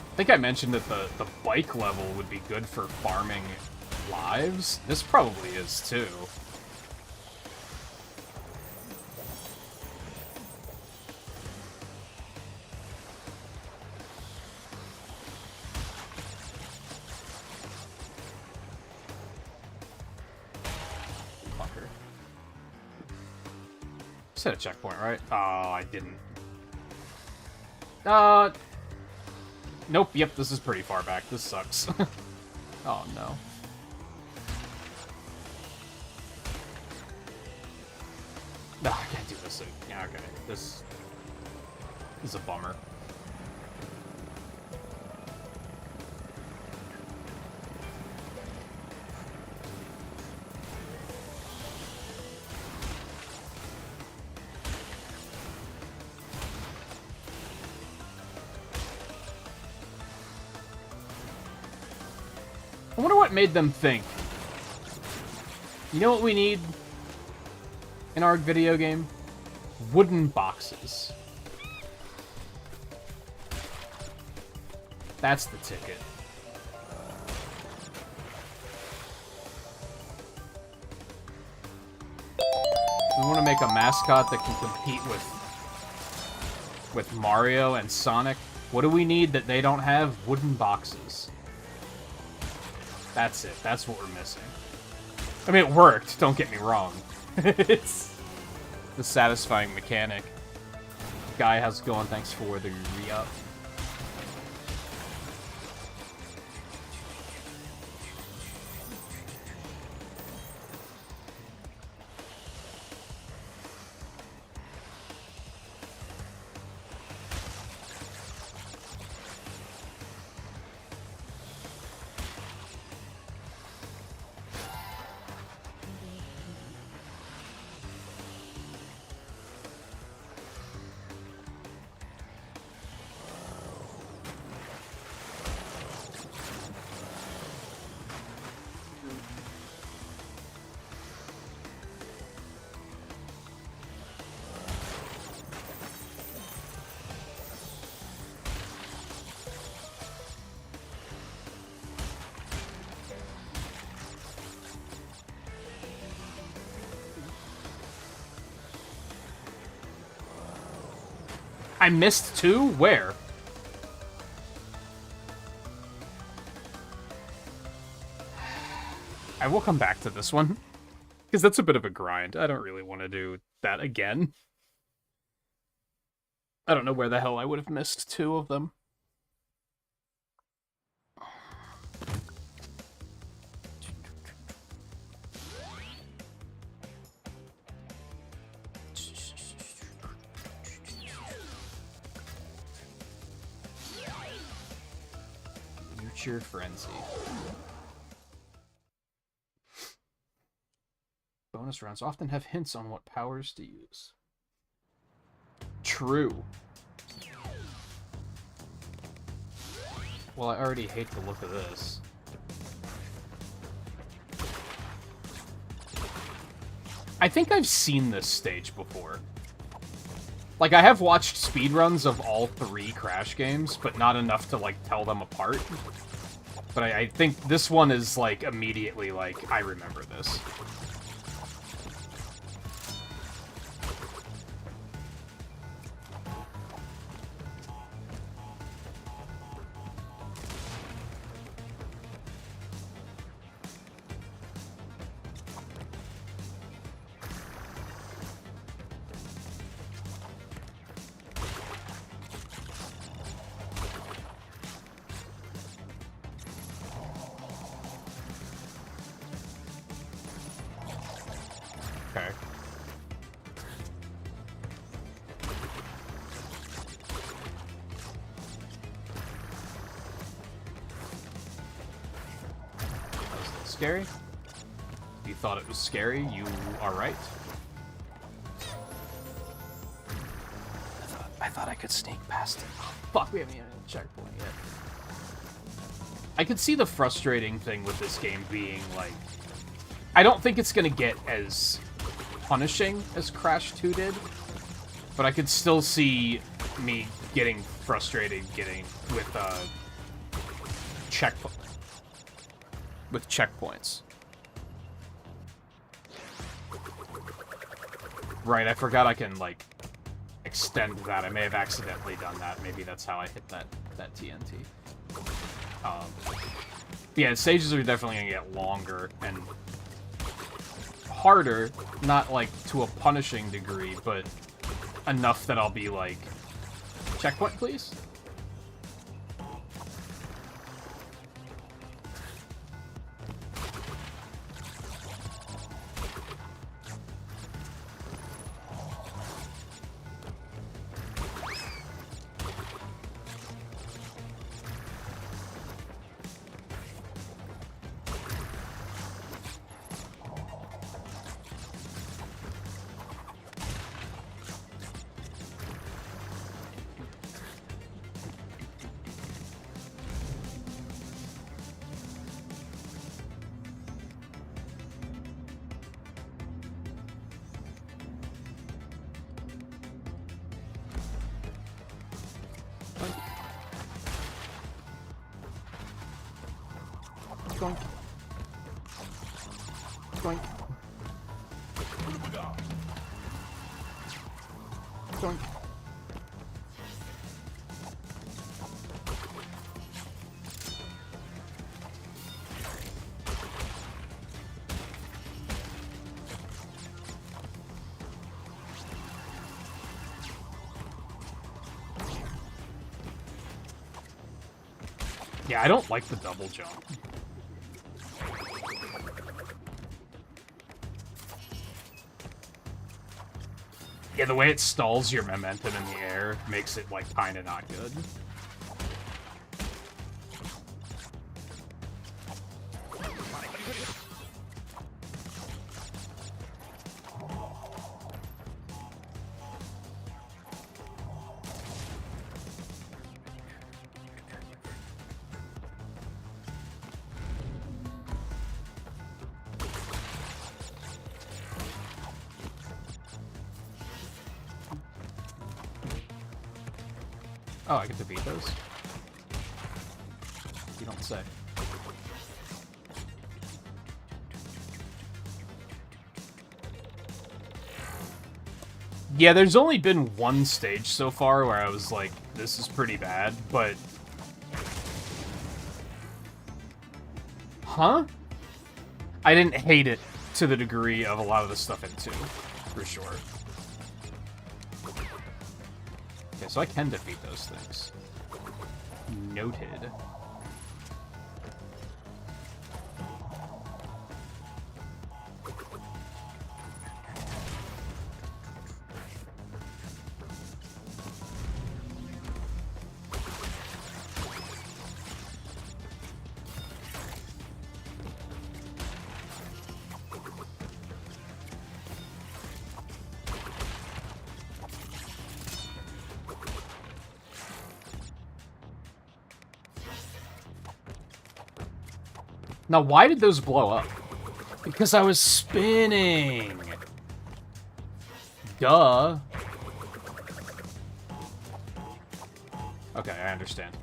I think I mentioned that the bike level would be good for farming lives. This probably is too. Fucker. Just hit a checkpoint, right? Oh, I didn't. Nope, yep, this is pretty far back. This sucks. Oh, no. No, I can't do this. Yeah, okay. This is a bummer. I wonder what made them think. You know what we need in our video game? Wooden boxes. That's the ticket. We want to make a mascot that can compete with Mario and Sonic. What do we need that they don't have? Wooden boxes. That's it. That's what we're missing. I mean, it worked. Don't get me wrong. It's the satisfying mechanic. Guy, how's it going? Thanks for the re-up. I missed 2? Where? I will come back to this one, because that's a bit of a grind. I don't really want to do that again. I don't know where the hell I would have missed 2 of them. Future Frenzy. Bonus rounds often have hints on what powers to use. True. Well, I already hate the look of this. I think I've seen this stage before. Like, I have watched speedruns of all 3 Crash games, but not enough to, like, tell them apart. But I think this one is, like, immediately, like, I remember this. Okay. Was that scary? If you thought it was scary, you are right. I thought I could sneak past it. Oh, fuck, we haven't even hit a checkpoint yet. I could see the frustrating thing with this game being, like, I don't think it's gonna get as punishing as Crash 2 did, but I could still see me getting frustrated with checkpoints. Right, I forgot I can, like, extend that. I may have accidentally done that. Maybe that's how I hit that TNT. Yeah, stages are definitely gonna get longer and harder, not like to a punishing degree, but enough that I'll be like, checkpoint please? Doink. Doink. Doink. Yeah, I don't like the double jump. Yeah, the way it stalls your momentum in the air makes it, like, kinda not good. Oh, I get to beat those? You don't say. Yeah, there's only been one stage so far where I was like, this is pretty bad, but... Huh? I didn't hate it to the degree of a lot of the stuff in 2, for sure. Okay, so I can defeat those things. Noted. Now, why did those blow up? Because I was spinning. Duh. Okay, I understand.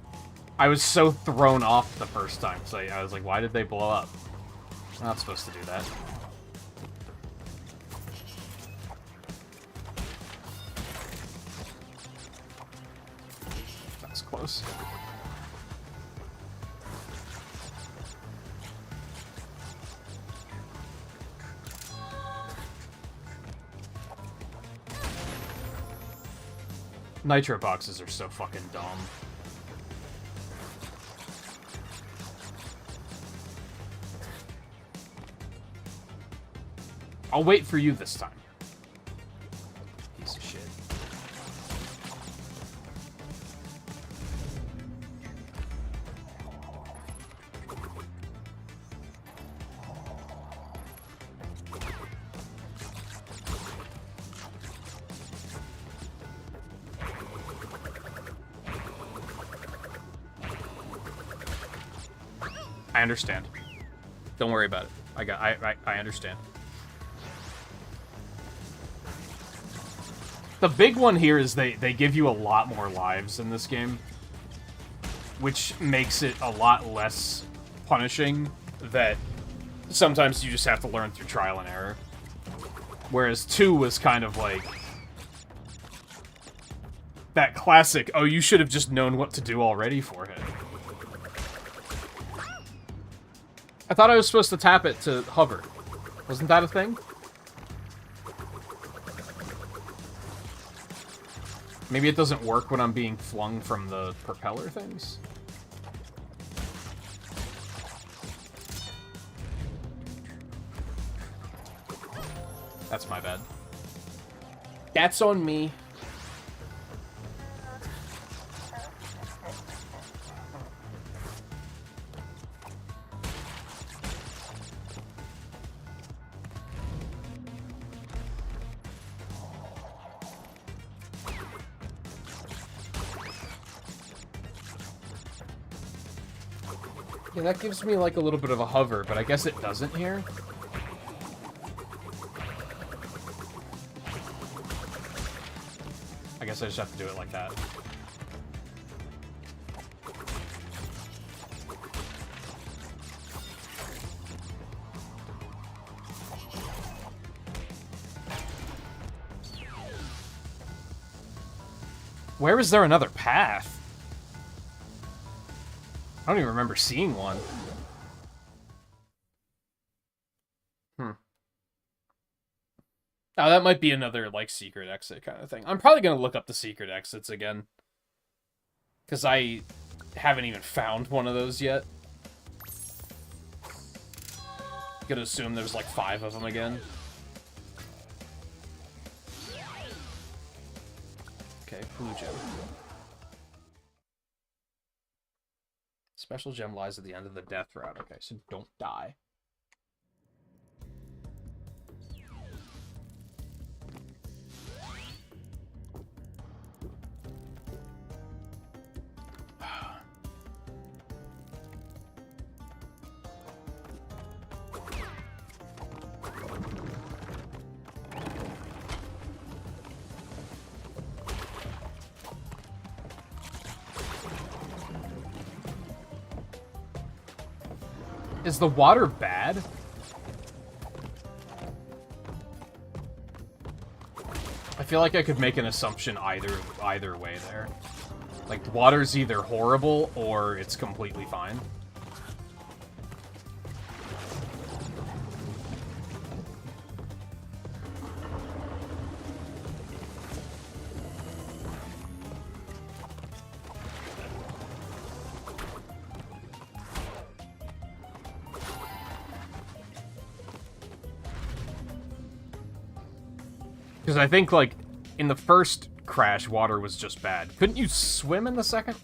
I was so thrown off the first time, so I was like, why did they blow up? I'm not supposed to do that. That's close. Nitro boxes are so fucking dumb. I'll wait for you this time. Piece of shit. I understand. Don't worry about it. I understand. The big one here is they give you a lot more lives in this game, which makes it a lot less punishing that sometimes you just have to learn through trial and error. Whereas 2 was kind of like that classic, oh, you should have just known what to do already forehead. I thought I was supposed to tap it to hover. Wasn't that a thing? Maybe it doesn't work when I'm being flung from the propeller things? That's my bad. That's on me. Yeah, that gives me like a little bit of a hover, but I guess it doesn't here. I guess I just have to do it like that. Where is there another path? I don't even remember seeing one. Oh, that might be another, like, secret exit kind of thing. I'm probably gonna look up the secret exits again. Because I haven't even found one of those yet. Gonna assume there's, like, 5 of them again. Okay, blue gem. Special gem lies at the end of the death route. Okay, so don't die. Is the water bad? I feel like I could make an assumption either way there. Like, water's either horrible or it's completely fine. Because I think, like, in the first crash, water was just bad. Couldn't you swim in the second?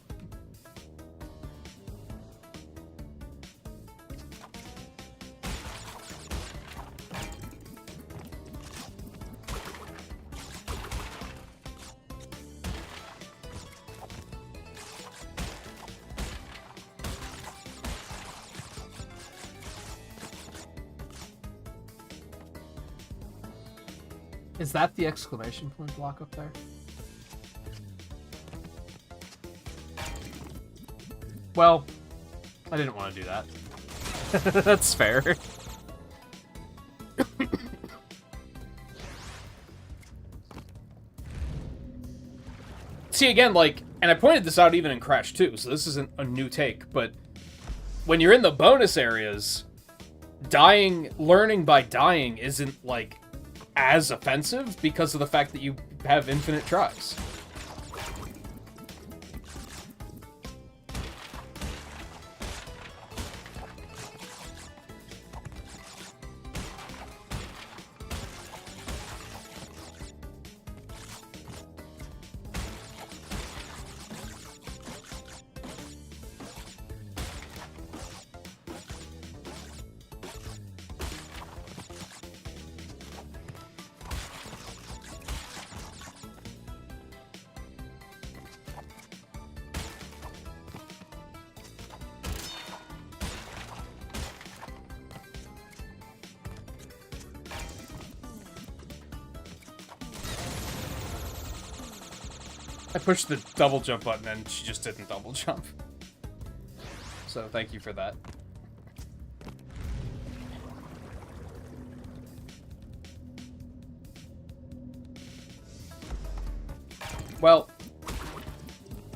Is that the exclamation point block up there? Well, I didn't want to do that. That's fair. See, again, like, and I pointed this out even in Crash 2, so this isn't a new take, but when you're in the bonus areas, learning by dying isn't, like, as offensive because of the fact that you have infinite tries. I pushed the double jump button and she just didn't double jump. So thank you for that. Well,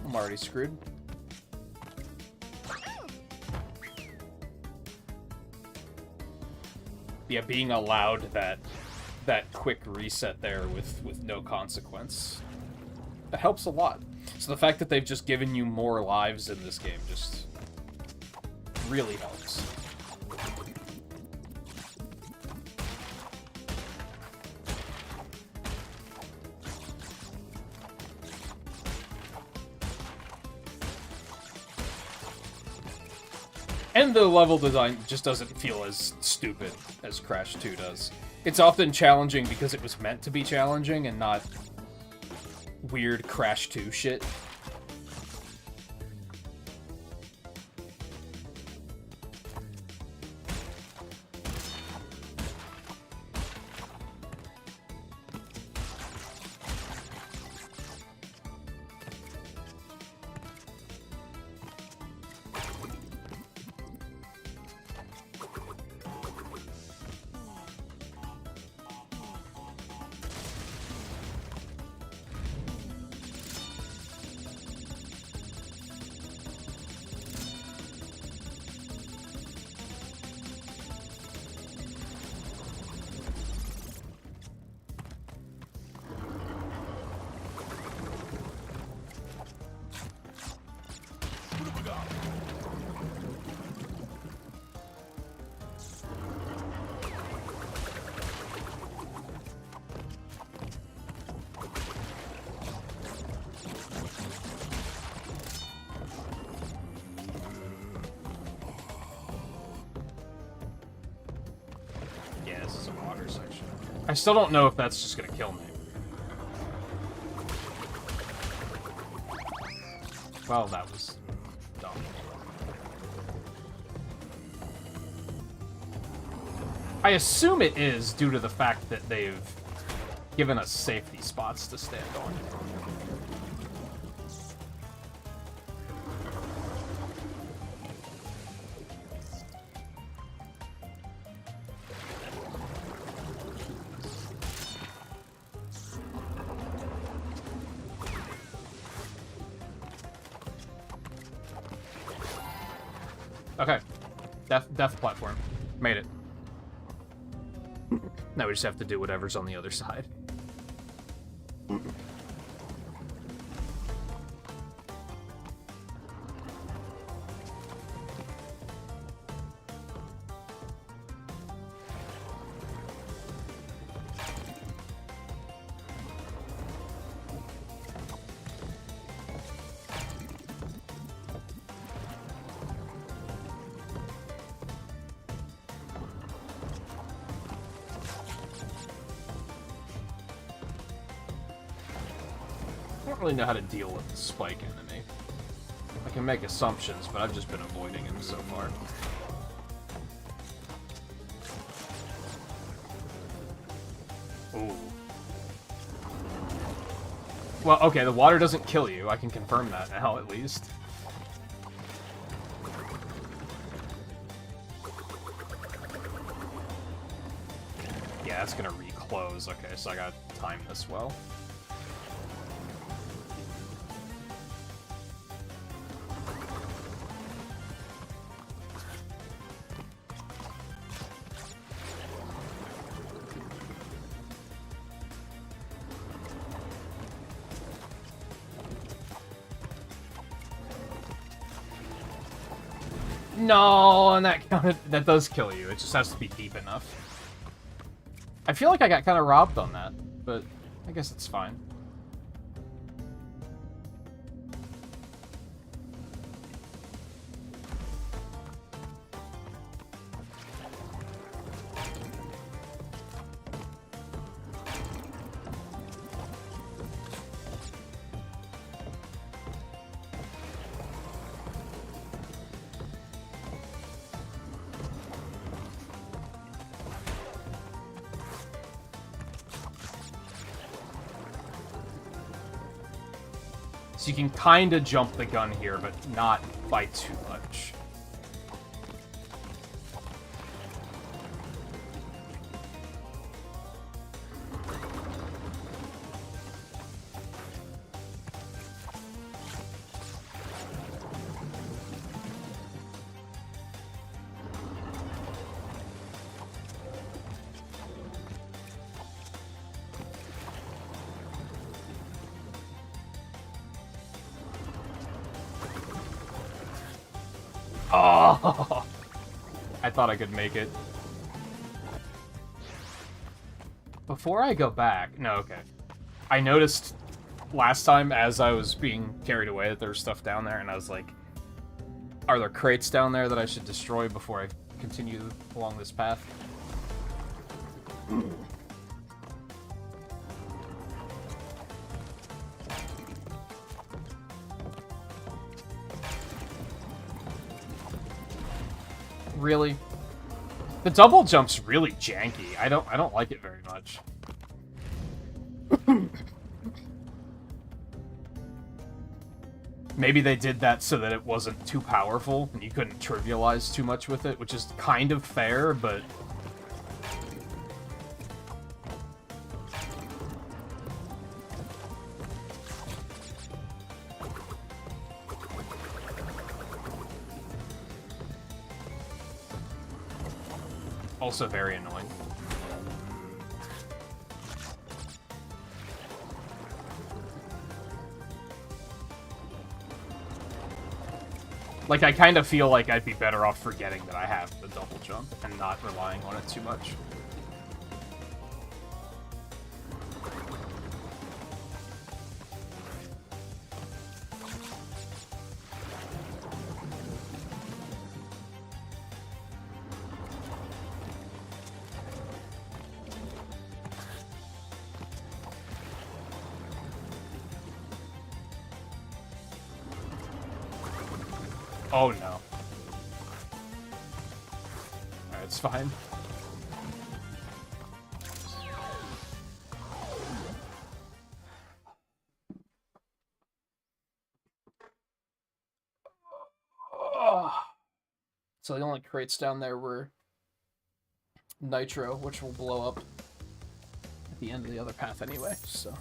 I'm already screwed. Yeah, being allowed that quick reset there with no consequence. That helps a lot. So the fact that they've just given you more lives in this game just really helps. And the level design just doesn't feel as stupid as Crash 2 does. It's often challenging because it was meant to be challenging and not weird Crash 2 shit. water section. I still don't know if that's just gonna kill me. Well, that was dumb. I assume it is due to the fact that they've given us safety spots to stand on. Okay. Death platform. Made it. Now we just have to do whatever's on the other side. I don't really know how to deal with the spike enemy. I can make assumptions, but I've just been avoiding him so far. Ooh. Well, okay, the water doesn't kill you. I can confirm that now, at least. Yeah, that's gonna reclose. Okay, so I gotta time this well. No, and that does kill you. It just has to be deep enough. I feel like I got kind of robbed on that, but I guess it's fine. So you can kind of jump the gun here, but not by too much. Oh! I thought I could make it. Before I go back... No, okay. I noticed last time as I was being carried away that there was stuff down there, and I was like, are there crates down there that I should destroy before I continue along this path? Really? The double jump's really janky. I don't like it very much. Maybe they did that so that it wasn't too powerful and you couldn't trivialize too much with it, which is kind of fair, but also very annoying. Like, I kind of feel like I'd be better off forgetting that I have the double jump and not relying on it too much. Oh no. Alright, it's fine. So the only crates down there were nitro, which will blow up at the end of the other path anyway, so.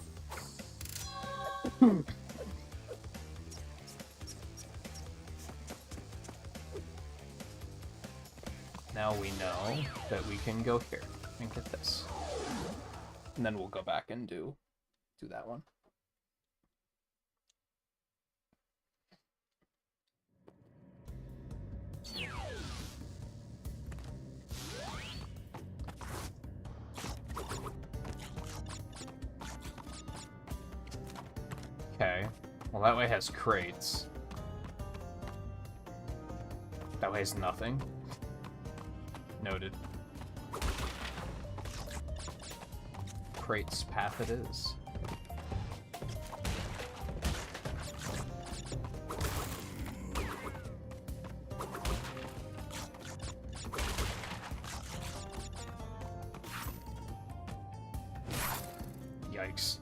Now we know that we can go here and get this. And then we'll go back and do that one. Okay. Well, that way has crates. That way has nothing. Noted. Crates path it is. Yikes.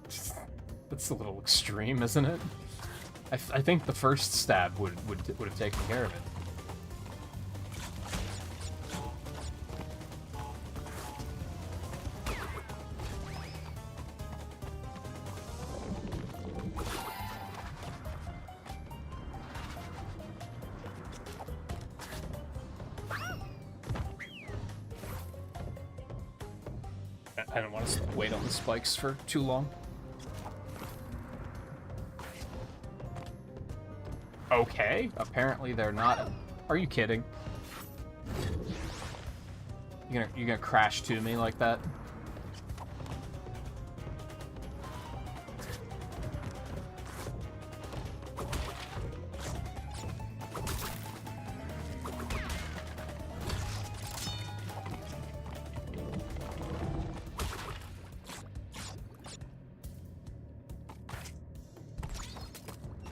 That's a little extreme, isn't it? I think the first stab would have taken care of it. I don't want to wait on the spikes for too long. Okay, apparently they're not. Are you kidding? You gonna crash to me like that?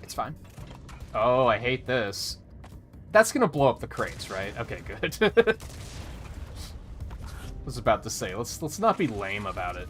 It's fine. Oh, I hate this. That's gonna blow up the crates, right? Okay, good. I was about to say, let's not be lame about it.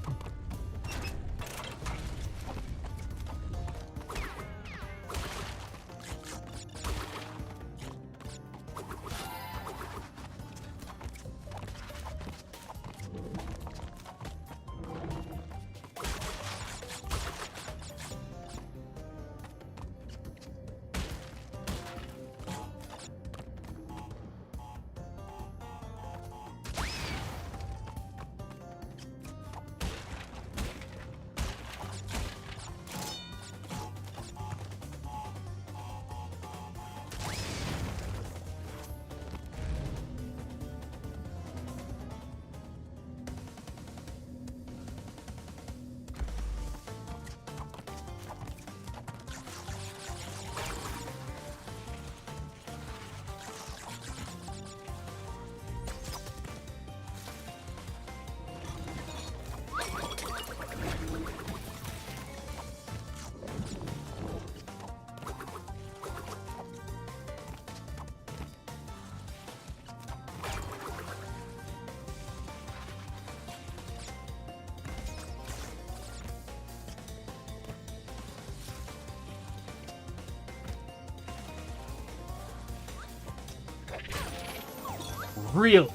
Real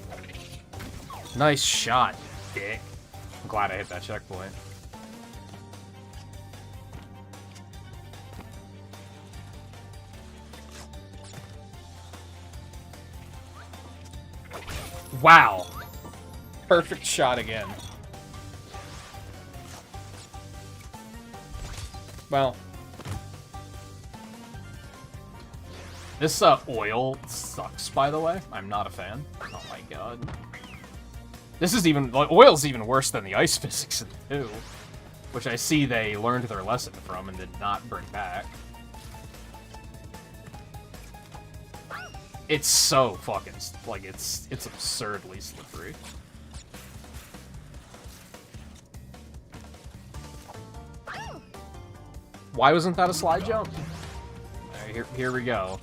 nice shot, dick. I'm glad I hit that checkpoint. Wow. Perfect shot again. Well, this oil sucks, by the way. I'm not a fan. Oh my god. This is even... Oil's even worse than the ice physics in 2. Which I see they learned their lesson from and did not bring back. It's so fucking... Like, it's absurdly slippery. Why wasn't that a slide jump? Alright, here we go.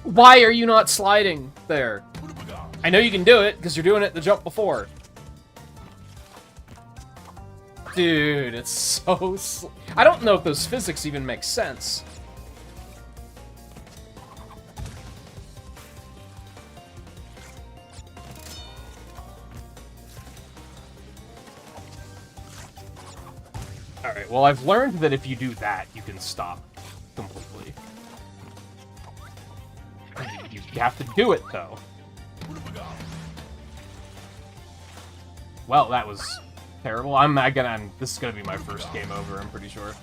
Why are you not sliding there? I know you can do it, because you're doing it the jump before. Dude, it's so... I don't know if those physics even make sense. Alright, well, I've learned that if you do that, you can stop completely. You have to do it, though. Well, that was terrible. This is gonna be my first game over, I'm pretty sure.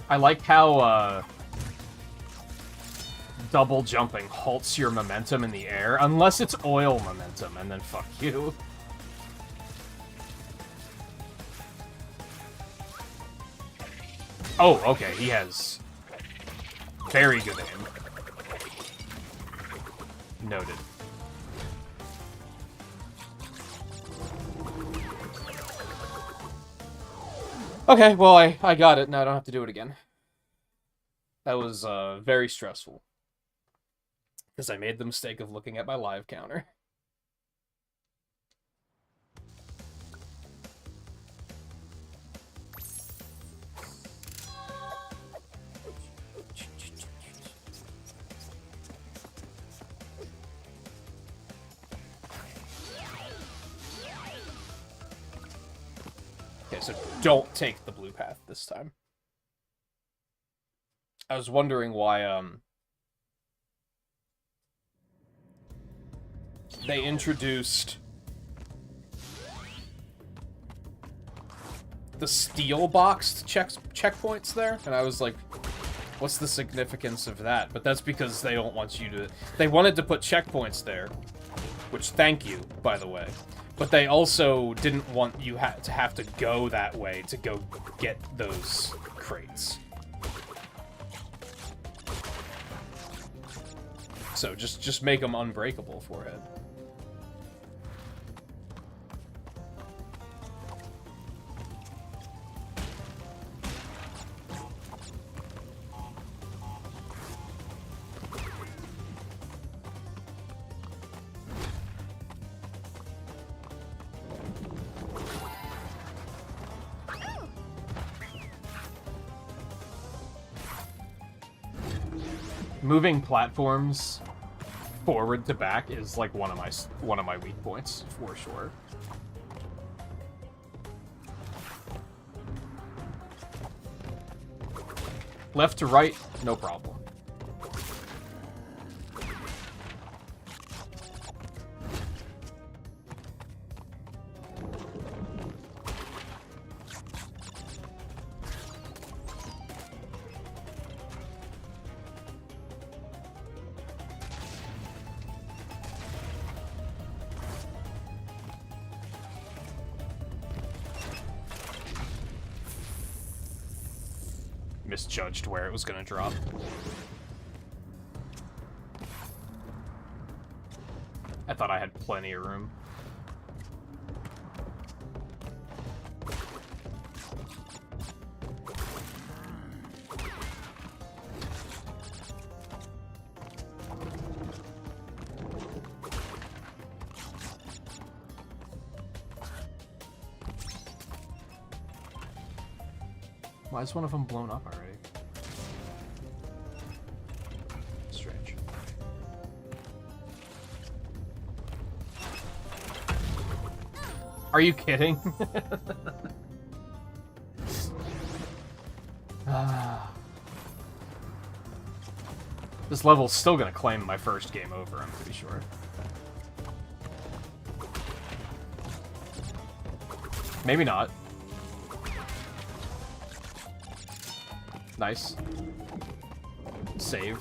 I like how, double jumping halts your momentum in the air, unless it's oil momentum, and then fuck you. Oh, okay, he has very good aim. Noted. Okay, well, I got it. Now I don't have to do it again. That was, very stressful. Because I made the mistake of looking at my live counter. Okay, so don't take the blue path this time. I was wondering why, they introduced the steel boxed checkpoints there, and I was like, what's the significance of that? But that's because they don't want you to... They wanted to put checkpoints there, which, thank you, by the way. But they also didn't want you to have to go that way to go get those crates. So just make them unbreakable, Forehead. Moving platforms forward to back is like one of my weak points for sure. Left to right, no problem. Misjudged where it was gonna drop. I thought I had plenty of room. Why is one of them blown up already? Strange. Are you kidding? This level's still gonna claim my first game over, I'm pretty sure. Maybe not. Nice. Save.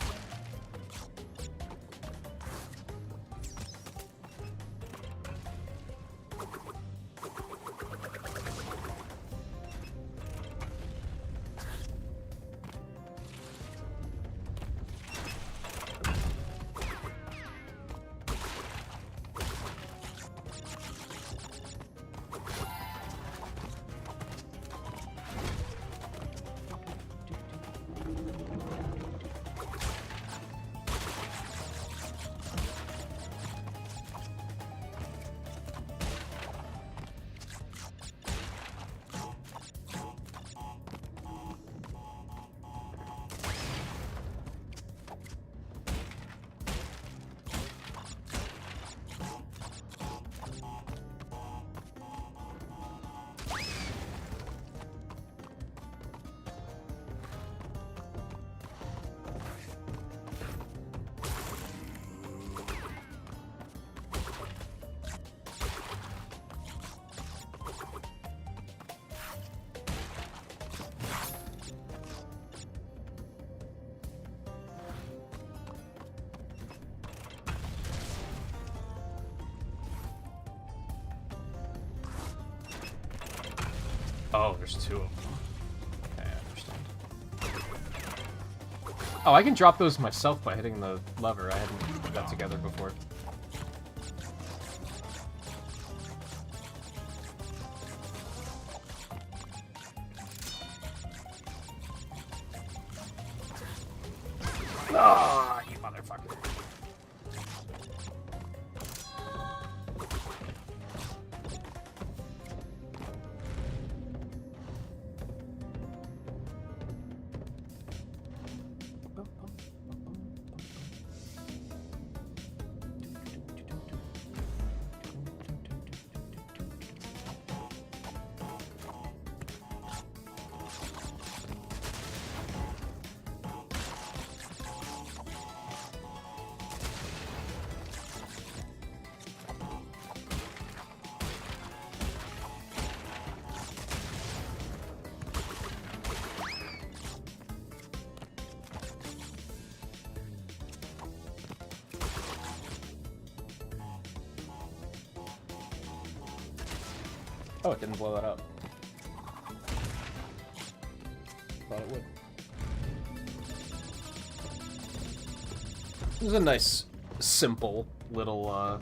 Oh, there's two of them. Okay, I understand. Oh, I can drop those myself by hitting the lever. I hadn't put that together before. Ah, you motherfucker. Oh, it didn't blow that up. Thought it would. This is a nice, simple little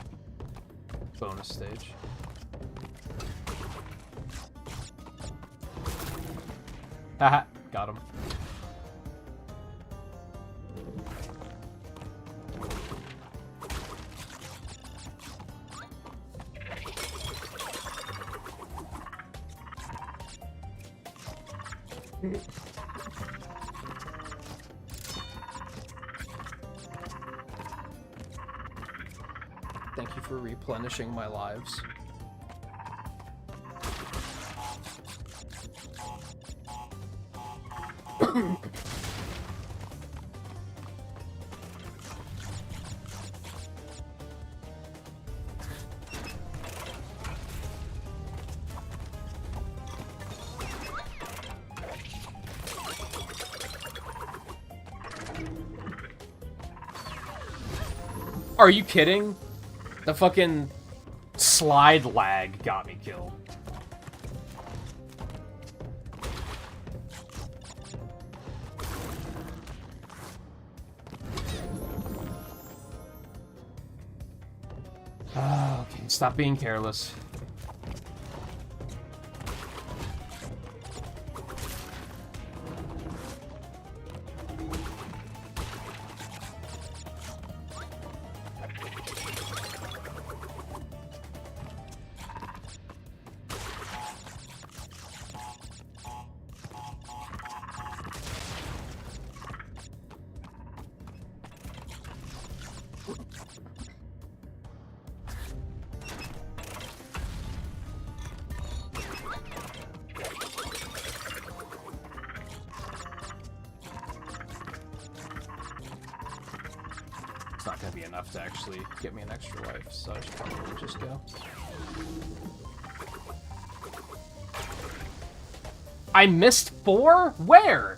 bonus stage. Haha, got him. Thank you for replenishing my lives. Are you kidding? The fucking slide lag got me killed. Okay, stop being careless. It's not going to be enough to actually get me an extra life, so I should probably just go. I missed 4? Where?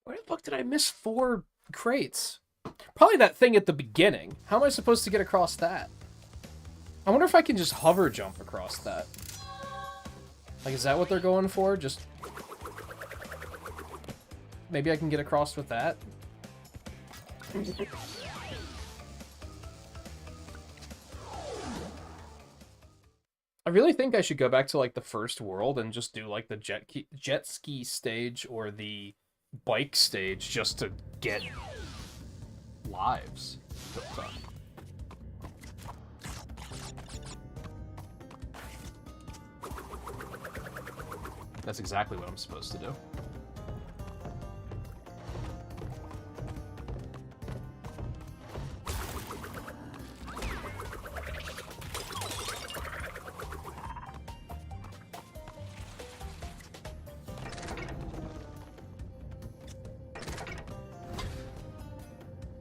Where the fuck did I miss 4 crates? Probably that thing at the beginning. How am I supposed to get across that? I wonder if I can just hover jump across that. Like, is that what they're going for? Just... Maybe I can get across with that? I really think I should go back to, like, the first world and just do, like, the jet ski stage or the bike stage just to get lives. That's exactly what I'm supposed to do.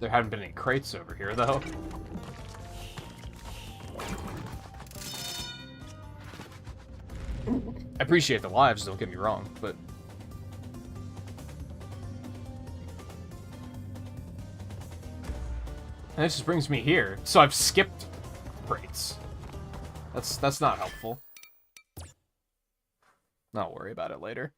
There haven't been any crates over here, though. I appreciate the lives, don't get me wrong, but... And this just brings me here. So I've skipped crates. That's not helpful. I'll worry about it later.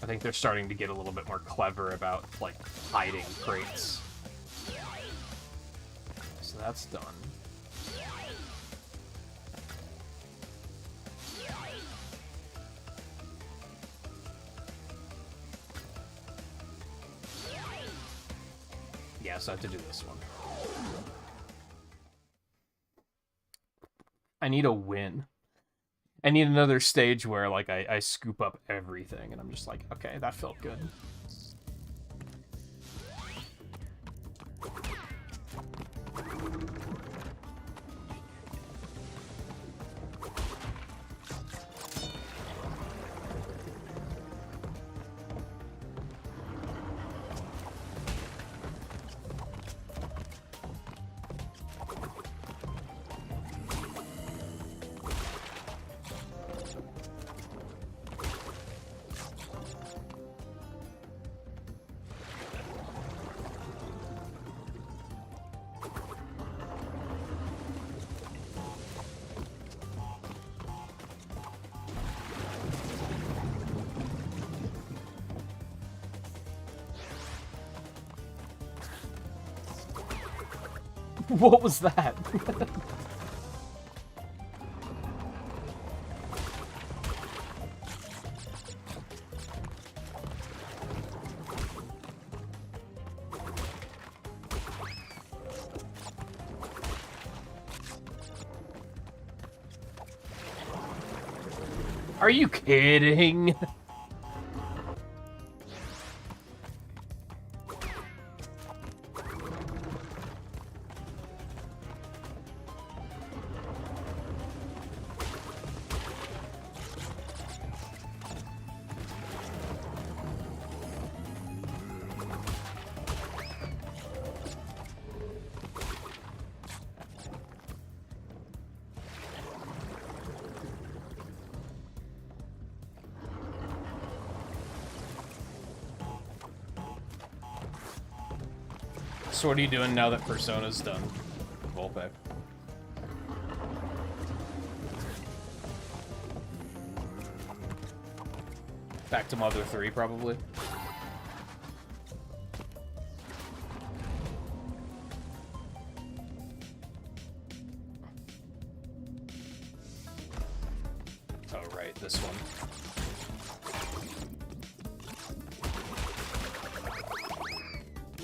I think they're starting to get a little bit more clever about, like, hiding crates. So that's done. Yeah, so I have to do this one. I need a win. I need another stage where, like, I scoop up everything, and I'm just like, okay, that felt good. What was that? Are you kidding? So what are you doing now that Persona's done, Volpe? Back to Mother 3, probably. Oh, right, this one.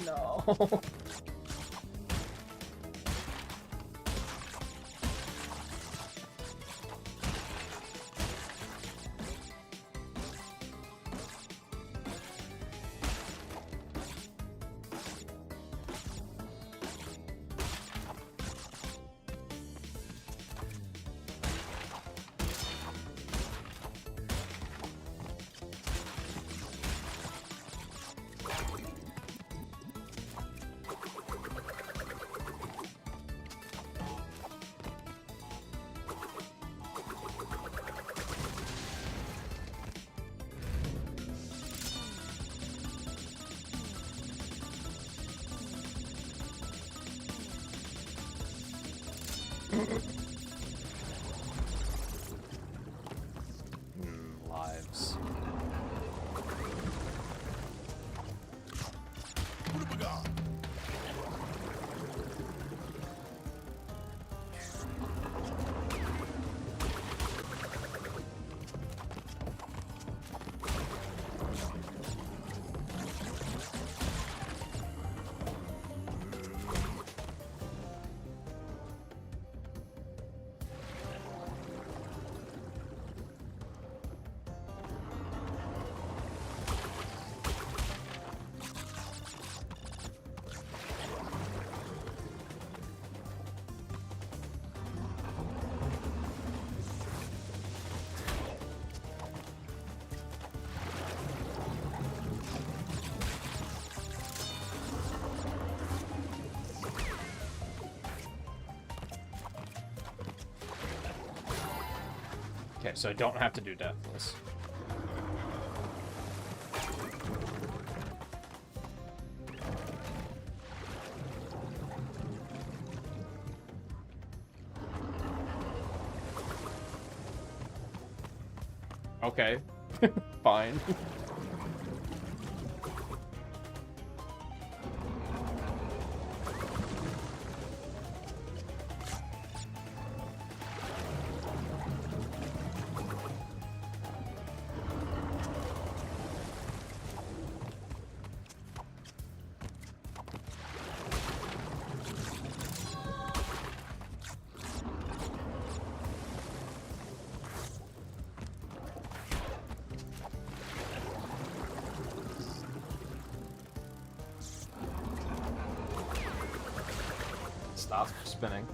No. Okay, so I don't have to do Deathless. Okay. Fine. Stop spinning.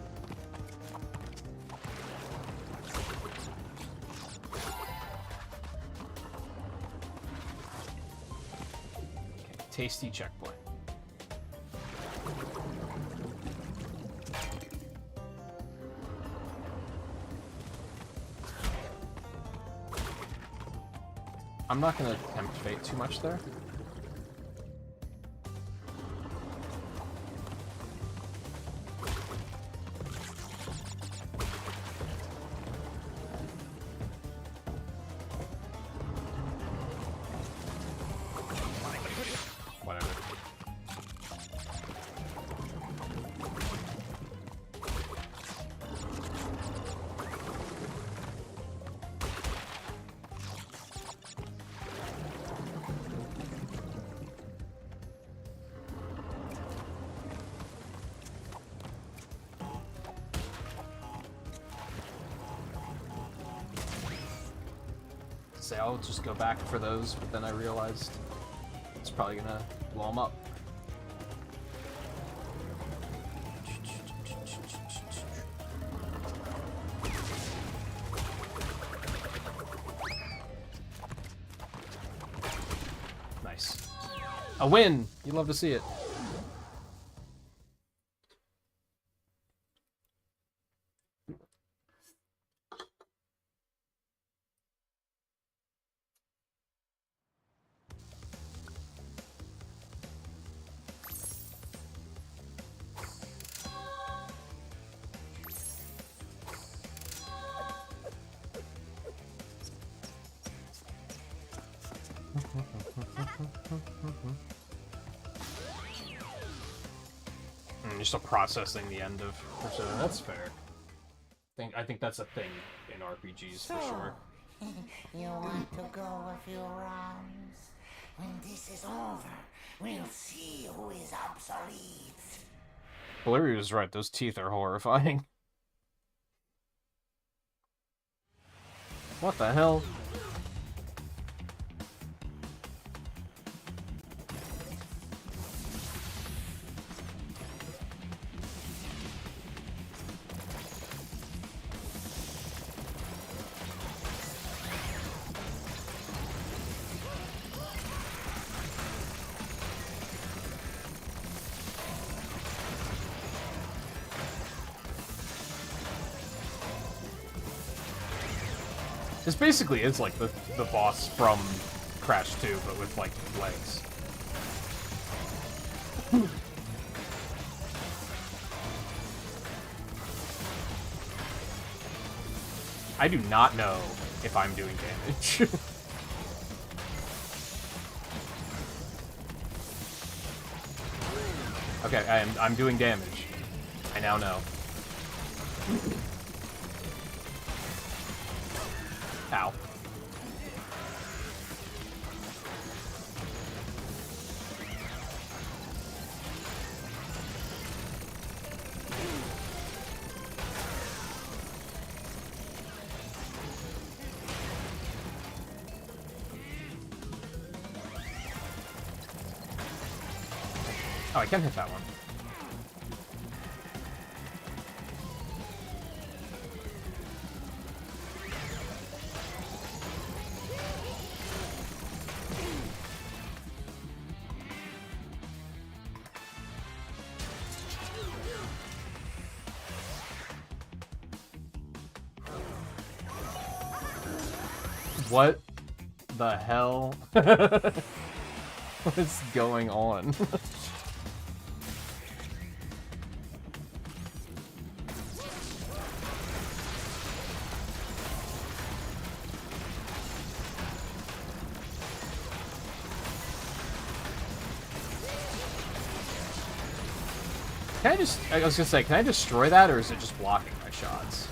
Okay, tasty checkpoint. I'm not gonna tempt fate too much there. Whatever. Say I'll just go back for those, but then I realized it's probably gonna blow them up. Nice. A win! You love to see it. You're still processing the end of Persona. That's fair. I think that's a thing in RPGs for sure. You want to go a few rounds? When this is over, we'll see who is obsolete. Valyria was right. Those teeth are horrifying. What the hell? This basically is like the boss from Crash 2, but with like legs. I do not know if I'm doing damage. Okay, I'm doing damage. I now know. Ow. Oh, I can hit that one. What the hell? What is going on? I was gonna say, can I destroy that, or is it just blocking my shots?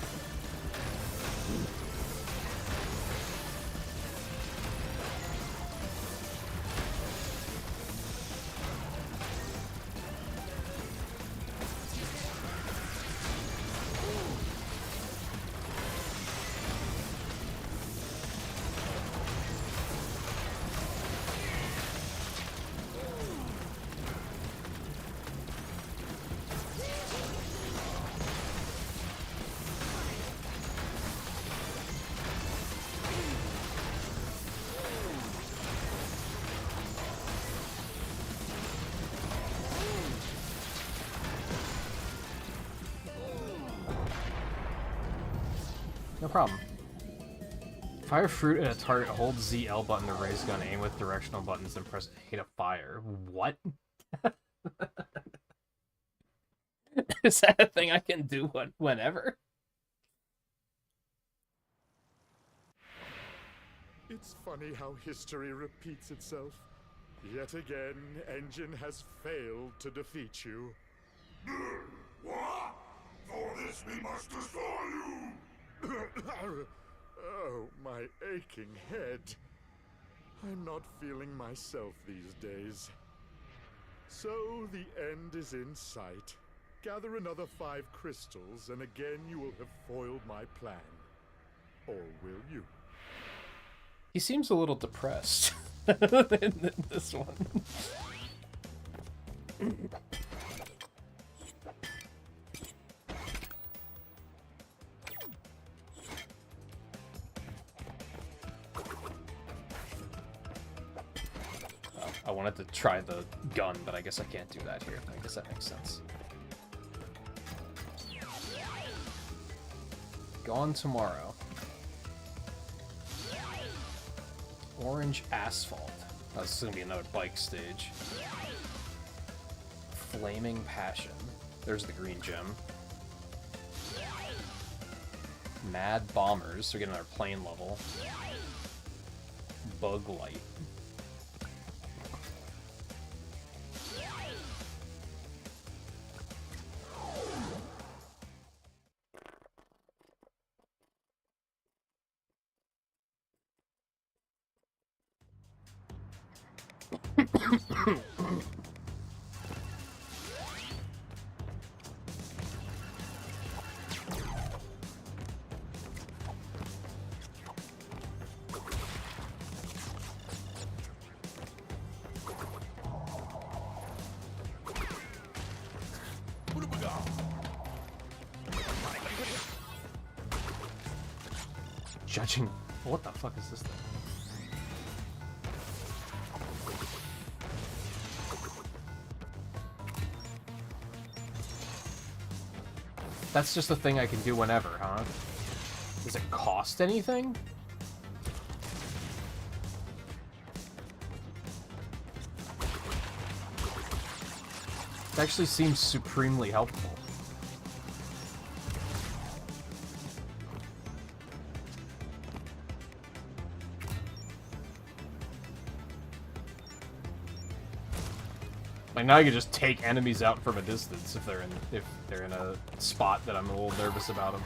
No problem. Fire fruit at a target, hold ZL button to raise gun, aim with directional buttons, and press A to fire. What? Is that a thing I can do whenever? It's funny how history repeats itself. Yet again, Engine has failed to defeat you. What? For this we must destroy you! Oh, my aching head. I'm not feeling myself these days. So the end is in sight. Gather another 5 crystals, and again you will have foiled my plan. Or will you? He seems a little depressed in this one. I wanted to try the gun, but I guess I can't do that here. I guess that makes sense. Gone tomorrow. Orange asphalt. Oh, this is gonna be another bike stage. Flaming passion. There's the green gem. Mad bombers. We're getting our plane level. Bug light. Judging. What the fuck is this thing? That's just a thing I can do whenever, huh? Does it cost anything? It actually seems supremely helpful. Like, now you can just take enemies out from a distance if they're in a spot that I'm a little nervous about them.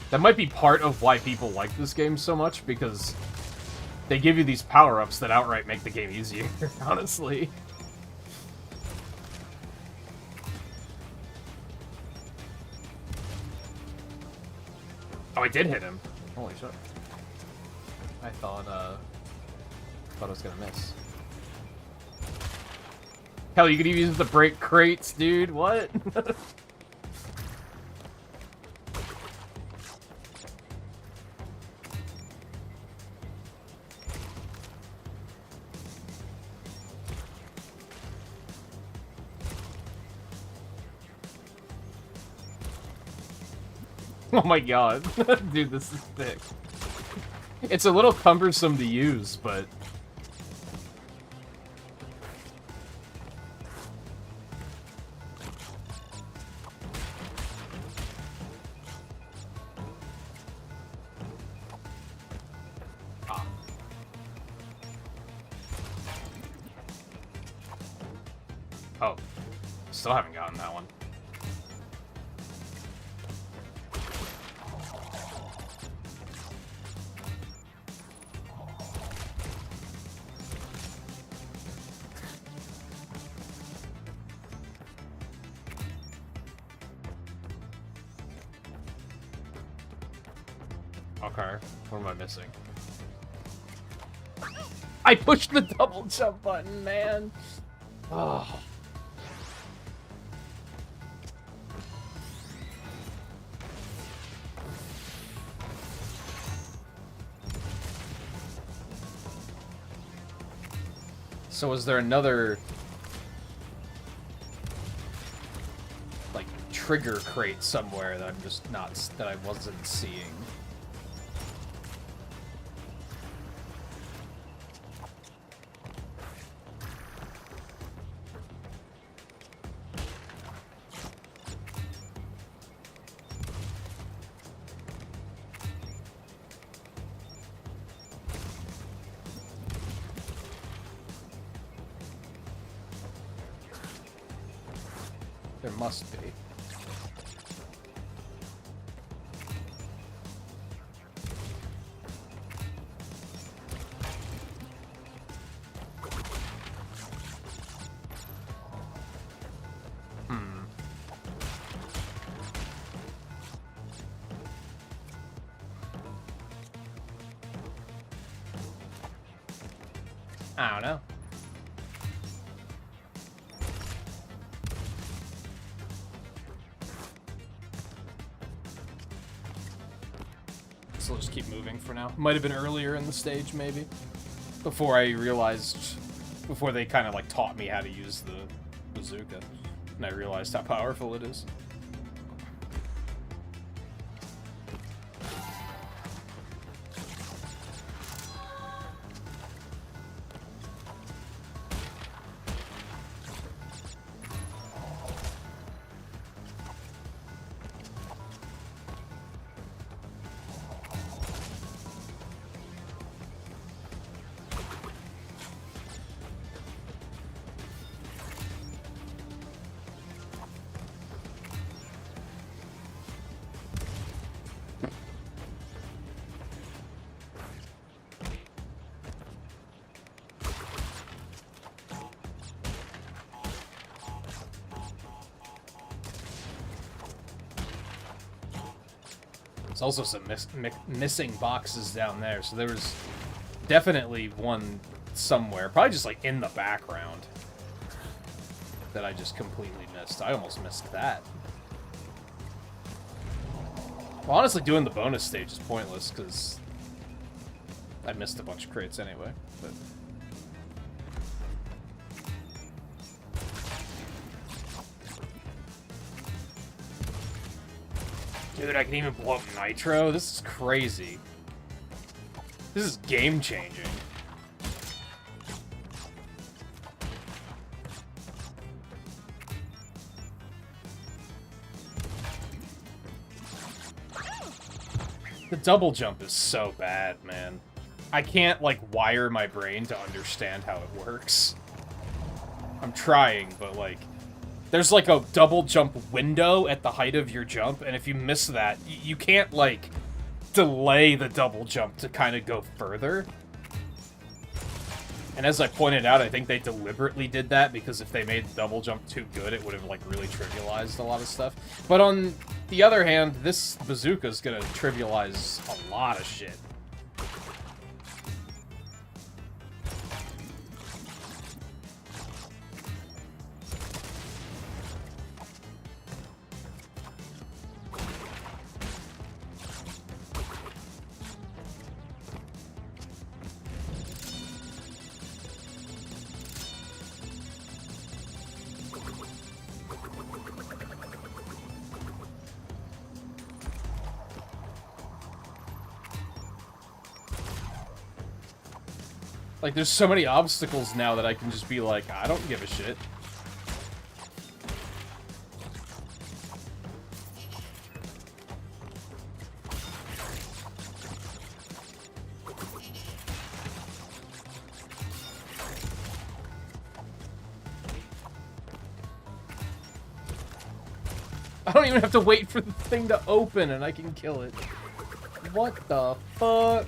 That might be part of why people like this game so much, because they give you these power-ups that outright make the game easier, honestly. Oh, I did hit him. Holy shit. I thought I was gonna miss. Hell, you could even use the break crates, dude. What? Oh my god. Dude, this is thick. It's a little cumbersome to use, but... Ah. Oh. Still haven't gotten that one. Okay, what am I missing? I pushed the double jump button, man! Oh. So is there another... like, trigger crate somewhere that I'm just not... that I wasn't seeing? There must be. I don't know. So I'll just keep moving for now. Might have been earlier in the stage, maybe. Before I realized... before they kind of, like, taught me how to use the bazooka. And I realized how powerful it is. There's also some missing boxes down there, so there was definitely one somewhere, probably just like in the background, that I just completely missed. I almost missed that. Well, honestly, doing the bonus stage is pointless, because I missed a bunch of crates anyway, but... Dude, I can even blow up nitro? This is crazy. This is game-changing. The double jump is so bad, man. I can't, like, wire my brain to understand how it works. I'm trying, but, like... There's, like, a double jump window at the height of your jump, and if you miss that, you can't, like, delay the double jump to kind of go further. And as I pointed out, I think they deliberately did that, because if they made the double jump too good, it would have, like, really trivialized a lot of stuff. But on the other hand, this bazooka's gonna trivialize a lot of shit. Like, there's so many obstacles now that I can just be like, I don't give a shit. I don't even have to wait for the thing to open and I can kill it. What the fuck?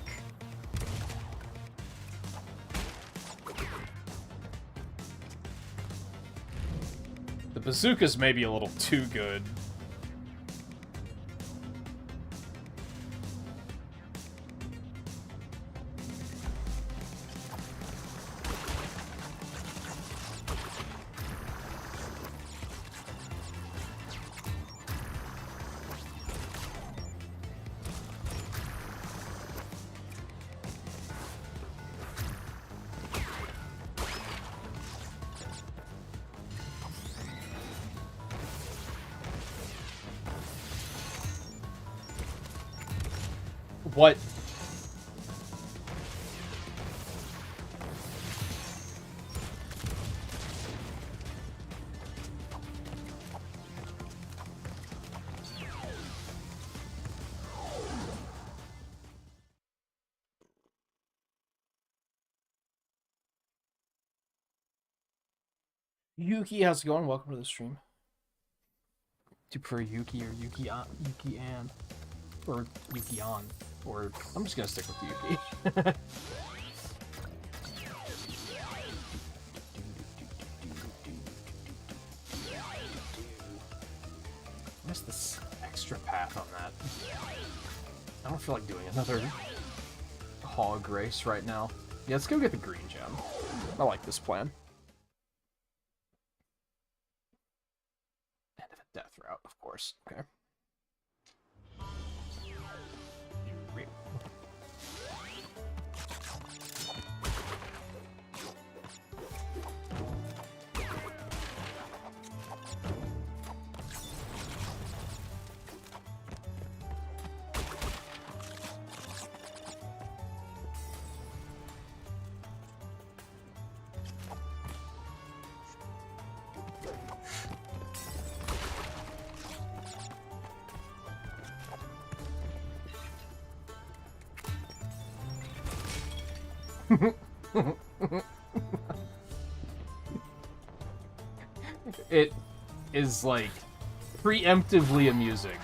The bazookas may be a little too good. What? Yuki, how's it going? Welcome to the stream. Do you prefer Yuki or Yuki-an? Or Yuki-on? Or I'm just gonna stick with Yuki. Missed this extra path on that. I don't feel like doing another hog race right now. Yeah, let's go get the green gem. I like this plan. End of a death route, of course. Okay. It is, like, preemptively amusing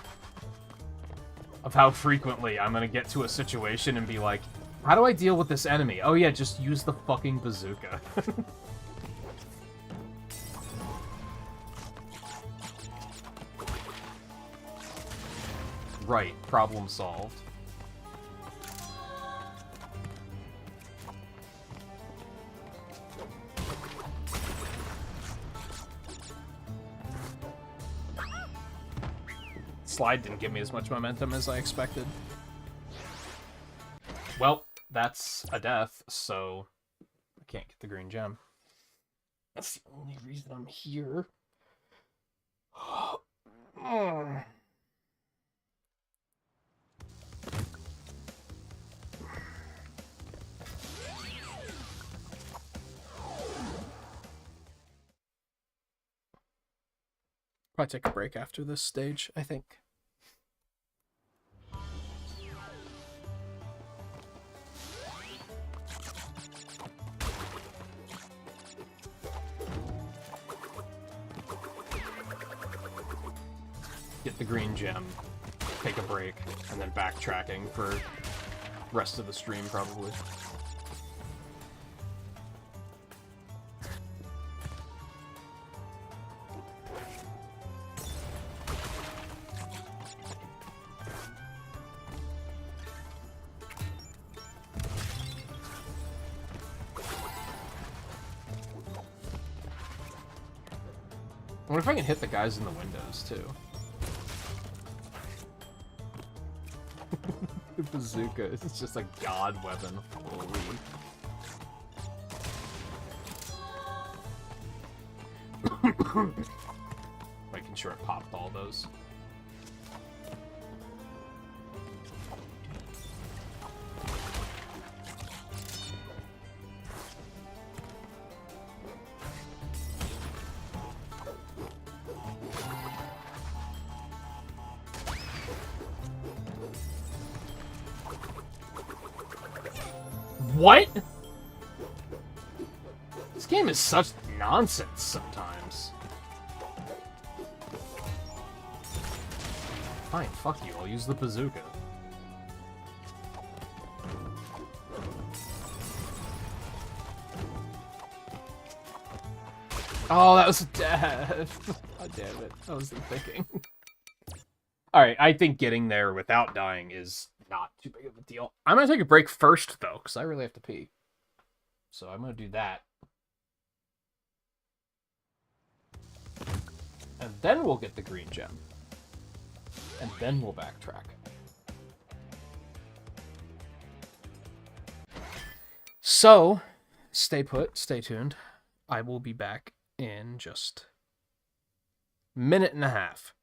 of how frequently I'm gonna get to a situation and be like, how do I deal with this enemy? Oh yeah, just use the fucking bazooka. Right, problem solved. Slide didn't give me as much momentum as I expected. Well, that's a death, so I can't get the green gem. That's the only reason I'm here. Probably take a break after this stage, I think. Get the green gem, take a break, and then backtracking for rest of the stream, probably. I wonder if I can hit the guys in the windows, too. The bazooka is just a god weapon. Holy. Making sure it popped all those. What? This game is such nonsense sometimes. Fine, fuck you. I'll use the bazooka. Oh, that was a death. God damn it. I wasn't thinking. Alright, I think getting there without dying is not too big of a deal. I'm gonna take a break first, though, because I really have to pee. So I'm gonna do that. And then we'll get the green gem. And then we'll backtrack. So, stay put, stay tuned. I will be back in just a minute and a half.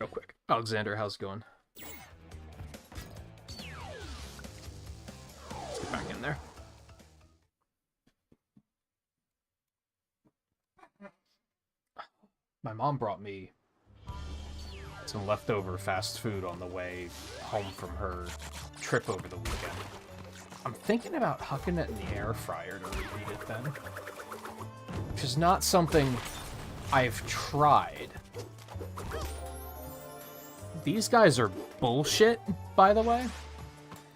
Real quick. Alexander, how's it going? Let's get back in there. My mom brought me some leftover fast food on the way home from her trip over the weekend. I'm thinking about hucking it in the air fryer to reheat it then. Which is not something I've tried. These guys are bullshit, by the way.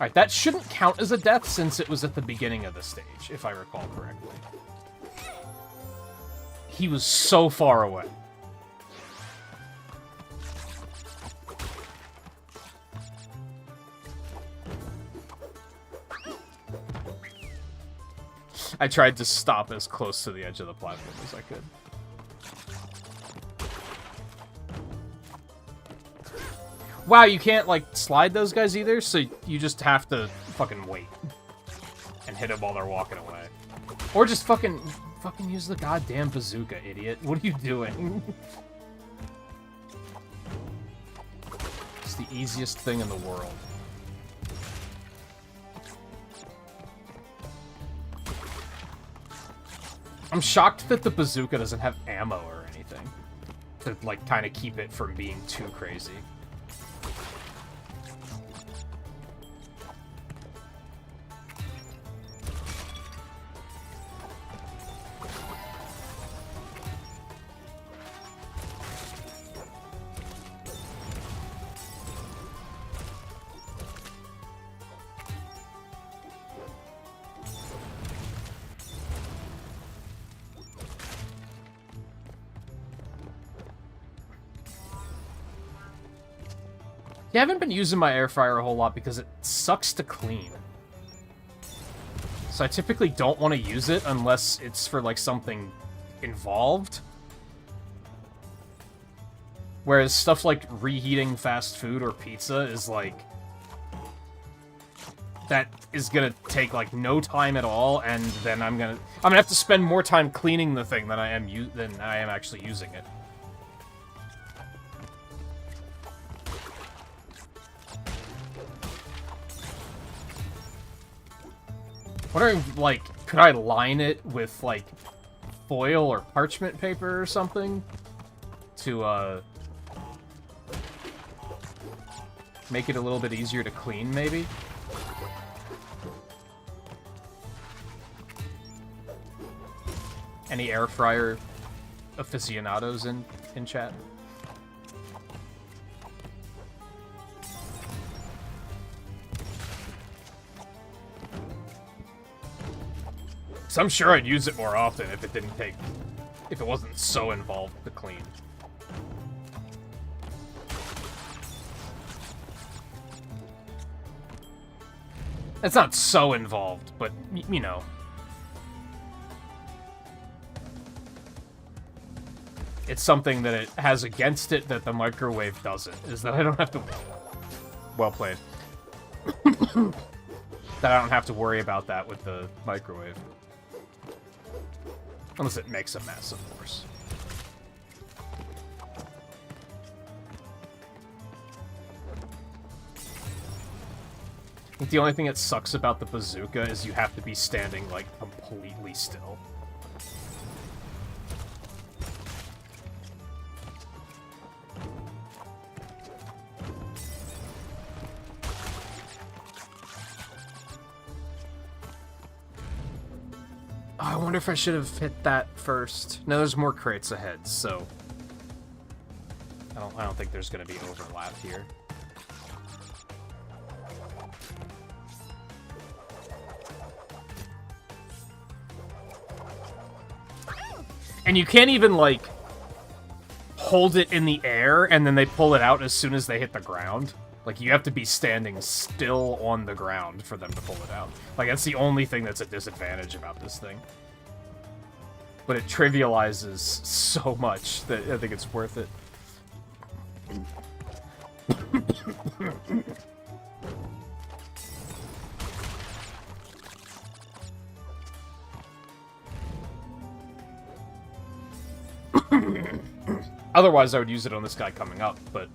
Alright, that shouldn't count as a death since it was at the beginning of the stage, if I recall correctly. He was so far away. I tried to stop as close to the edge of the platform as I could. Wow, you can't, like, slide those guys either, so you just have to fucking wait. And hit them while they're walking away. Or just fucking use the goddamn bazooka, idiot. What are you doing? It's the easiest thing in the world. I'm shocked that the bazooka doesn't have ammo or anything. To, like, kind of keep it from being too crazy. Yeah, I haven't been using my air fryer a whole lot because it sucks to clean. So I typically don't want to use it unless it's for, like, something involved. Whereas stuff like reheating fast food or pizza is, like, that is gonna take like no time at all, and then I'm gonna have to spend more time cleaning the thing than I am actually using it. Wondering, like, could I line it with like foil or parchment paper or something to make it a little bit easier to clean, maybe? Any air fryer aficionados in chat? So I'm sure I'd use it more often if it wasn't so involved to clean. It's not so involved, but you know. It's something that it has against it that the microwave doesn't, is that I don't have to... Well played. That I don't have to worry about that with the microwave. Unless it makes a mess, of course. I think the only thing that sucks about the bazooka is you have to be standing, like, completely still. I wonder if I should have hit that first. No, there's more crates ahead, so I don't think there's going to be overlap here. And you can't even, like, hold it in the air and then they pull it out as soon as they hit the ground. Like, you have to be standing still on the ground for them to pull it out. Like, that's the only thing that's a disadvantage about this thing. But it trivializes so much that I think it's worth it. Otherwise, I would use it on this guy coming up, but...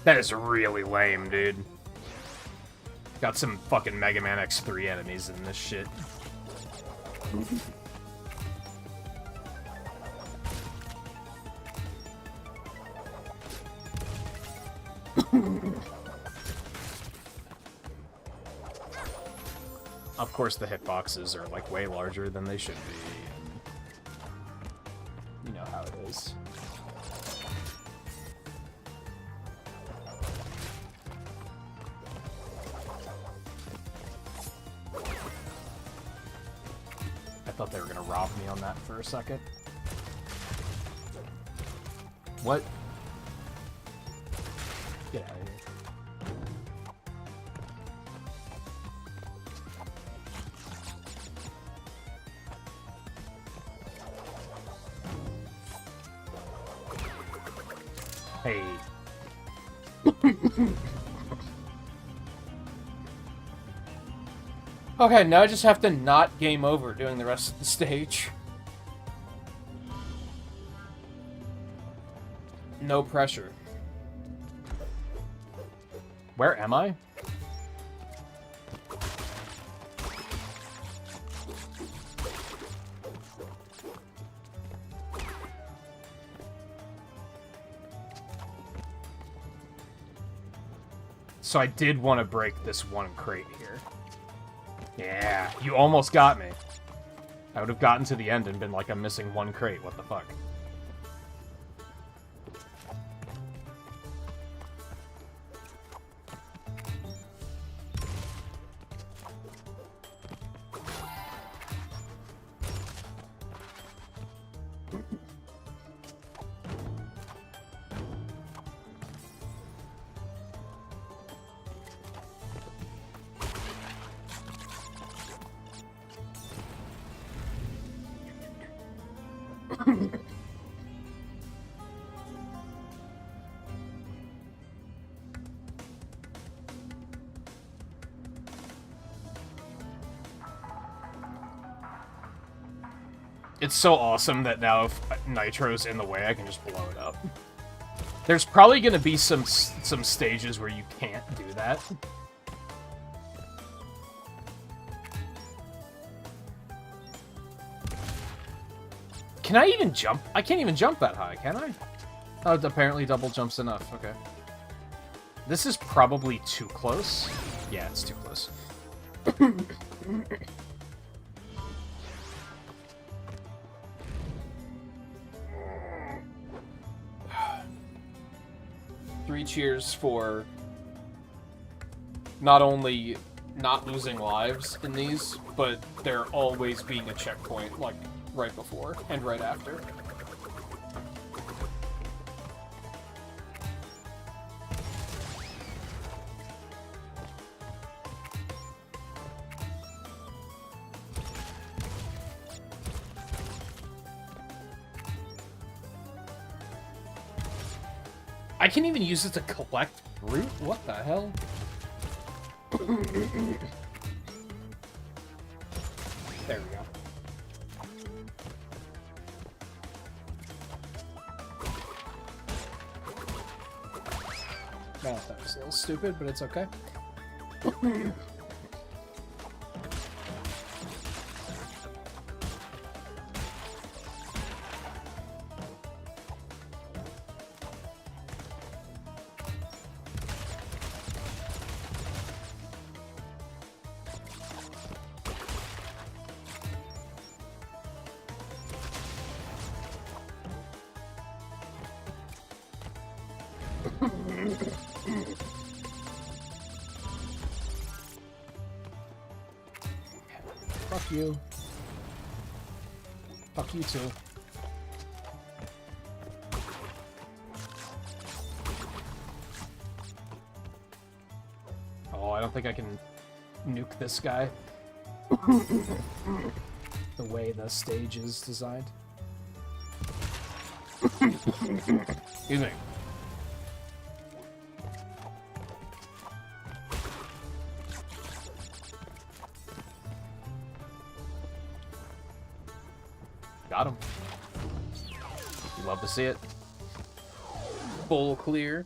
That is really lame, dude. Got some fucking Mega Man X3 enemies in this shit. Of course, the hitboxes are, like, way larger than they should be. And you know how it is. I thought they were gonna rob me on that for a second. What? Get out of here. Hey. Okay, now I just have to not game over doing the rest of the stage. No pressure. Where am I? So I did want to break this one crate here. Yeah, you almost got me. I would have gotten to the end and been like, I'm missing one crate. What the fuck? It's so awesome that now if Nitro's in the way, I can just blow it up. There's probably going to be some stages where you can't do that. Can I even jump? I can't even jump that high, can I? Oh, apparently double jump's enough. Okay. This is probably too close. Yeah, it's too close. 3 cheers for not only not losing lives in these, but there always being a checkpoint, like, right before and right after. I can even use it to collect fruit? What the hell? There we go. Well, that was a little stupid, but it's okay. Fuck you. Fuck you too. Oh, I don't think I can nuke this guy. The way the stage is designed. Excuse me. Got him. You love to see it. Full clear.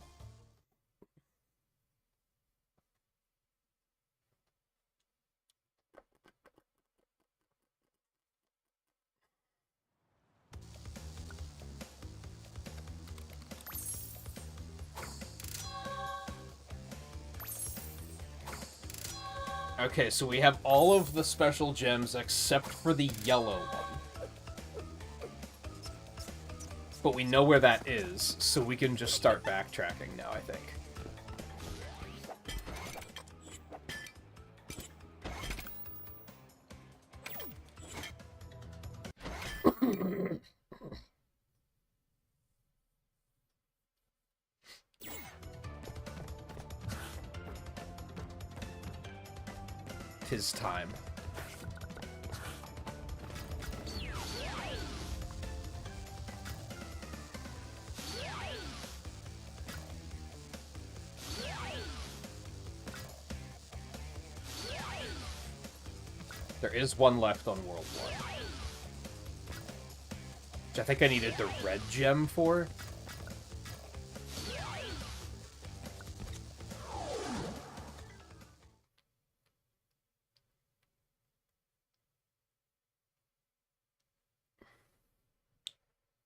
Okay, so we have all of the special gems except for the yellow one. But we know where that is, so we can just start backtracking now, I think. Tis time. There is one left on World 1. Which I think I needed the red gem for.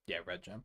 Yeah, red gem.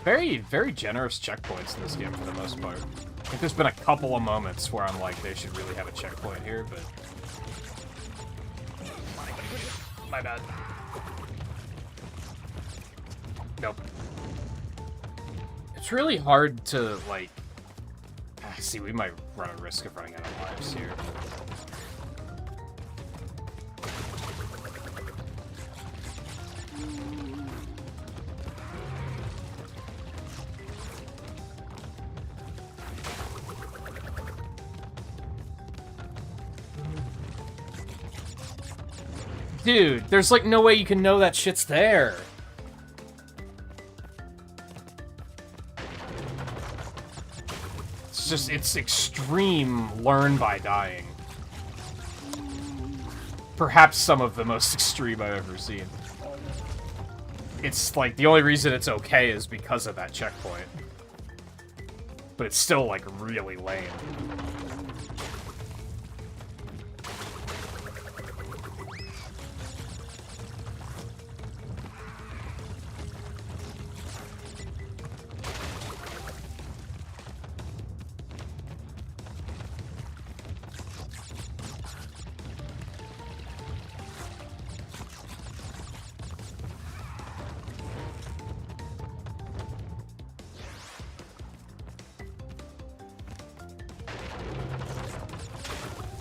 Very, very generous checkpoints in this game for the most part. I think there's been a couple of moments where I'm like, they should really have a checkpoint here, but... My bad. Nope. It's really hard to, like... See, we might run a risk of running out of lives here. Dude, there's like no way you can know that shit's there. It's just, it's extreme learn by dying. Perhaps some of the most extreme I've ever seen. It's like, the only reason it's okay is because of that checkpoint. But it's still like really lame.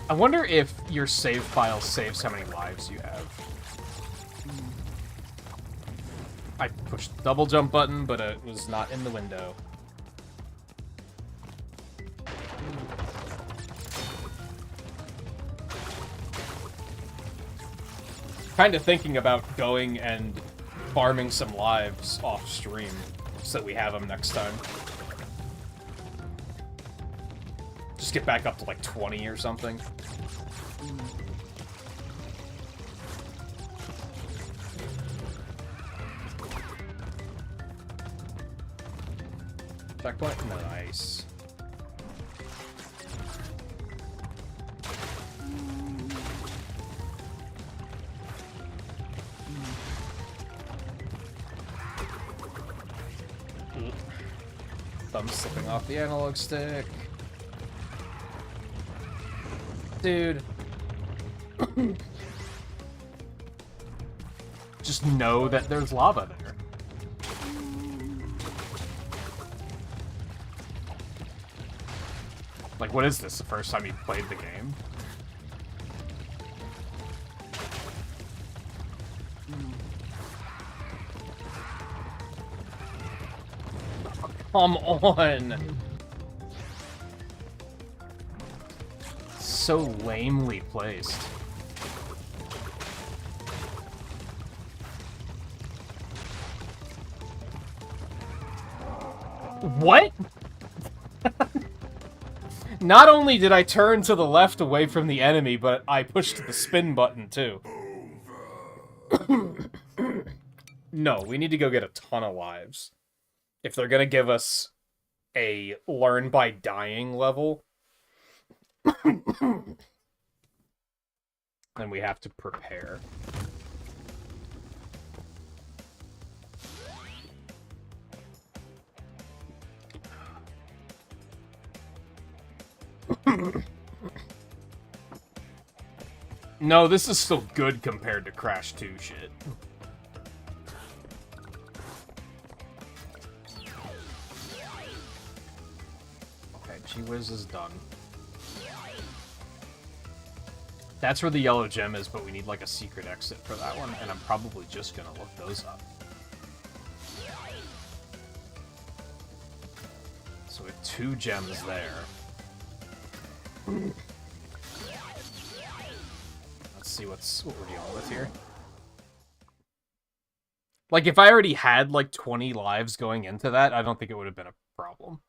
I wonder if your save file saves how many lives you have. I pushed the double jump button, but it was not in the window. Kind of thinking about going and farming some lives off stream so that we have them next time. Just get back up to like 20 or something. Checkpoint? Nice. Thumb slipping off the analog stick. Dude. Just know that there's lava there. Like, what is this? The first time you played the game? Come on! So lamely placed. What? Not only did I turn to the left away from the enemy, but I pushed the spin button too. No, we need to go get a ton of lives. If they're gonna give us a learn by dying level, then we have to prepare. No, this is still good compared to Crash 2 shit. Okay, G-Wiz is done. That's where the yellow gem is, but we need like a secret exit for that one, and I'm probably just gonna look those up. So we have 2 gems there. Let's see what we're dealing with here. Like, if I already had, like, 20 lives going into that, I don't think it would have been a problem.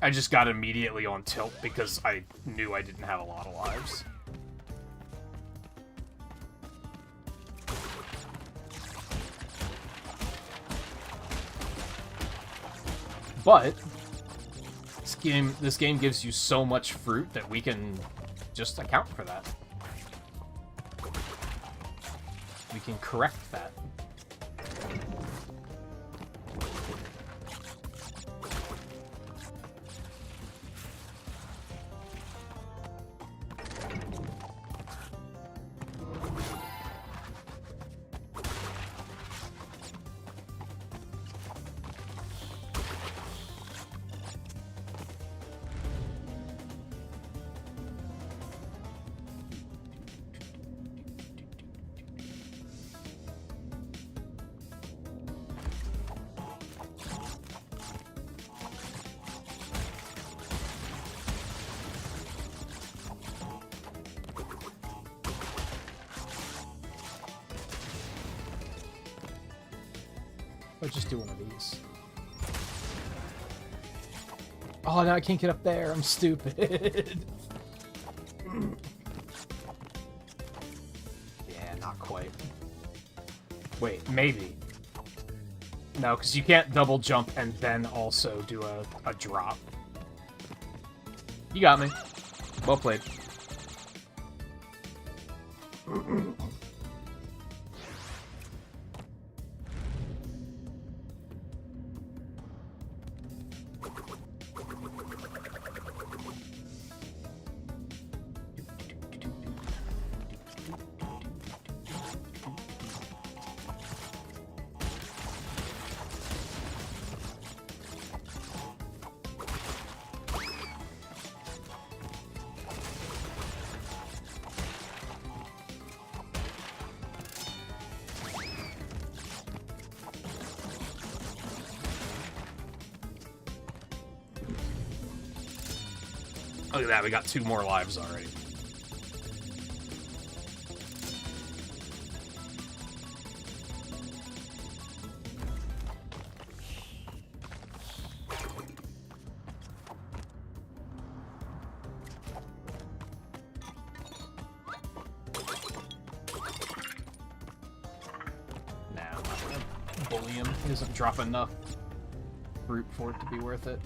I just got immediately on tilt because I knew I didn't have a lot of lives. But this game gives you so much fruit that we can just account for that. We can correct that. Let's just do one of these. Oh, now I can't get up there. I'm stupid. Yeah, not quite. Wait, maybe. No, because you can't double jump and then also do a drop. You got me. Well played. Look at that, we got 2 more lives already. Nah, I'm not gonna bully him. He doesn't drop enough fruit for it to be worth it.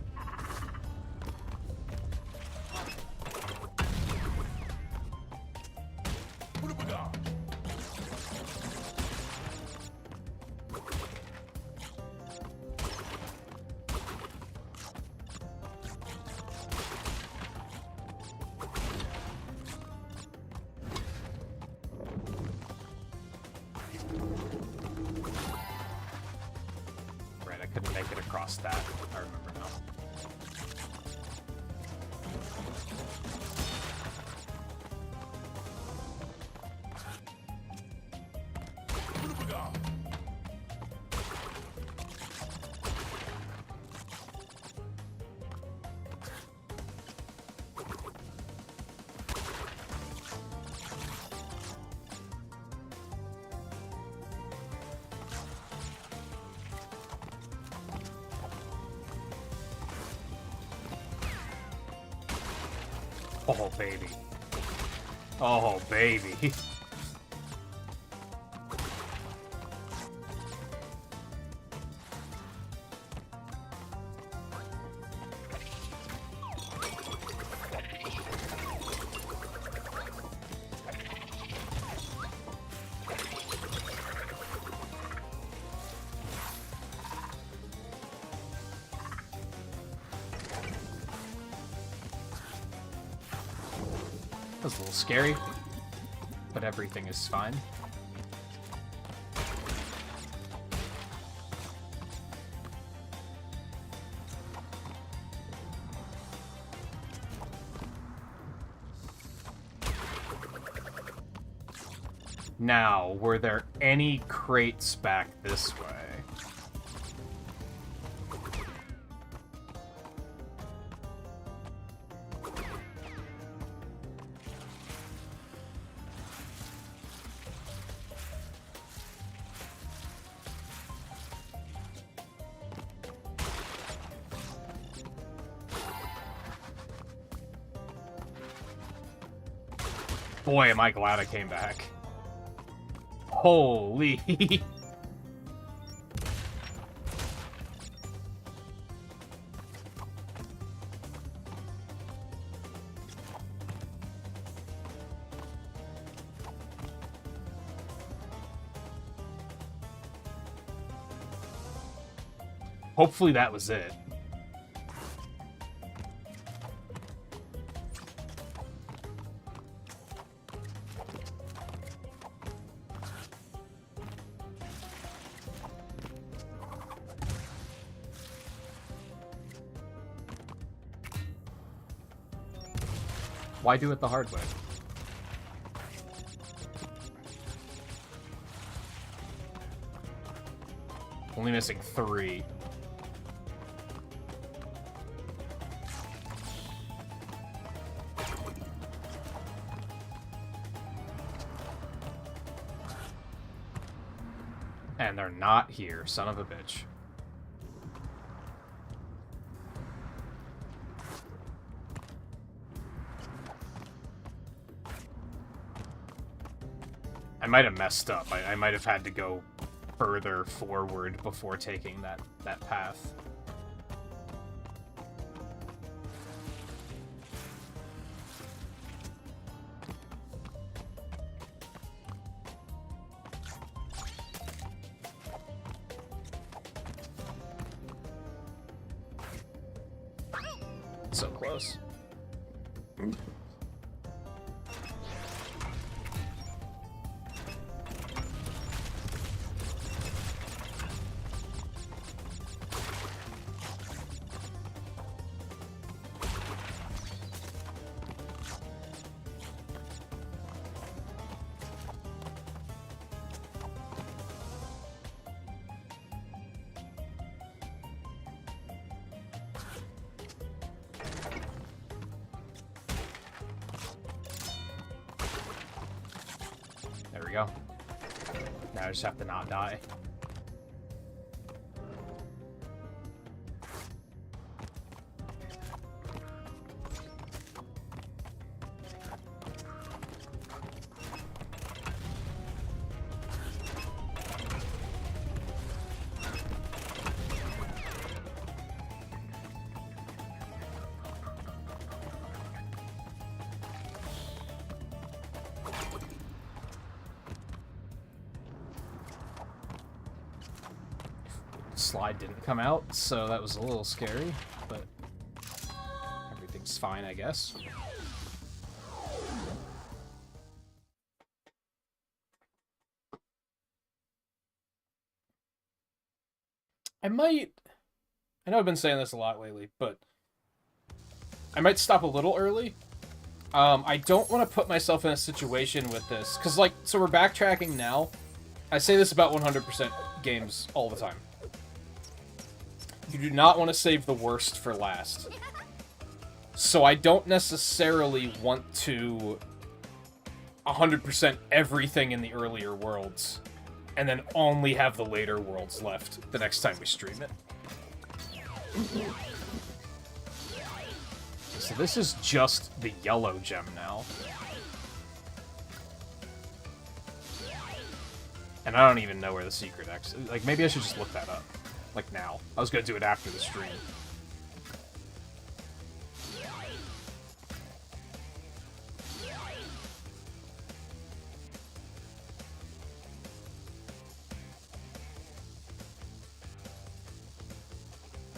That, I remember now. Oh, baby. Oh, baby. was a little scary, but everything is fine. Now, were there any crates back this way? Boy, am I glad I came back. Holy. Hopefully that was it. Why do it the hard way? Only missing 3. And they're not here, son of a bitch. I might have messed up. I might have had to go further forward before taking that path. So close. There we go. Now I just have to not die. Slide didn't come out, so that was a little scary, but everything's fine, I guess. I know I've been saying this a lot lately, but I might stop a little early. I don't want to put myself in a situation with this, because, like, so we're backtracking now. I say this about 100% games all the time. You do not want to save the worst for last. So I don't necessarily want to 100% everything in the earlier worlds, and then only have the later worlds left the next time we stream it. So this is just the yellow gem now. And I don't even know where the secret exit is. Like, maybe I should just look that up. Like, now. I was gonna do it after the stream.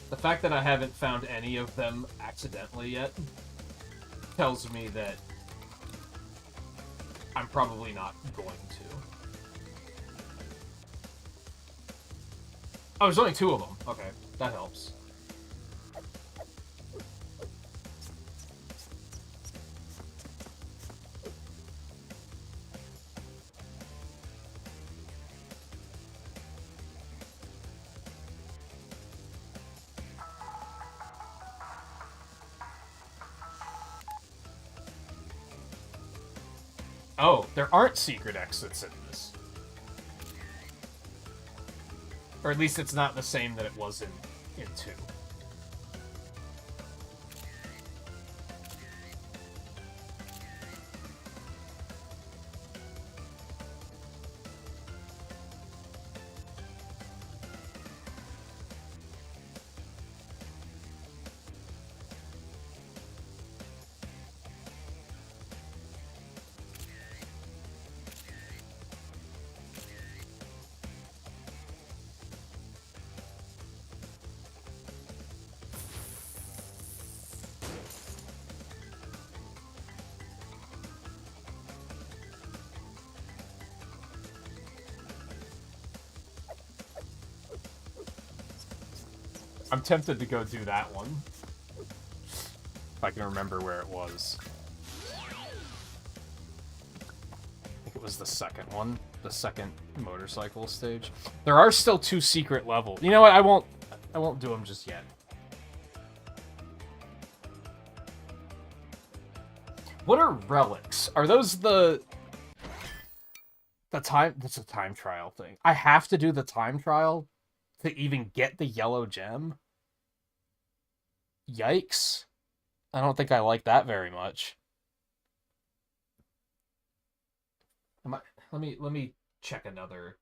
The fact that I haven't found any of them accidentally yet tells me that I'm probably not going to. Oh, there's only 2 of them. Okay, that helps. Oh, there aren't secret exits in this. Or at least it's not the same that it was in 2. I'm tempted to go do that one. If I can remember where it was. I think it was the second one. The second motorcycle stage. There are still 2 secret levels. You know what? I won't do them just yet. What are relics? Are those the time? That's a time trial thing. I have to do the time trial to even get the yellow gem? Yikes. I don't think I like that very much. Let me check another.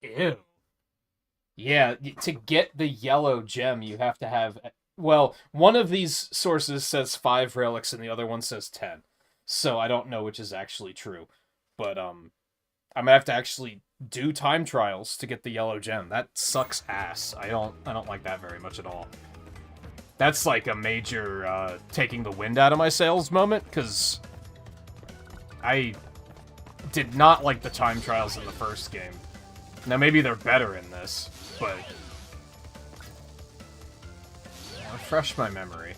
Ew. Yeah, to get the yellow gem, you have to have... Well, one of these sources says 5 relics and the other one says 10. So I don't know which is actually true. But, I'm gonna have to actually do time trials to get the yellow gem. That sucks ass. I don't like that very much at all. That's like a major, taking the wind out of my sails moment, because I did not like the time trials in the first game. Now, maybe they're better in this, but... refresh my memory.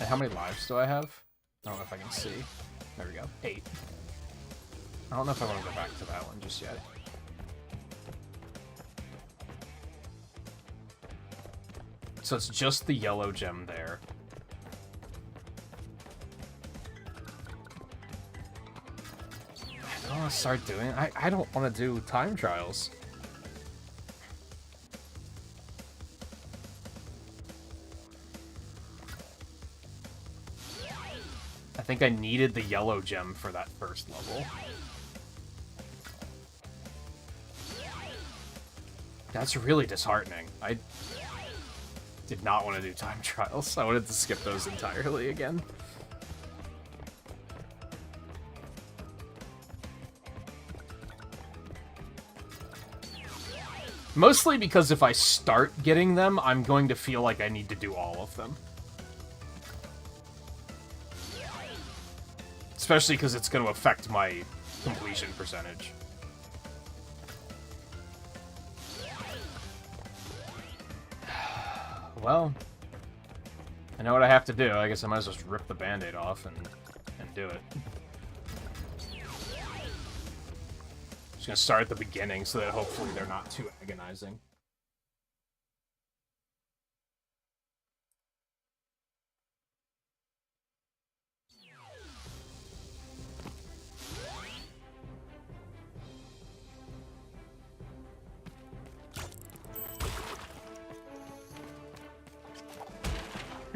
And how many lives do I have? I don't know if I can see. There we go. 8. I don't know if I want to go back to that one just yet. So it's just the yellow gem there. I don't want to start doing... I don't want to do time trials. I think I needed the yellow gem for that first level. That's really disheartening. I did not want to do time trials. I wanted to skip those entirely again. Mostly because if I start getting them, I'm going to feel like I need to do all of them. Especially because it's going to affect my completion percentage. Well, I know what I have to do. I guess I might as well just rip the Band-Aid off and do it. Just gonna start at the beginning so that hopefully they're not too agonizing.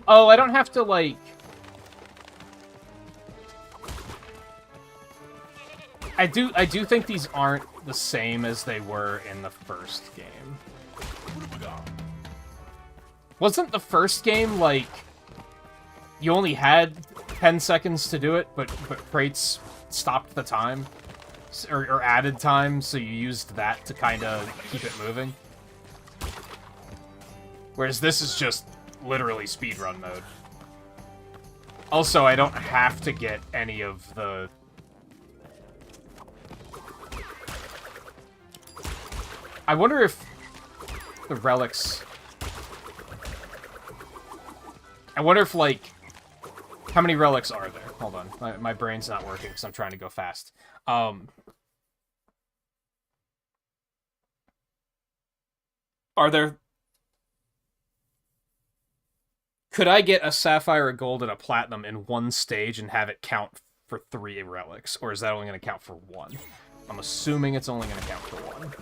Oh, I don't have to, like... I do think these aren't the same as they were in the first game. Wasn't the first game, like, you only had 10 seconds to do it, but crates stopped the time? Or added time, so you used that to kind of keep it moving? Whereas this is just literally speedrun mode. Also, I don't have to get any of the... I wonder if the relics... I wonder if, like... How many relics are there? Hold on. My brain's not working because I'm trying to go fast. Are there... Could I get a sapphire, a gold, and a platinum in one stage and have it count for 3 relics? Or is that only going to count for 1? I'm assuming it's only going to count for 1.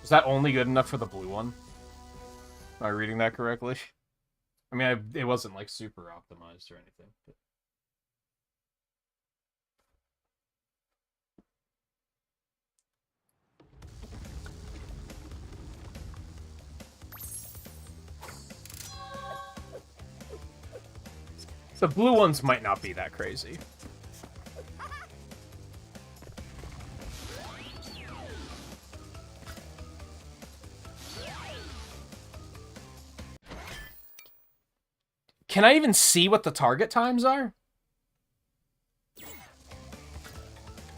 Is that only good enough for the blue one? Am I reading that correctly? I mean, it wasn't, like, super optimized or anything. But... The blue ones might not be that crazy. Can I even see what the target times are?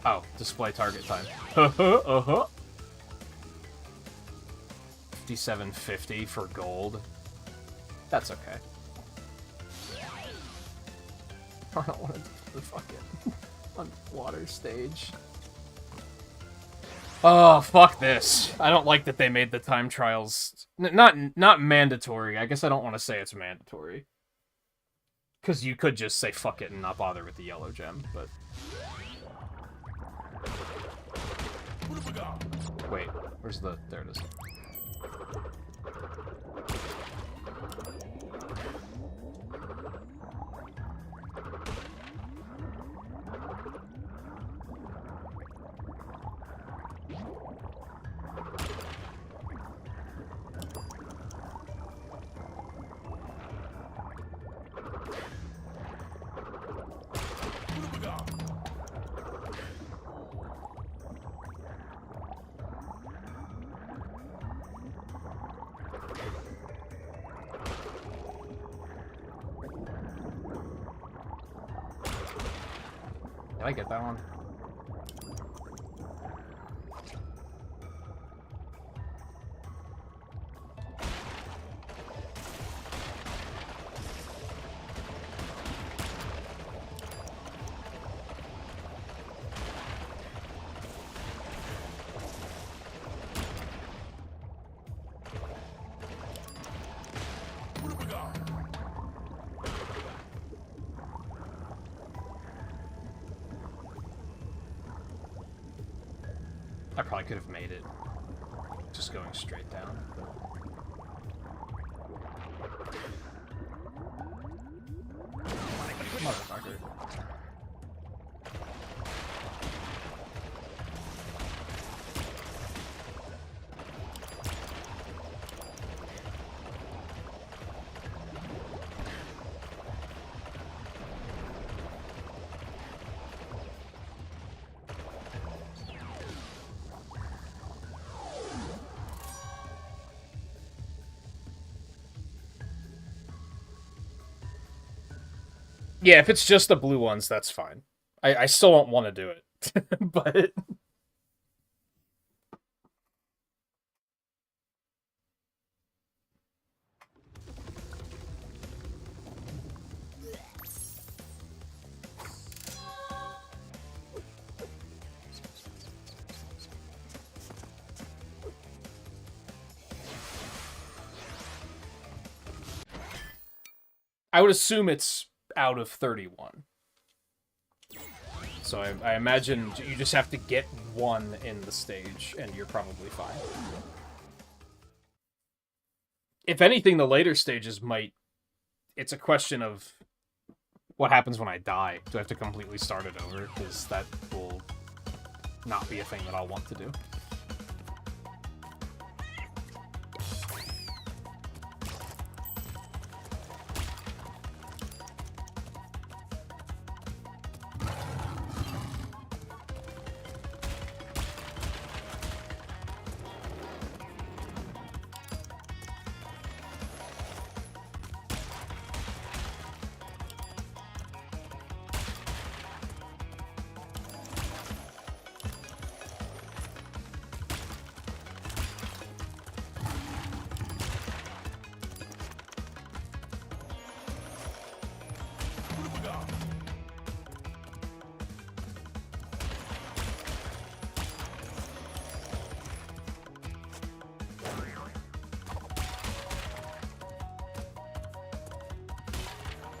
Oh, display target time. 5750 for gold. That's okay. I don't want to do the fucking underwater stage. Oh, fuck this. I don't like that they made the time trials... Not mandatory. I guess I don't want to say it's mandatory. Because you could just say fuck it and not bother with the yellow gem, but... Wait, where's the... There it is. Did I get that one? I probably could have made it just going straight down. Motherfucker. Yeah, if it's just the blue ones, that's fine. I still don't want to do it, but... I would assume it's out of 31. So So I imagine you just have to get one in the stage, and you're probably fine. If anything, the later stages might... It's a question of what happens when I die. Do I have to completely start it over? Because that will not be a thing that I'll want to do.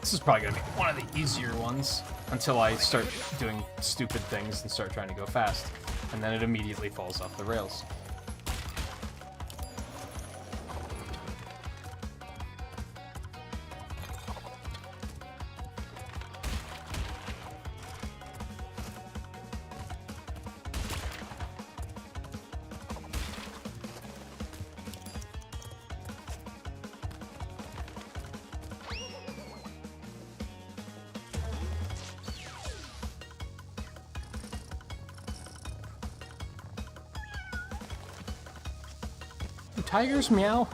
This is probably gonna be one of the easier ones until I start doing stupid things and start trying to go fast. And then it immediately falls off the rails. Tigers meow?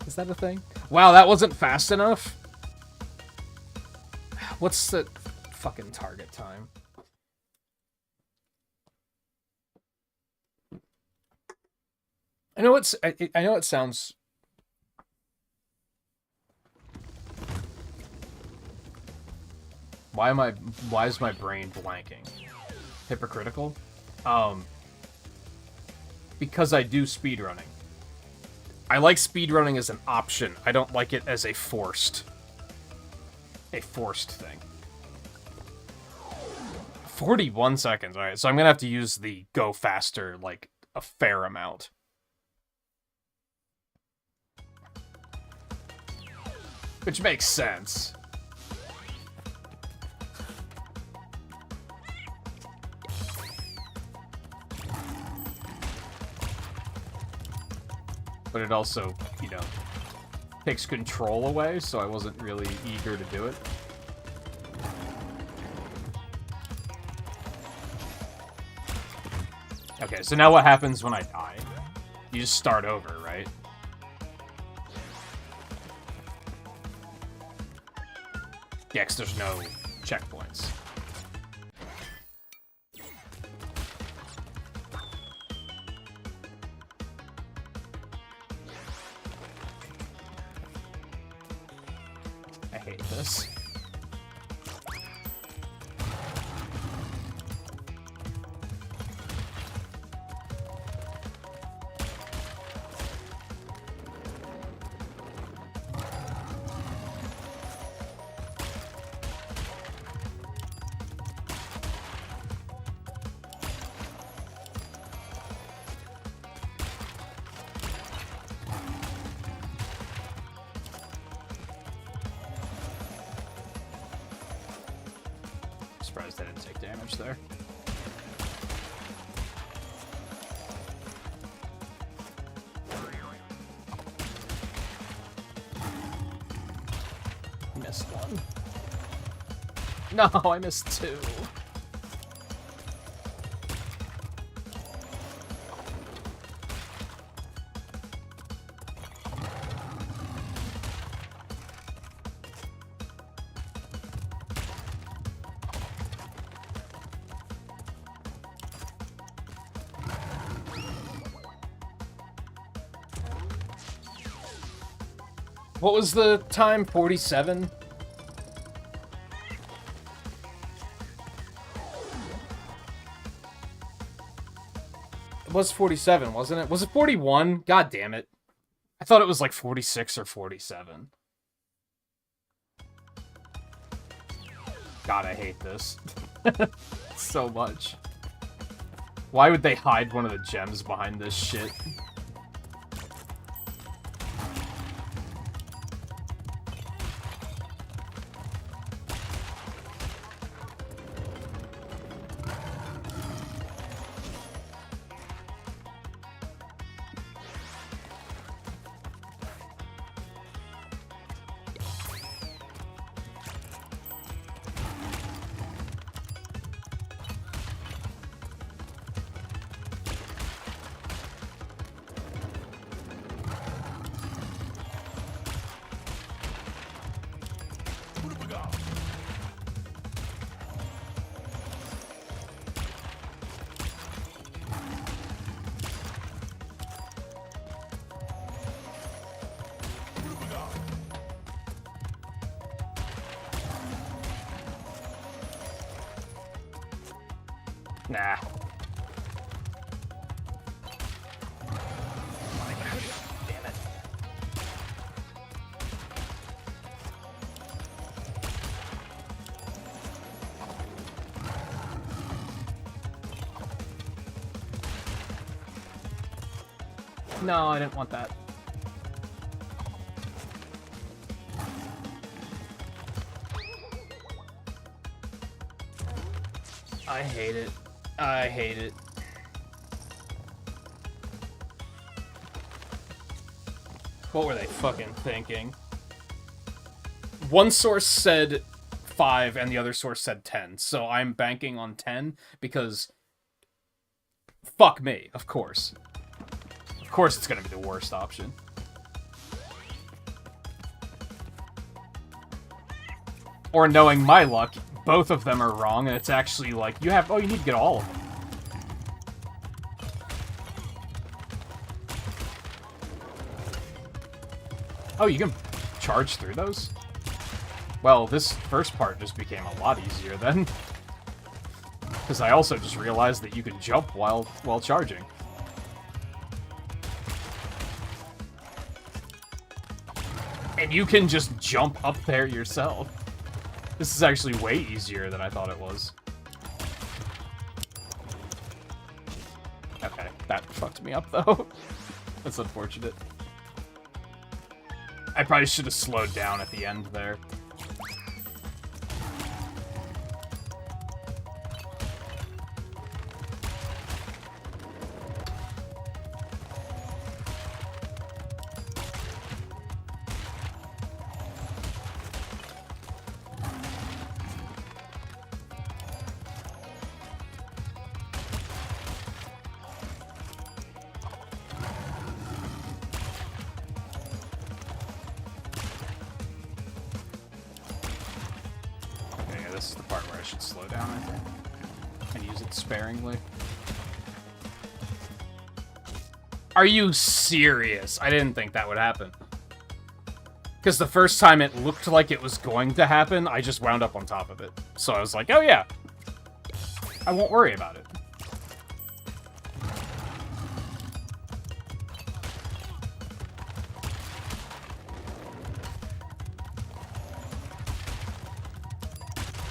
Is that a thing? Wow, that wasn't fast enough? What's the fucking target time? I know I know it sounds... Why is my brain blanking? Hypocritical? Because I do speedrunning. I like speedrunning as an option. I don't like it as a forced thing. 41 seconds. Alright, so I'm gonna have to use the go faster, like, a fair amount. Which makes sense. But it also, you know, takes control away, so I wasn't really eager to do it. Okay, so now what happens when I die? You just start over, right? Yeah, 'cause there's no checkpoints. I hate this. Surprised I didn't take damage there. Missed one. No, I missed two. What was the time? 47? It was 47, wasn't it? Was it 41? God damn it. I thought it was like 46 or 47. God, I hate this. So much. Why would they hide one of the gems behind this shit? Nah. Damn it. No, I didn't want that. I hate it. I hate it. What were they fucking thinking? One source said 5 and the other source said 10, so I'm banking on 10 because fuck me, of course. Of course it's gonna be the worst option. Or knowing my luck, both of them are wrong, and it's actually like, you need to get all of them. Oh, you can charge through those? Well, this first part just became a lot easier then. Because I also just realized that you can jump while charging. And you can just jump up there yourself. This is actually way easier than I thought it was. Okay, that fucked me up though. That's unfortunate. I probably should have slowed down at the end there. This is the part where I should slow down, I think. And use it sparingly. Are you serious? I didn't think that would happen. Because the first time it looked like it was going to happen, I just wound up on top of it. So I was like, oh yeah. I won't worry about it.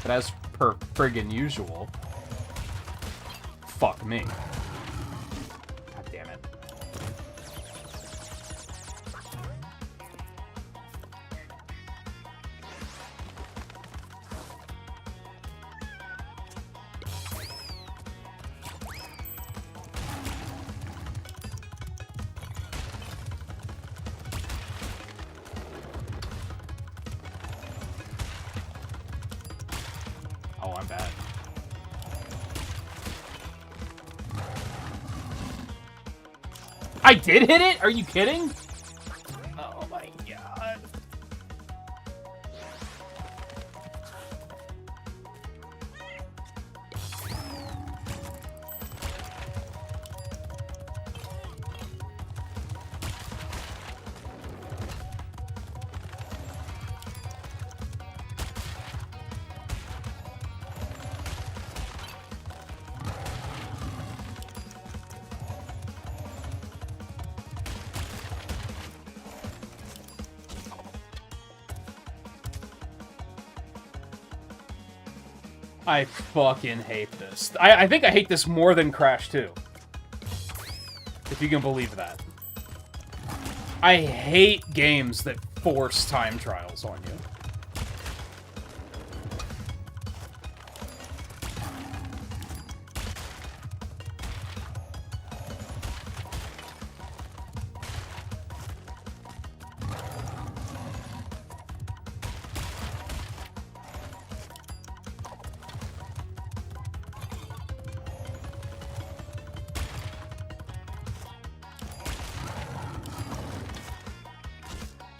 But as per friggin' usual, fuck me. God damn it. Oh, I'm bad. I did hit it? Are you kidding? Oh my god. I fucking hate this. I think I hate this more than Crash 2. If you can believe that. I hate games that force time trials on you.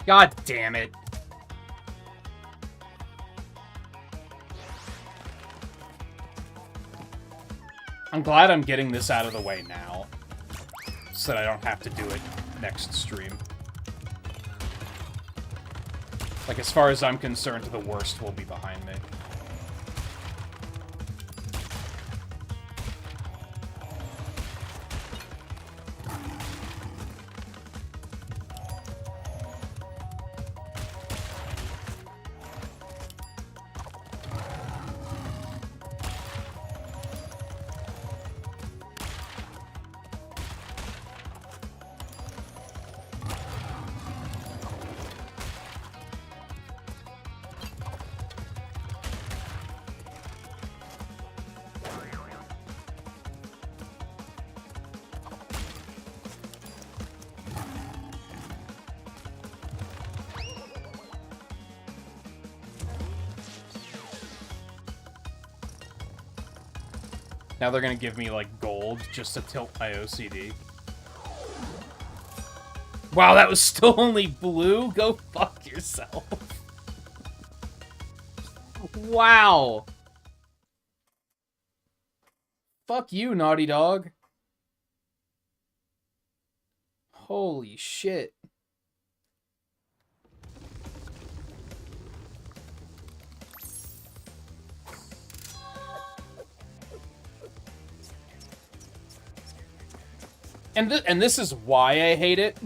God damn it. I'm glad I'm getting this out of the way now, so that I don't have to do it next stream. Like, as far as I'm concerned, the worst will be behind me. Now they're gonna give me, like, gold just to tilt my OCD. Wow, that was still only blue? Go fuck yourself. Wow. Fuck you, Naughty Dog. Holy shit. And this is why I hate it.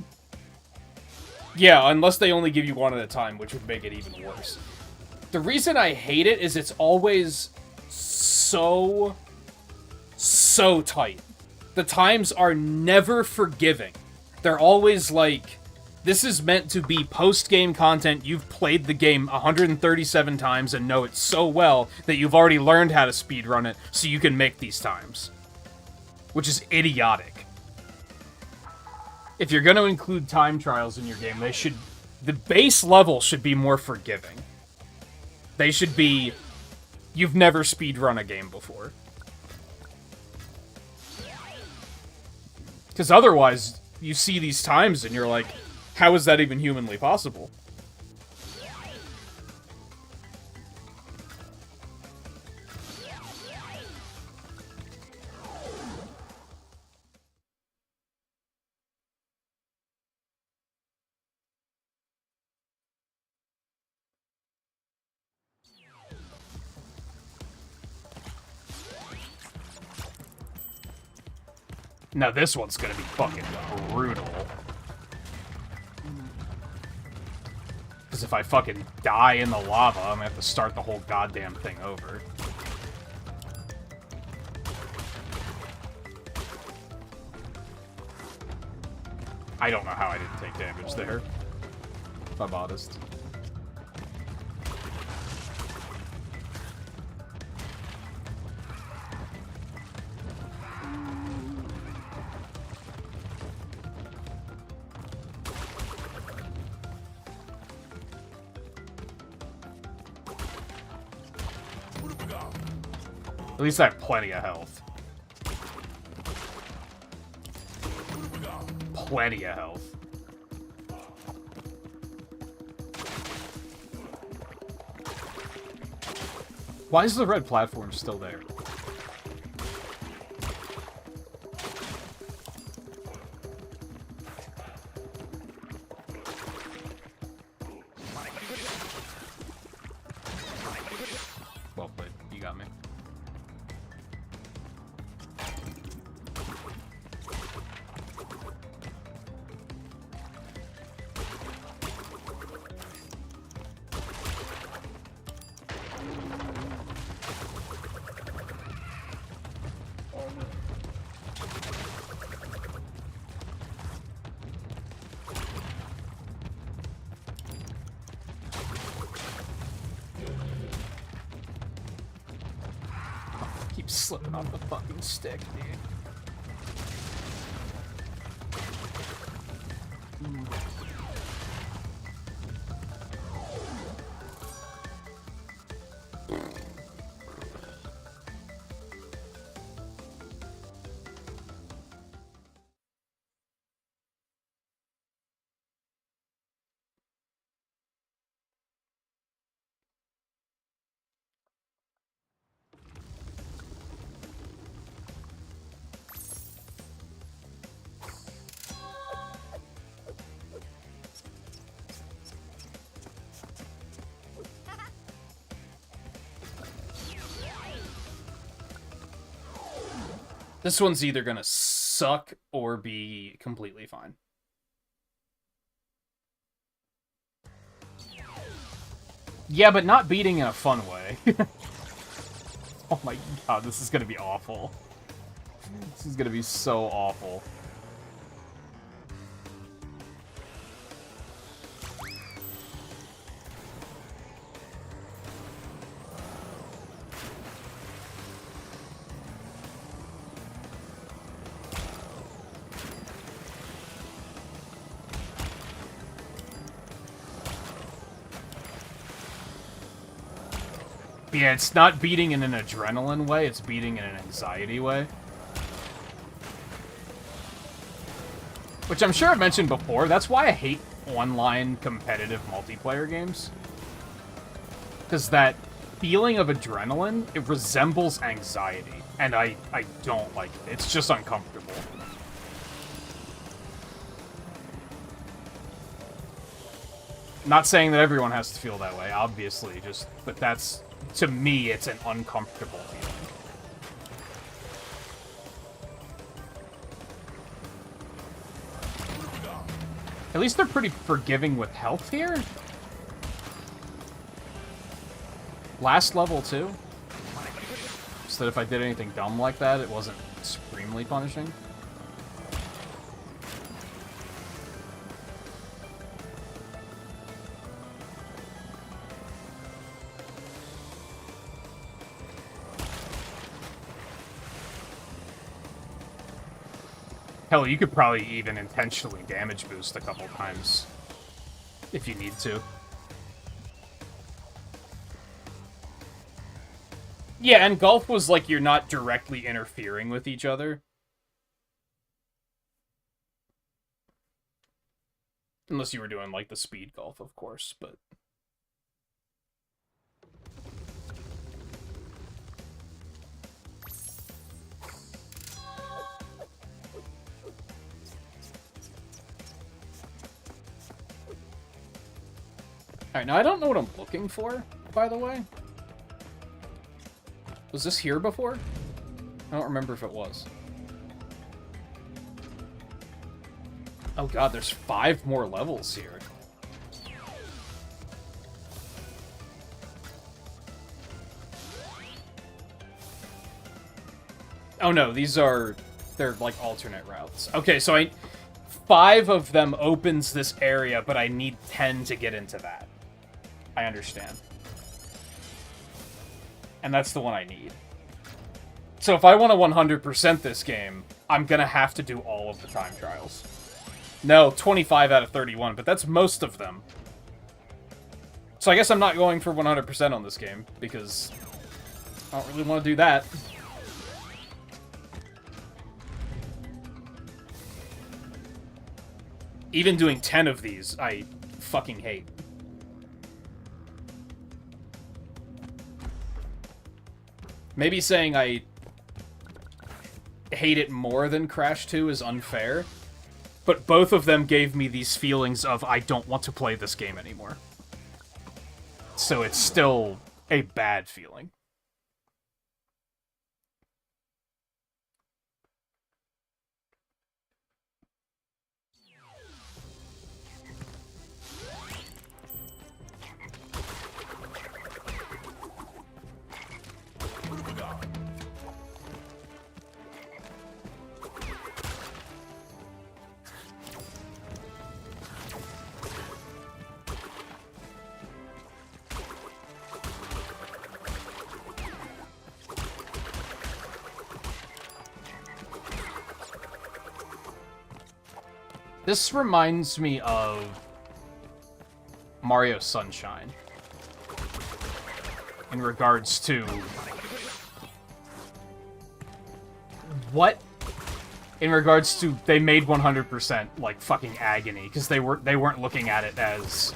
Yeah, unless they only give you one at a time, which would make it even worse. The reason I hate it is it's always so tight. The times are never forgiving. They're always like, this is meant to be post-game content. You've played the game 137 times and know it so well that you've already learned how to speedrun it so you can make these times. Which is idiotic. If you're going to include time trials in your game, the base level should be more forgiving. They should be, you've never speedrun a game before. Because otherwise, you see these times and you're like, how is that even humanly possible? Now this one's gonna be fucking brutal. Because if I fucking die in the lava, I'm gonna have to start the whole goddamn thing over. I don't know how I didn't take damage there, if I'm honest. At least I have plenty of health. Plenty of health. Why is the red platform still there? Well played. You got me. slipping off the fucking stick, dude. This one's either gonna suck or be completely fine. Yeah, but not beating in a fun way. Oh my god, this is gonna be awful. This is gonna be so awful. Yeah, it's not beating in an adrenaline way, it's beating in an anxiety way. Which I'm sure I've mentioned before, that's why I hate online competitive multiplayer games. Because that feeling of adrenaline, it resembles anxiety, and I don't like it. It's just uncomfortable. Not saying that everyone has to feel that way, obviously, but that's... To me, it's an uncomfortable feeling. At least they're pretty forgiving with health here. Last level, too. So that if I did anything dumb like that, it wasn't supremely punishing. Hell, you could probably even intentionally damage boost a couple times. If you need to. Yeah, and golf was like you're not directly interfering with each other. Unless you were doing like the speed golf, of course, but... Alright, now I don't know what I'm looking for, by the way. Was this here before? I don't remember if it was. Oh god, there's 5 more levels here. Oh no, they're like alternate routes. Okay, so 5 of them opens this area, but I need 10 to get into that. I understand. And that's the one I need. So if I want to 100% this game, I'm gonna have to do all of the time trials. No, 25 out of 31, but that's most of them. So I guess I'm not going for 100% on this game, because I don't really want to do that. Even doing 10 of these, I fucking hate. Maybe saying I hate it more than Crash 2 is unfair, but both of them gave me these feelings of I don't want to play this game anymore. So it's still a bad feeling. This reminds me of Mario Sunshine in regards to what? In regards to they made 100% like fucking agony because they weren't looking at it as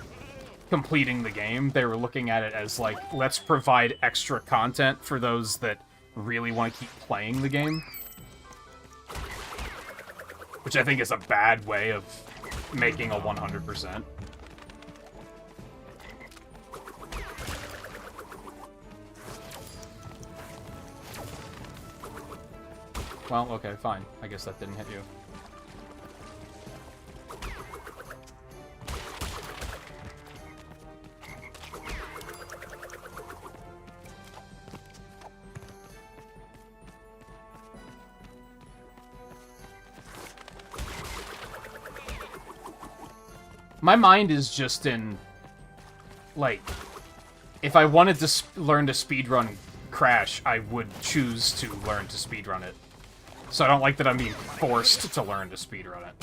completing the game. They were looking at it as like, let's provide extra content for those that really want to keep playing the game. Which I think is a bad way of making a 100%. Well, okay, fine. I guess that didn't hit you. My mind is just in, like, if I wanted to learn to speedrun Crash, I would choose to learn to speedrun it. So I don't like that I'm being forced to learn to speedrun it.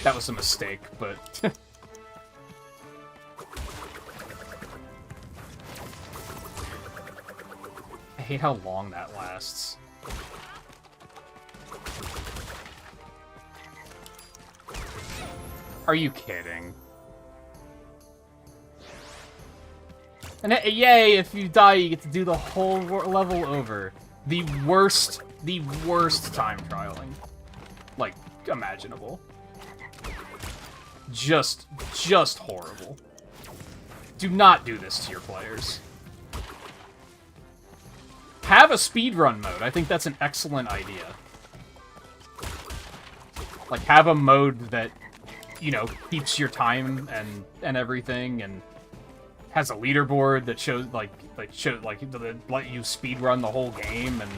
That was a mistake, but... I hate how long that lasts. Are you kidding? And yay, if you die, you get to do the whole level over. The worst time trialing, like, imaginable. Just horrible. Do not do this to your players. Have a speedrun mode. I think that's an excellent idea. Like, have a mode that, you know, keeps your time and everything, and has a leaderboard that shows let you speedrun the whole game and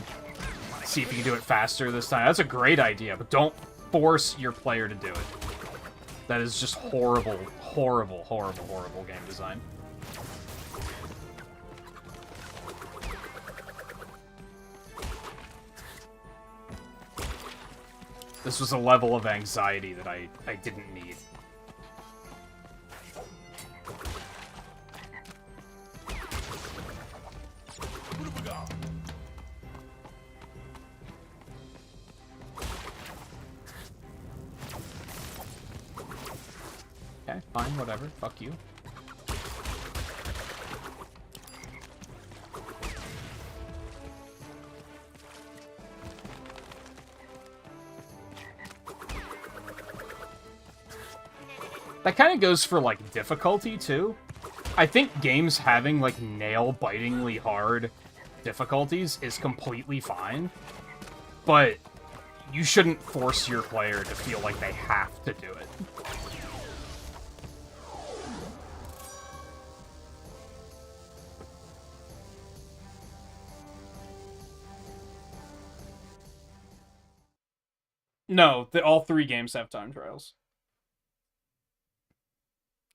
see if you can do it faster this time. That's a great idea, but don't force your player to do it. That is just horrible, horrible, horrible, horrible game design. This was a level of anxiety that I didn't need. Okay, fine, whatever. Fuck you. That kind of goes for, like, difficulty, too. I think games having, like, nail-bitingly hard difficulties is completely fine, but you shouldn't force your player to feel like they have to do it. No, all 3 games have time trials.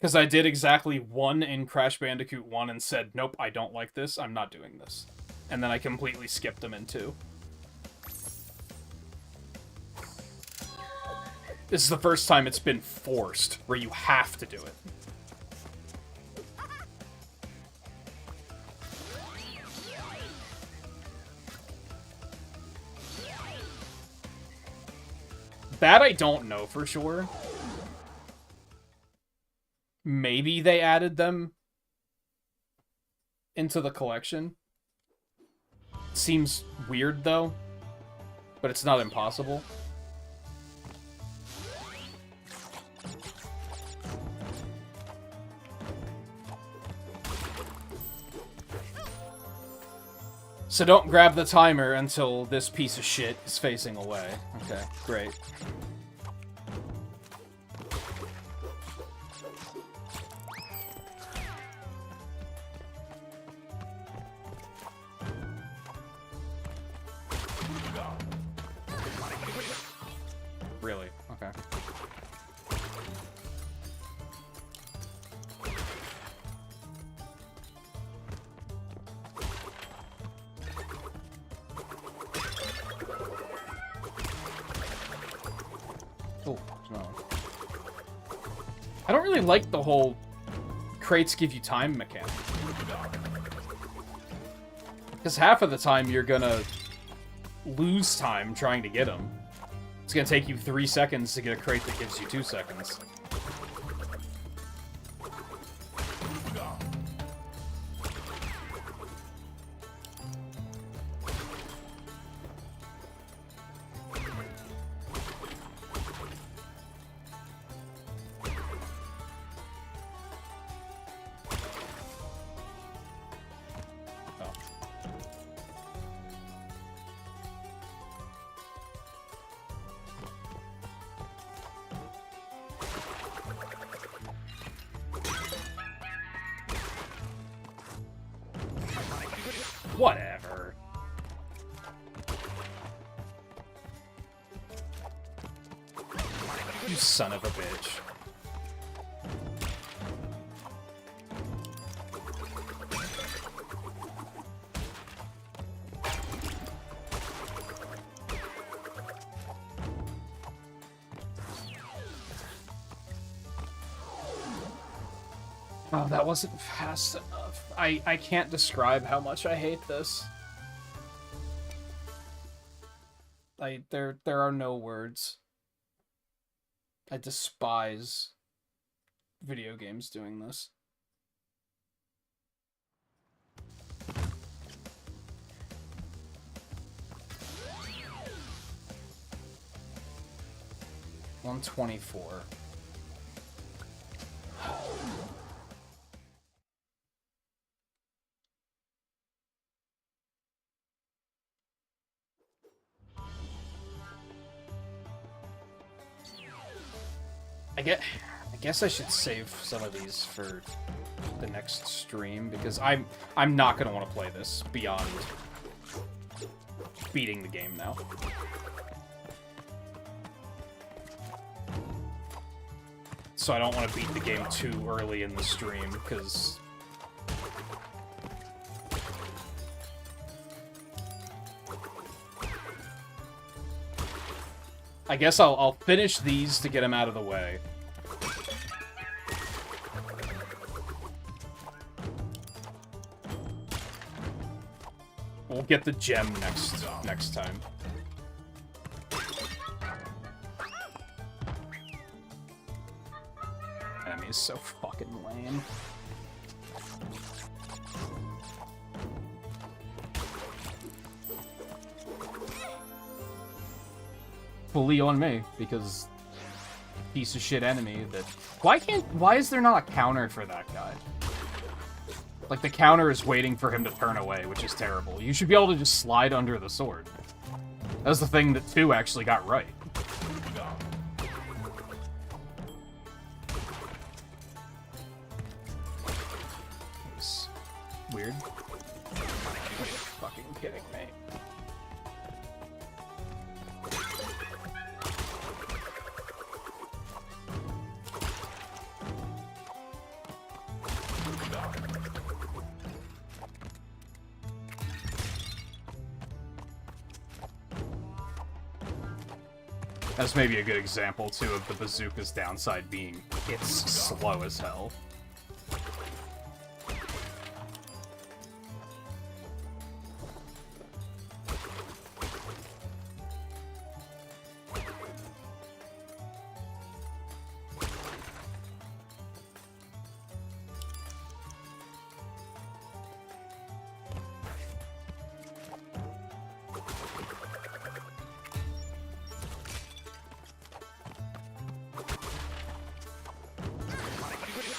Because I did exactly one in Crash Bandicoot 1 and said, nope, I don't like this, I'm not doing this. And then I completely skipped them in 2. This is the first time it's been forced, where you have to do it. That I don't know for sure. Maybe they added them into the collection. Seems weird, though. But it's not impossible. So don't grab the timer until this piece of shit is facing away. Okay, great. Really? Okay. No. I don't really like the whole crates give you time mechanic. Because half of the time you're gonna lose time trying to get them. It's gonna take you 3 seconds to get a crate that gives you 2 seconds. Whatever. You son of a bitch. Oh, that wasn't fast enough. I can't describe how much I hate this. There are no words. I despise video games doing this. $124. I guess I should save some of these for the next stream, because I'm not gonna want to play this beyond beating the game now. So I don't want to beat the game too early in the stream, because I guess I'll finish these to get them out of the way. We'll get the gem next time. Enemy is so fucking lame. Fully on me, because piece of shit enemy that... Why is there not a counter for that guy? Like, the counter is waiting for him to turn away, which is terrible. You should be able to just slide under the sword. That's the thing that 2 actually got right. It's weird. Are you fucking kidding me? That's maybe a good example, too, of the bazooka's downside being it's slow as hell.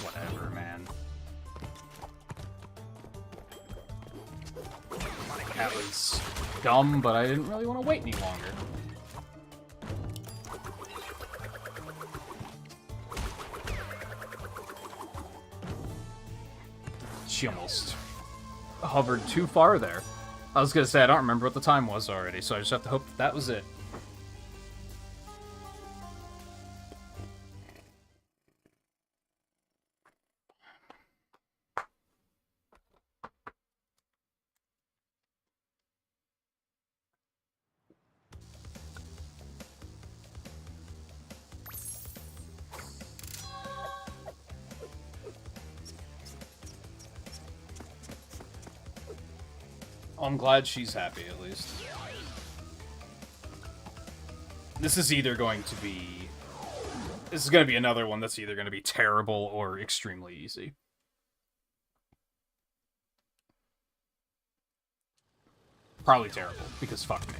Whatever, man. That was dumb, but I didn't really want to wait any longer. She almost hovered too far there. I was gonna say, I don't remember what the time was already, so I just have to hope that was it. I'm glad she's happy, at least. This is either going to be... This is going to be another one that's either going to be terrible or extremely easy. Probably terrible, because fuck me.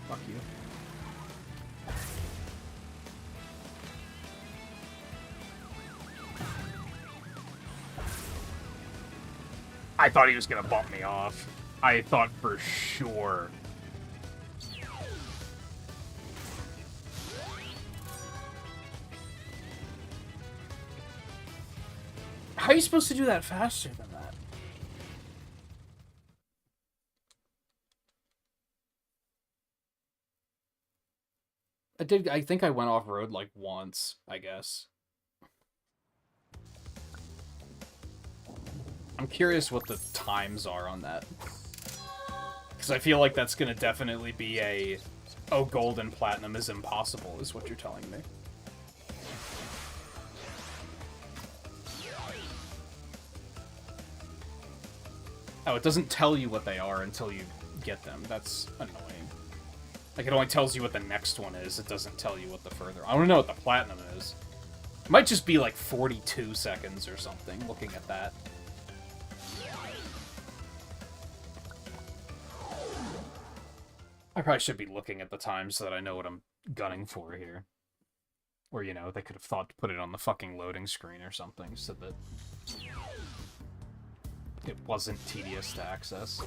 Fuck you. I thought he was gonna bump me off. I thought for sure. How are you supposed to do that faster than that? I think I went off-road like once, I guess. I'm curious what the times are on that. Because I feel like that's going to definitely be a... Oh, gold and platinum is impossible, is what you're telling me. Oh, it doesn't tell you what they are until you get them. That's annoying. Like, it only tells you what the next one is. It doesn't tell you what the further... I don't know what the platinum is. It might just be like 42 seconds or something, looking at that. I probably should be looking at the time so that I know what I'm gunning for here. Or, you know, they could have thought to put it on the fucking loading screen or something so that it wasn't tedious to access.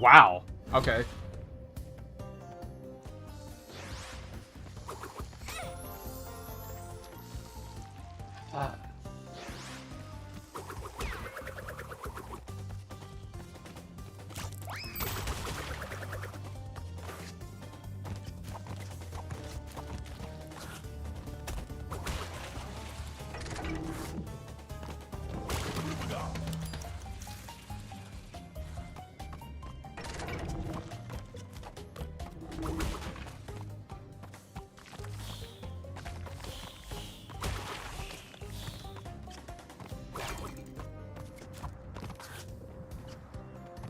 Wow. Okay.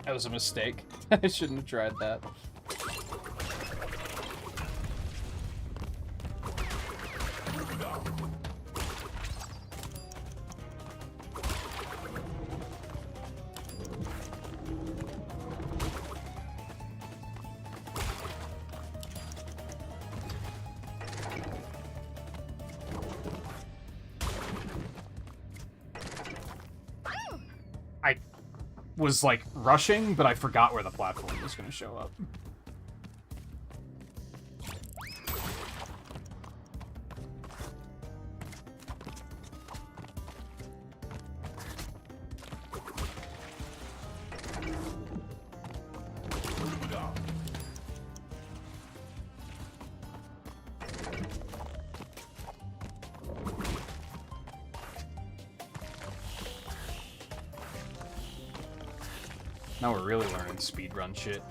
That was a mistake. I shouldn't have tried that. Was like rushing, but I forgot where the platform was going to show up. Now we're really learning speedrun shit.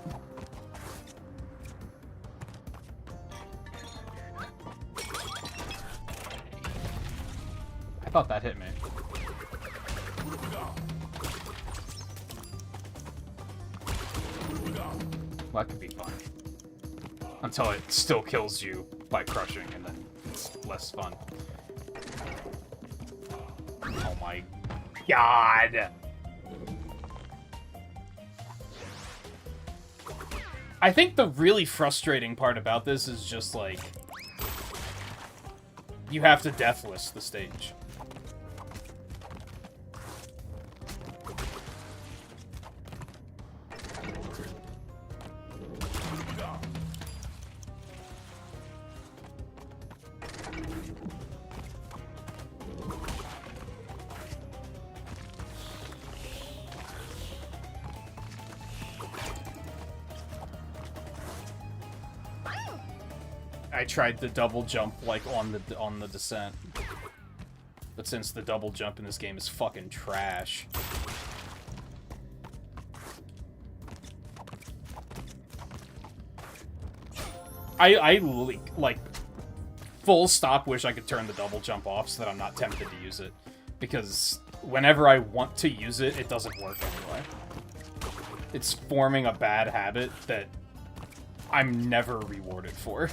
I thought that hit me. Well, that could be fun. Until it still kills you by crushing, and then it's less fun. Oh my god! I think the really frustrating part about this is just, like, you have to deathless the stage. I tried the double jump like on the descent, but since the double jump in this game is fucking trash, I like full stop wish I could turn the double jump off so that I'm not tempted to use it, because whenever I want to use it, it doesn't work anyway. It's forming a bad habit that I'm never rewarded for.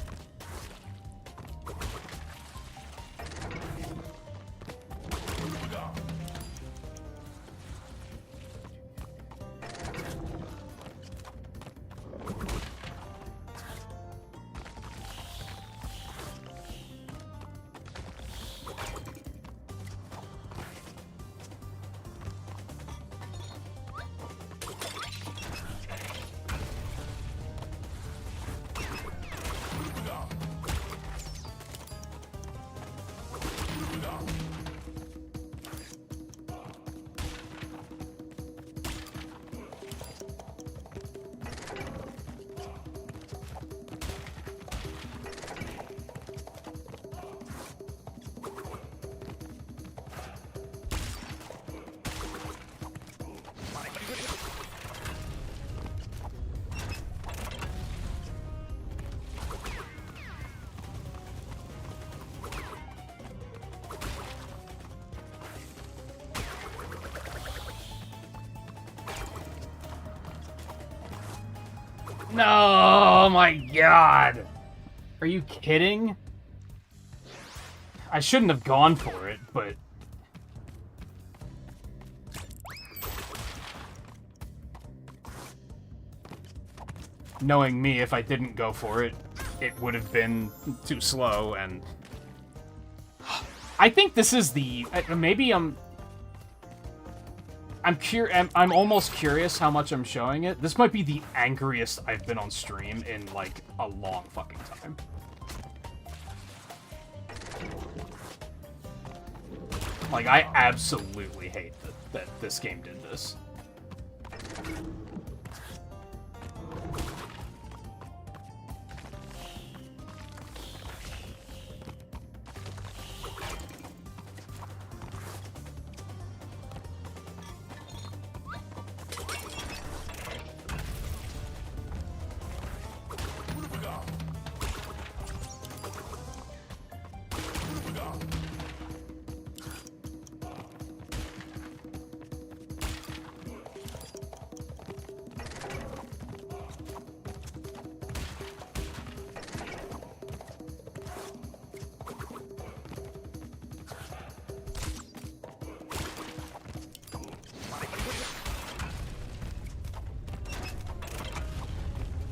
No, oh my god. Are you kidding? I shouldn't have gone for it, but... knowing me, if I didn't go for it, it would have been too slow, and... I think this is the... maybe I'm almost curious how much I'm showing it. This might be the angriest I've been on stream in, like, a long fucking time. Like, I absolutely hate that this game did this.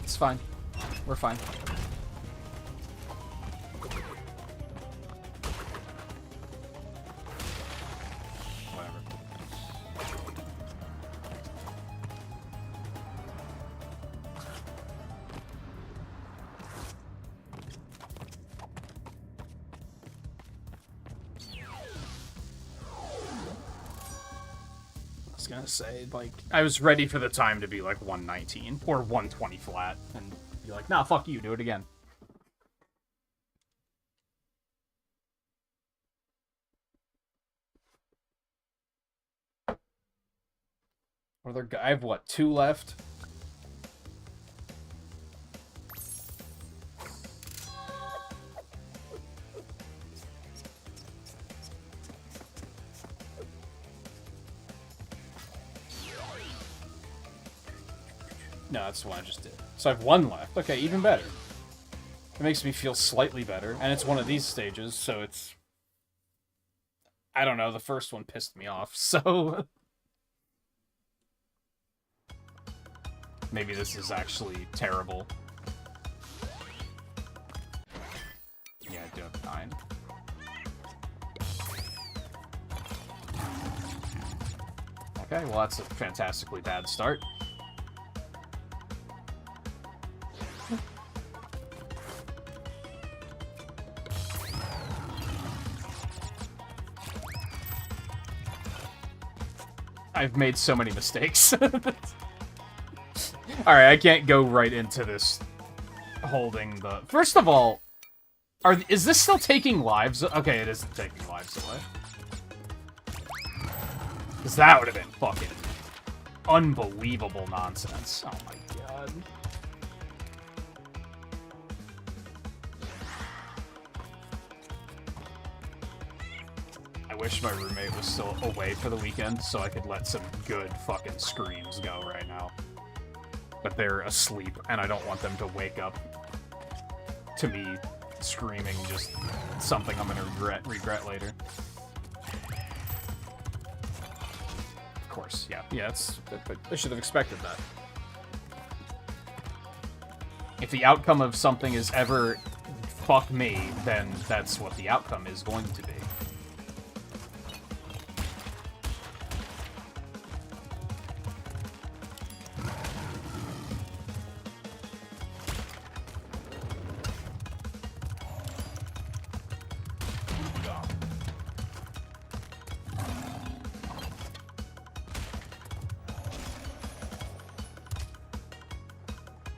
It's fine. We're fine. Whatever. I was gonna say, like, I was ready for the time to be like 119 or 120 flat and be like, nah, fuck you, do it again. I have what, 2 left? No, that's the one I just did. So I have 1 left. Okay, even better. It makes me feel slightly better, and it's one of these stages, so it's... I don't know, the first one pissed me off, so... Maybe this is actually terrible. Yeah, I do have 9. Okay, well that's a fantastically bad start. I've made so many mistakes. Alright, I can't go right into this holding the... First of all, is this still taking lives? Okay, it isn't taking lives away. Because that would have been fucking unbelievable nonsense. Oh my god. I wish my roommate was still away for the weekend so I could let some good fucking screams go right now. But they're asleep, and I don't want them to wake up to me screaming just something I'm gonna regret later. Of course, yeah, I should have expected that. If the outcome of something is ever fuck me, then that's what the outcome is going to be.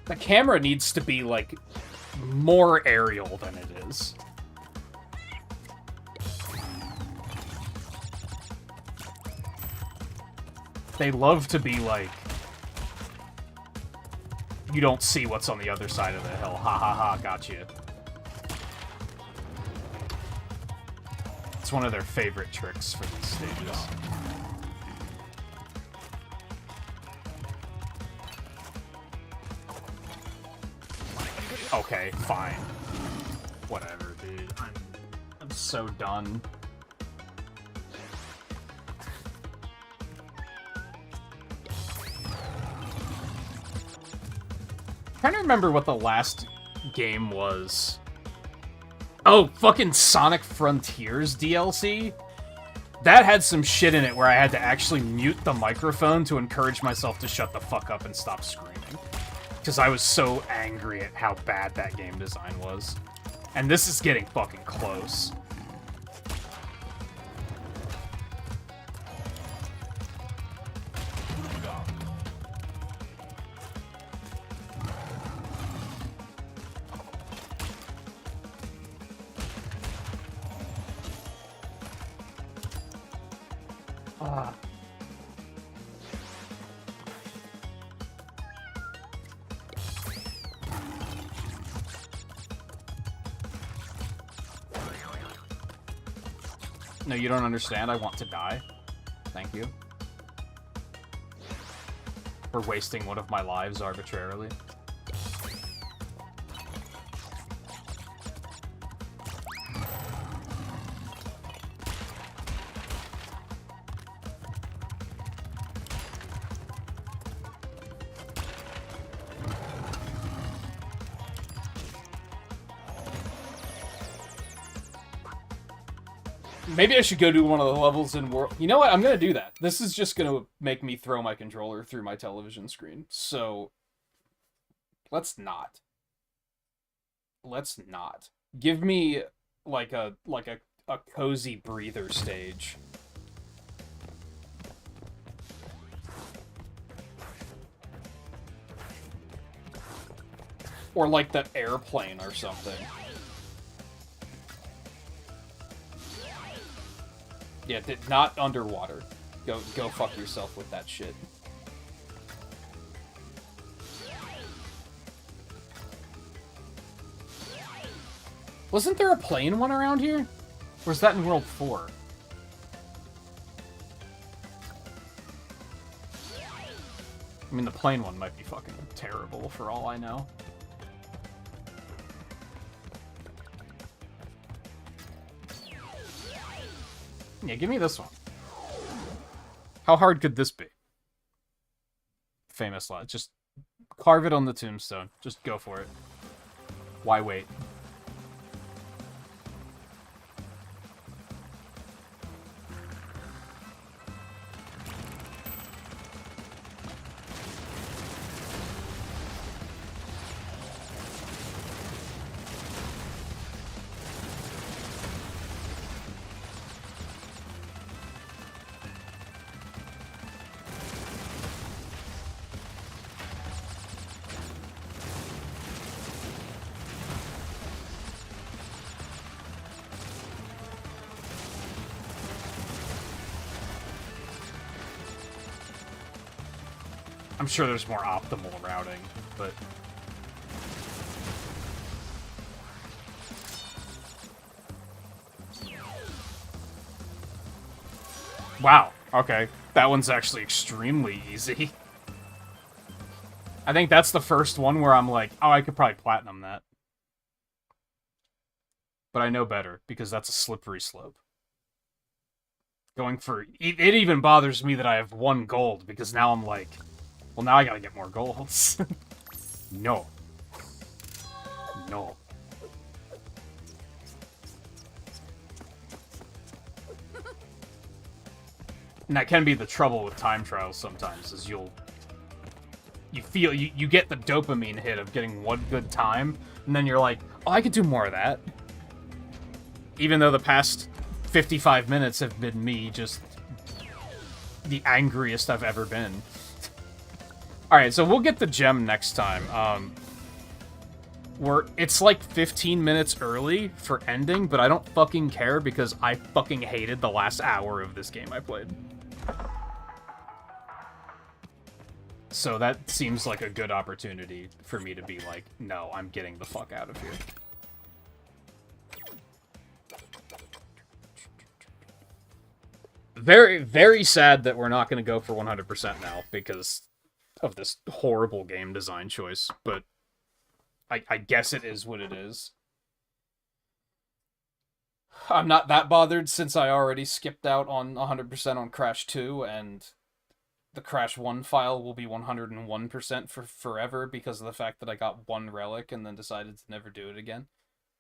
The camera needs to be, like, more aerial than it is. They love to be, like, you don't see what's on the other side of the hill. Ha ha ha, gotcha. It's one of their favorite tricks for these stages. Okay, fine. Whatever, dude. I'm so done. Trying to remember what the last game was. Oh, fucking Sonic Frontiers DLC? That had some shit in it where I had to actually mute the microphone to encourage myself to shut the fuck up and stop screaming. Because I was so angry at how bad that game design was. And this is getting fucking close. No, you don't understand. I want to die. Thank you. For wasting one of my lives arbitrarily. Maybe I should go do one of the levels in World... You know what? I'm gonna do that. This is just gonna make me throw my controller through my television screen. So... Let's not. Let's not. Give me, like a cozy breather stage. Or like the airplane or something. Yeah, not underwater. Go fuck yourself with that shit. Wasn't there a plane one around here? Or is that in World 4? I mean, the plane one might be fucking terrible for all I know. Yeah, give me this one. How hard could this be? Famous lot. Just carve it on the tombstone. Just go for it. Why wait? I'm sure there's more optimal routing, but... Wow, okay. That one's actually extremely easy. I think that's the first one where I'm like, oh, I could probably platinum that. But I know better, because that's a slippery slope. Going for... It even bothers me that I have 1 gold, because now I'm like... Well, now I gotta get more golds. No. No. And that can be the trouble with time trials sometimes, is you feel, you get the dopamine hit of getting 1 good time, and then you're like, oh, I could do more of that. Even though the past 55 minutes have been me just the angriest I've ever been. Alright, so we'll get the gem next time. It's like 15 minutes early for ending, but I don't fucking care because I fucking hated the last hour of this game I played. So that seems like a good opportunity for me to be like, no, I'm getting the fuck out of here. Very, very sad that we're not going to go for 100% now, because of this horrible game design choice, but I guess it is what it is. I'm not that bothered since I already skipped out on 100% on Crash 2, and the Crash 1 file will be 101% for forever because of the fact that I got 1 relic and then decided to never do it again.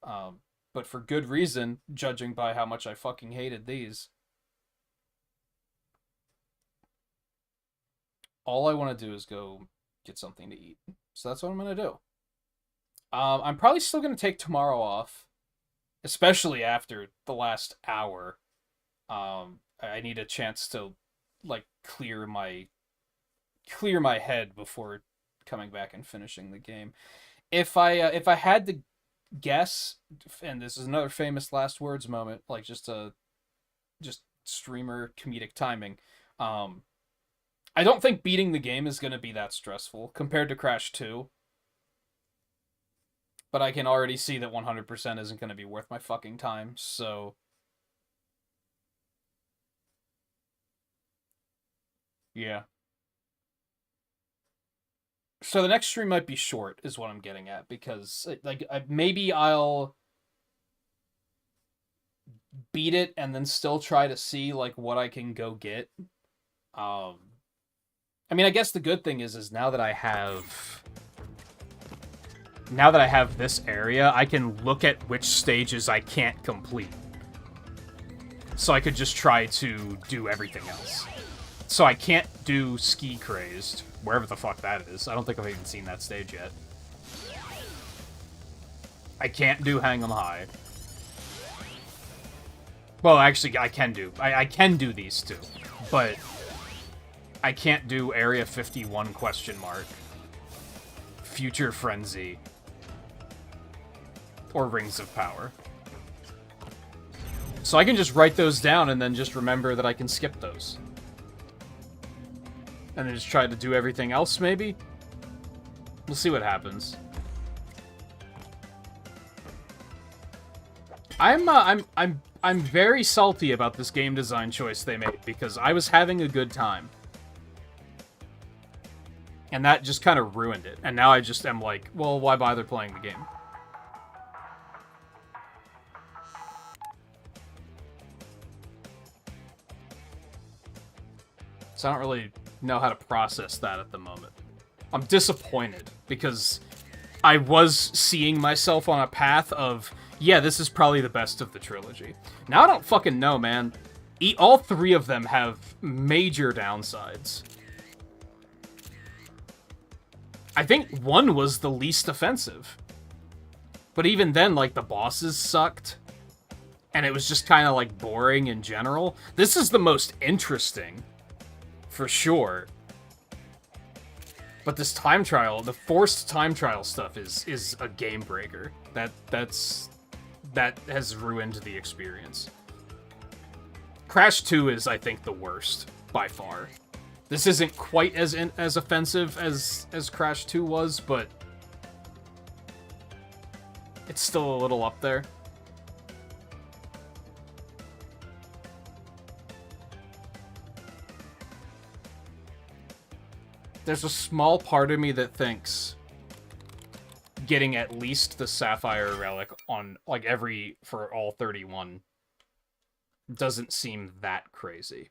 But for good reason, judging by how much I fucking hated these. All I want to do is go get something to eat. So that's what I'm going to do. I'm probably still going to take tomorrow off, especially after the last hour. I need a chance to, like, clear my head before coming back and finishing the game. If I had to guess, and this is another famous last words moment, like just streamer comedic timing, I don't think beating the game is going to be that stressful compared to Crash 2. But I can already see that 100% isn't going to be worth my fucking time, so... Yeah. So the next stream might be short, is what I'm getting at, because, like, maybe I'll beat it and then still try to see, like, what I can go get. I mean, I guess the good thing is now that I have this area, I can look at which stages I can't complete. So I could just try to do everything else. So I can't do Ski Crazed, wherever the fuck that is. I don't think I've even seen that stage yet. I can't do Hang 'em High. Well, actually, I can do. I can do these two, but I can't do Area 51 question mark, Future Frenzy, or Rings of Power. So I can just write those down and then just remember that I can skip those. And then just try to do everything else, maybe? We'll see what happens. I'm very salty about this game design choice they made, because I was having a good time. And that just kind of ruined it. And now I just am like, well, why bother playing the game? So I don't really know how to process that at the moment. I'm disappointed because I was seeing myself on a path of, yeah, this is probably the best of the trilogy. Now I don't fucking know, man. All three of them have major downsides. I think 1 was the least offensive. But even then, like, the bosses sucked. And it was just kind of, like, boring in general. This is the most interesting. For sure. But this time trial, the forced time trial stuff is a game breaker. That has ruined the experience. Crash 2 is, I think, the worst, by far. This isn't quite as offensive as Crash 2 was, but it's still a little up there. There's a small part of me that thinks getting at least the Sapphire Relic on, like, for all 31 doesn't seem that crazy.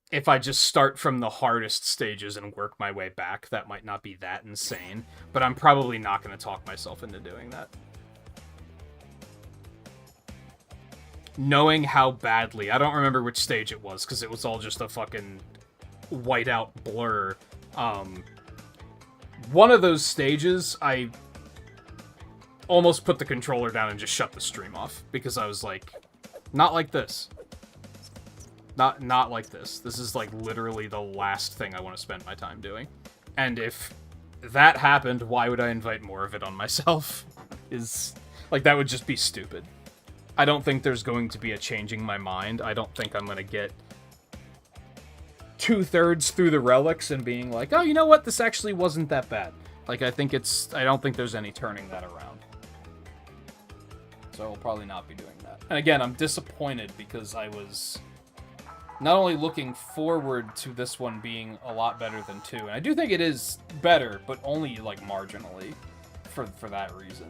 If I just start from the hardest stages and work my way back, that might not be that insane, but I'm probably not going to talk myself into doing that. Knowing how badly, I don't remember which stage it was, because it was all just a fucking whiteout blur. One of those stages, I almost put the controller down and just shut the stream off, because I was like, not like this. Not like this. This is, like, literally the last thing I want to spend my time doing. And if that happened, why would I invite more of it on myself? Like, that would just be stupid. I don't think there's going to be a changing my mind. I don't think I'm going to get 2/3 through the relics and being like, oh, you know what? This actually wasn't that bad. Like, I don't think there's any turning that around. So I'll probably not be doing that. And again, I'm disappointed because I was not only looking forward to this one being a lot better than 2, and I do think it is better, but only, like, marginally for that reason.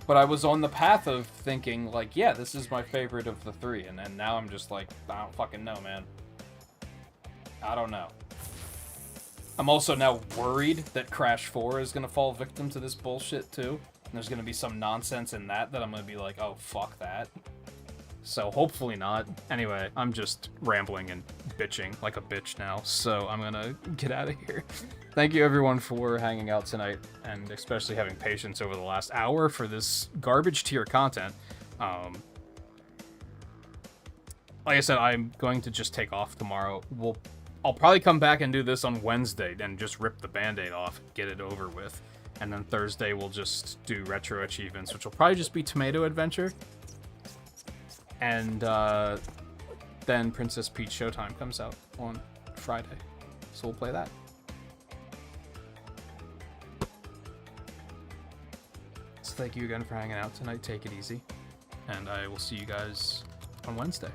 But I was on the path of thinking, like, yeah, this is my favorite of the 3, and now I'm just like, I don't fucking know, man. I don't know. I'm also now worried that Crash 4 is gonna fall victim to this bullshit, too. And there's gonna be some nonsense in that I'm gonna be like, oh, fuck that. So hopefully not. Anyway, I'm just rambling and bitching like a bitch now, so I'm gonna get out of here. Thank you everyone for hanging out tonight, and especially having patience over the last hour for this garbage tier content. Like I said, I'm going to just take off tomorrow. I'll probably come back and do this on Wednesday and just rip the Band-Aid off, get it over with. And then Thursday we'll just do retro achievements, which will probably just be Tomato Adventure. And then Princess Peach Showtime comes out on Friday. So we'll play that. So thank you again for hanging out tonight. Take it easy. And I will see you guys on Wednesday.